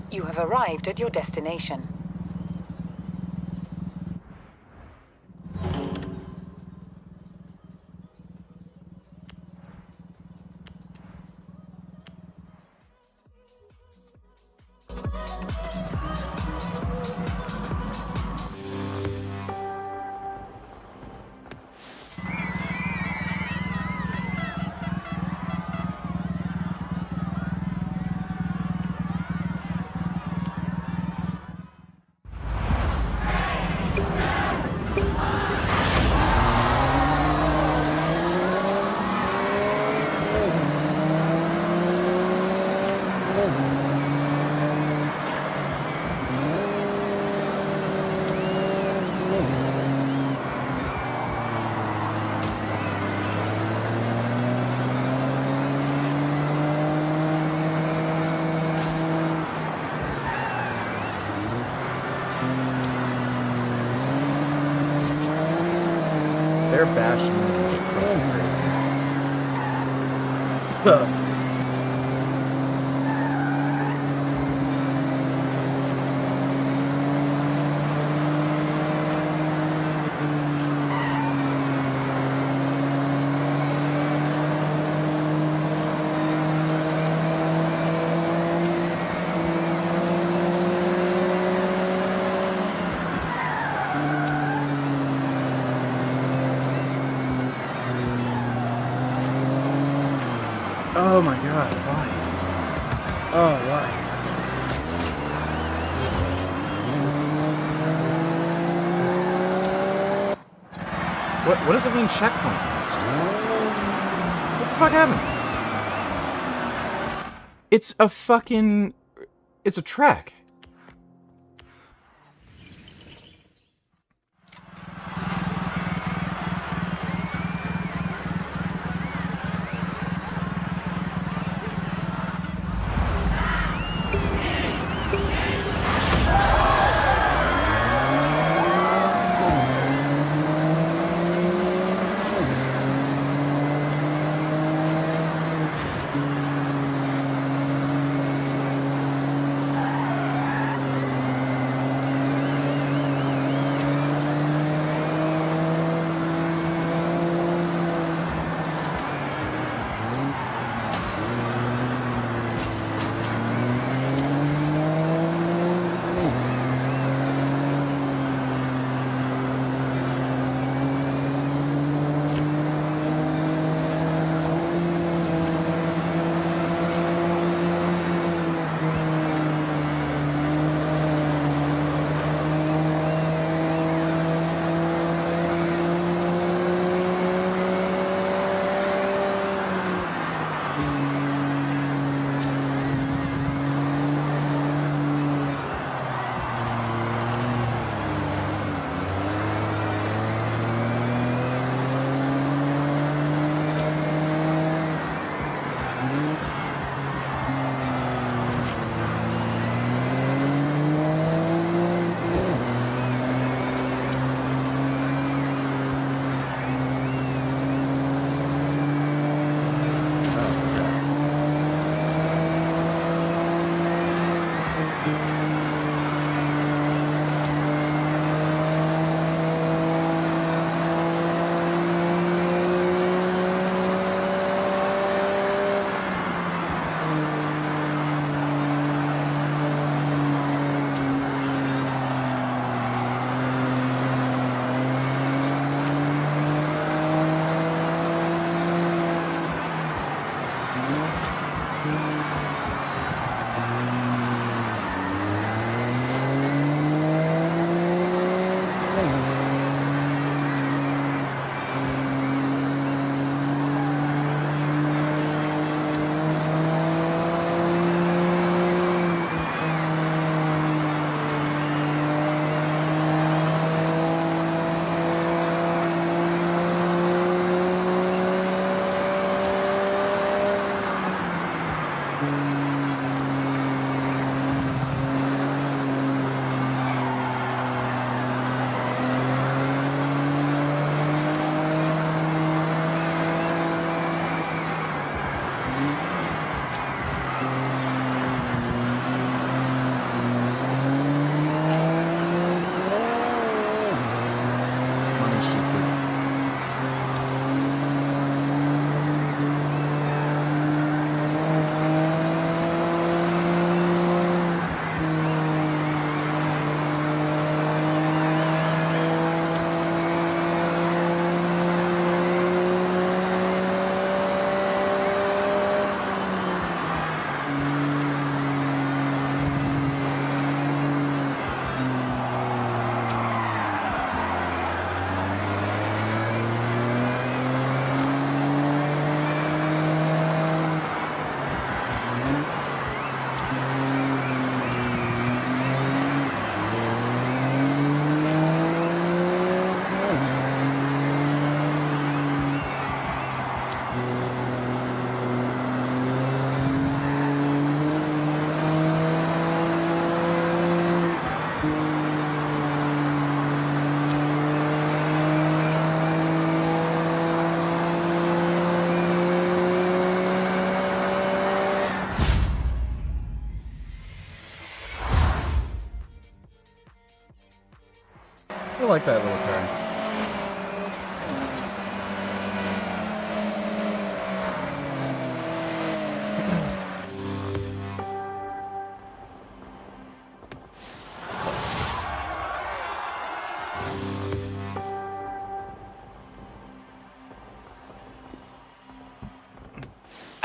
You have arrived at your destination. they're bashing into me fucking crazy. Oh my god, why? Oh, why? What does it mean checkpoint list? What the fuck happened? It's a fucking... It's a track.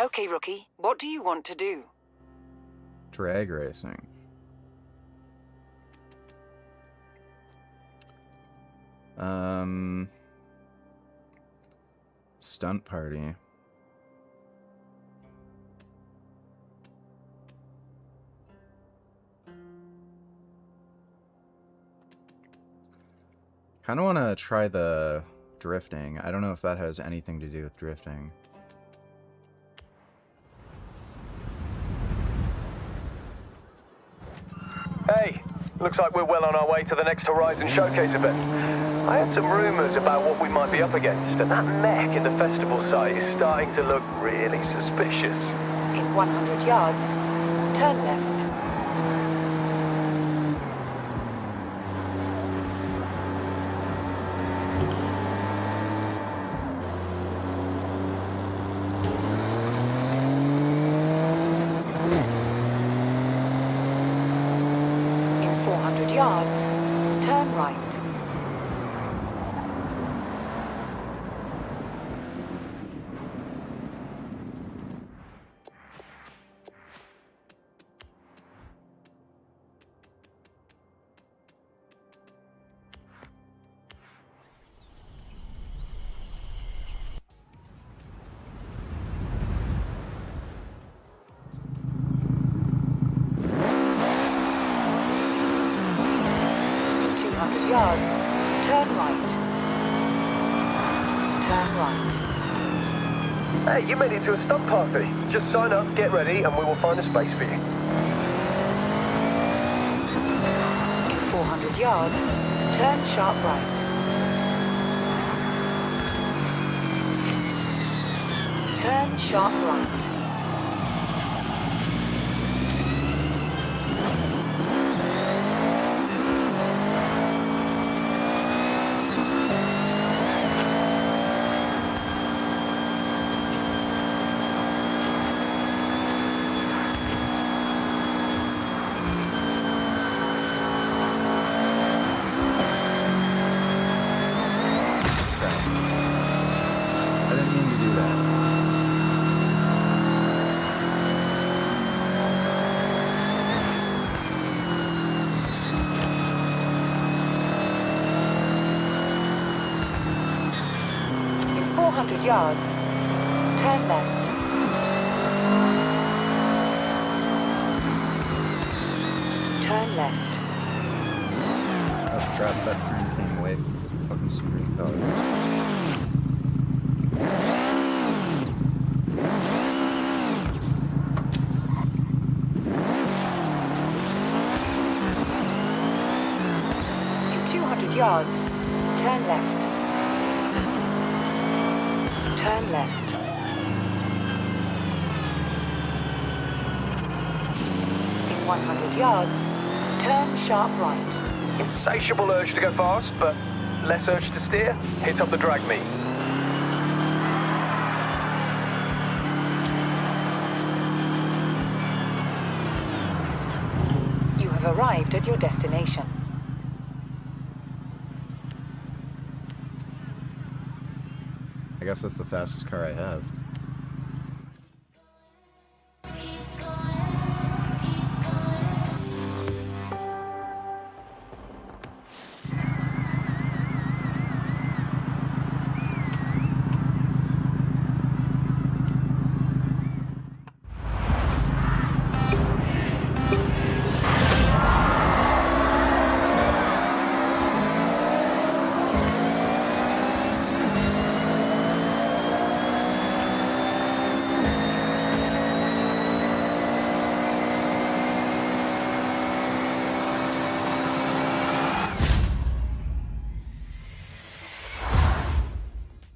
Okay, rookie, what do you want to do? Drag racing. Stunt party. Kind of want to try the drifting. I don't know if that has anything to do with drifting. Hey, looks like we're well on our way to the next Horizon Showcase event. I had some rumors about what we might be up against, and that mech in the festival site is starting to look really suspicious. In 100 yards, turn left. In 400 yards, turn right. In 200 yards, turn right. Turn right. Hey, you made it to a stunt party. Just sign up, get ready, and we will find a space for you. In 400 yards, turn sharp right. Turn sharp right. I didn't mean to do that. In 400 yards, turn left. Turn left. Oh crap, that turn came away fucking screen color. In 200 yards, turn left. Turn left. In 100 yards, turn sharp right. Insatiable urge to go fast, but less urge to steer. Hit up the drag me. You have arrived at your destination. I guess that's the fastest car I have.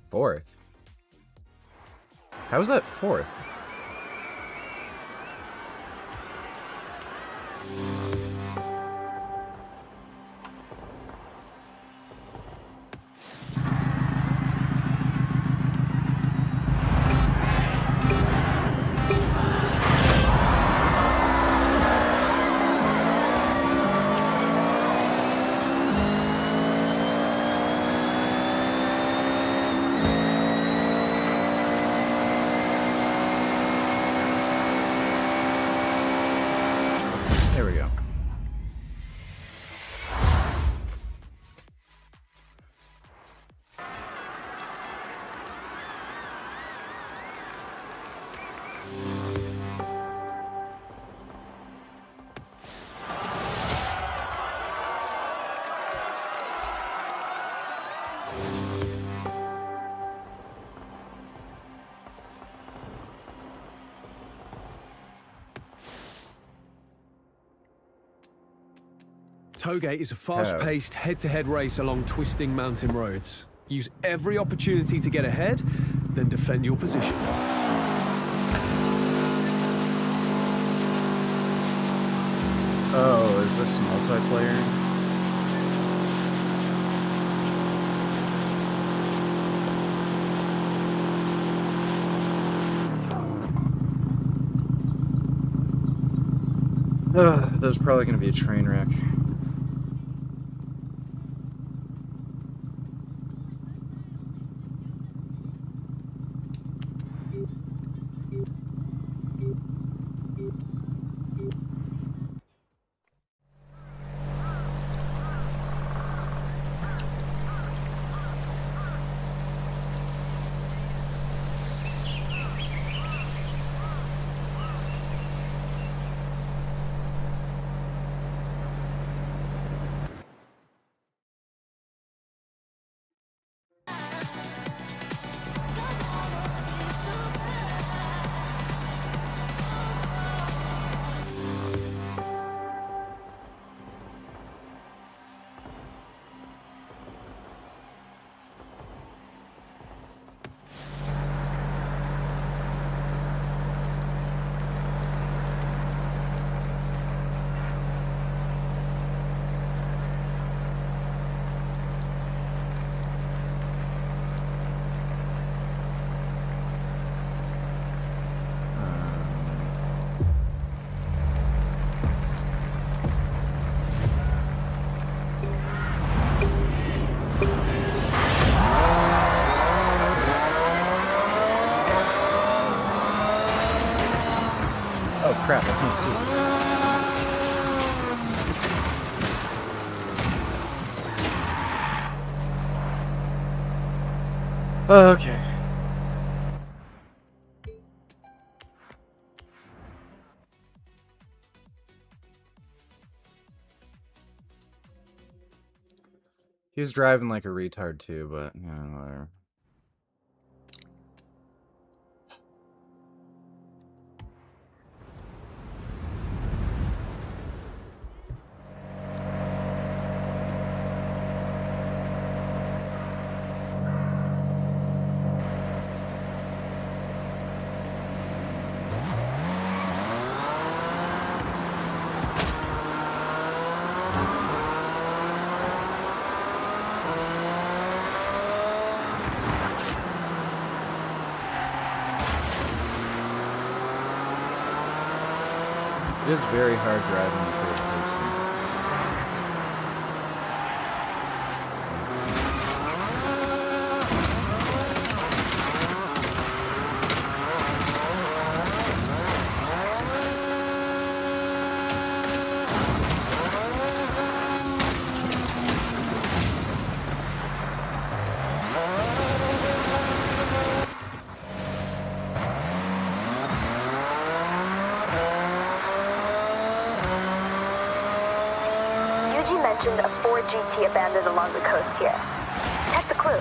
Fourth? How is that fourth? Tollgate is a fast-paced, head-to-head race along twisting mountain roads. Use every opportunity to get ahead, then defend your position. Oh, is this multiplayer? There's probably going to be a train wreck. Oh crap, I can't see. Okay. He was driving like a retard too, but you know, whatever. It is very hard driving in first person. Mentioned a Ford GT abandoned along the coast here. Check the clue.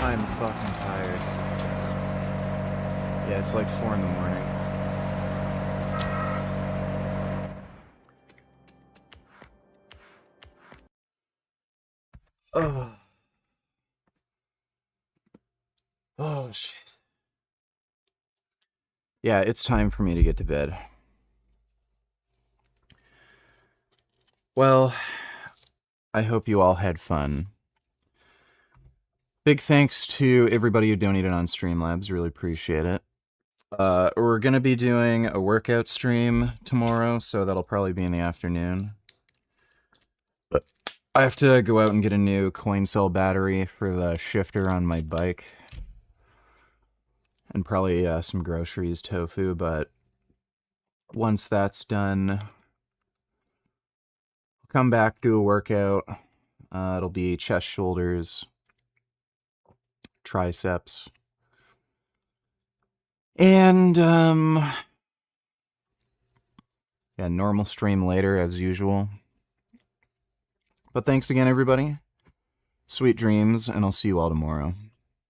I'm fucking tired. Yeah, it's like 4 in the morning. Oh. Oh, shit. Yeah, it's time for me to get to bed. Well, I hope you all had fun. Big thanks to everybody who donated on Streamlabs. Really appreciate it. We're going to be doing a workout stream tomorrow, so that'll probably be in the afternoon. But I have to go out and get a new coin cell battery for the shifter on my bike. And probably some groceries, tofu, but once that's done, I'll come back, do a workout. It'll be chest, shoulders, triceps. And, yeah, normal stream later as usual. But thanks again, everybody. Sweet dreams, and I'll see you all tomorrow.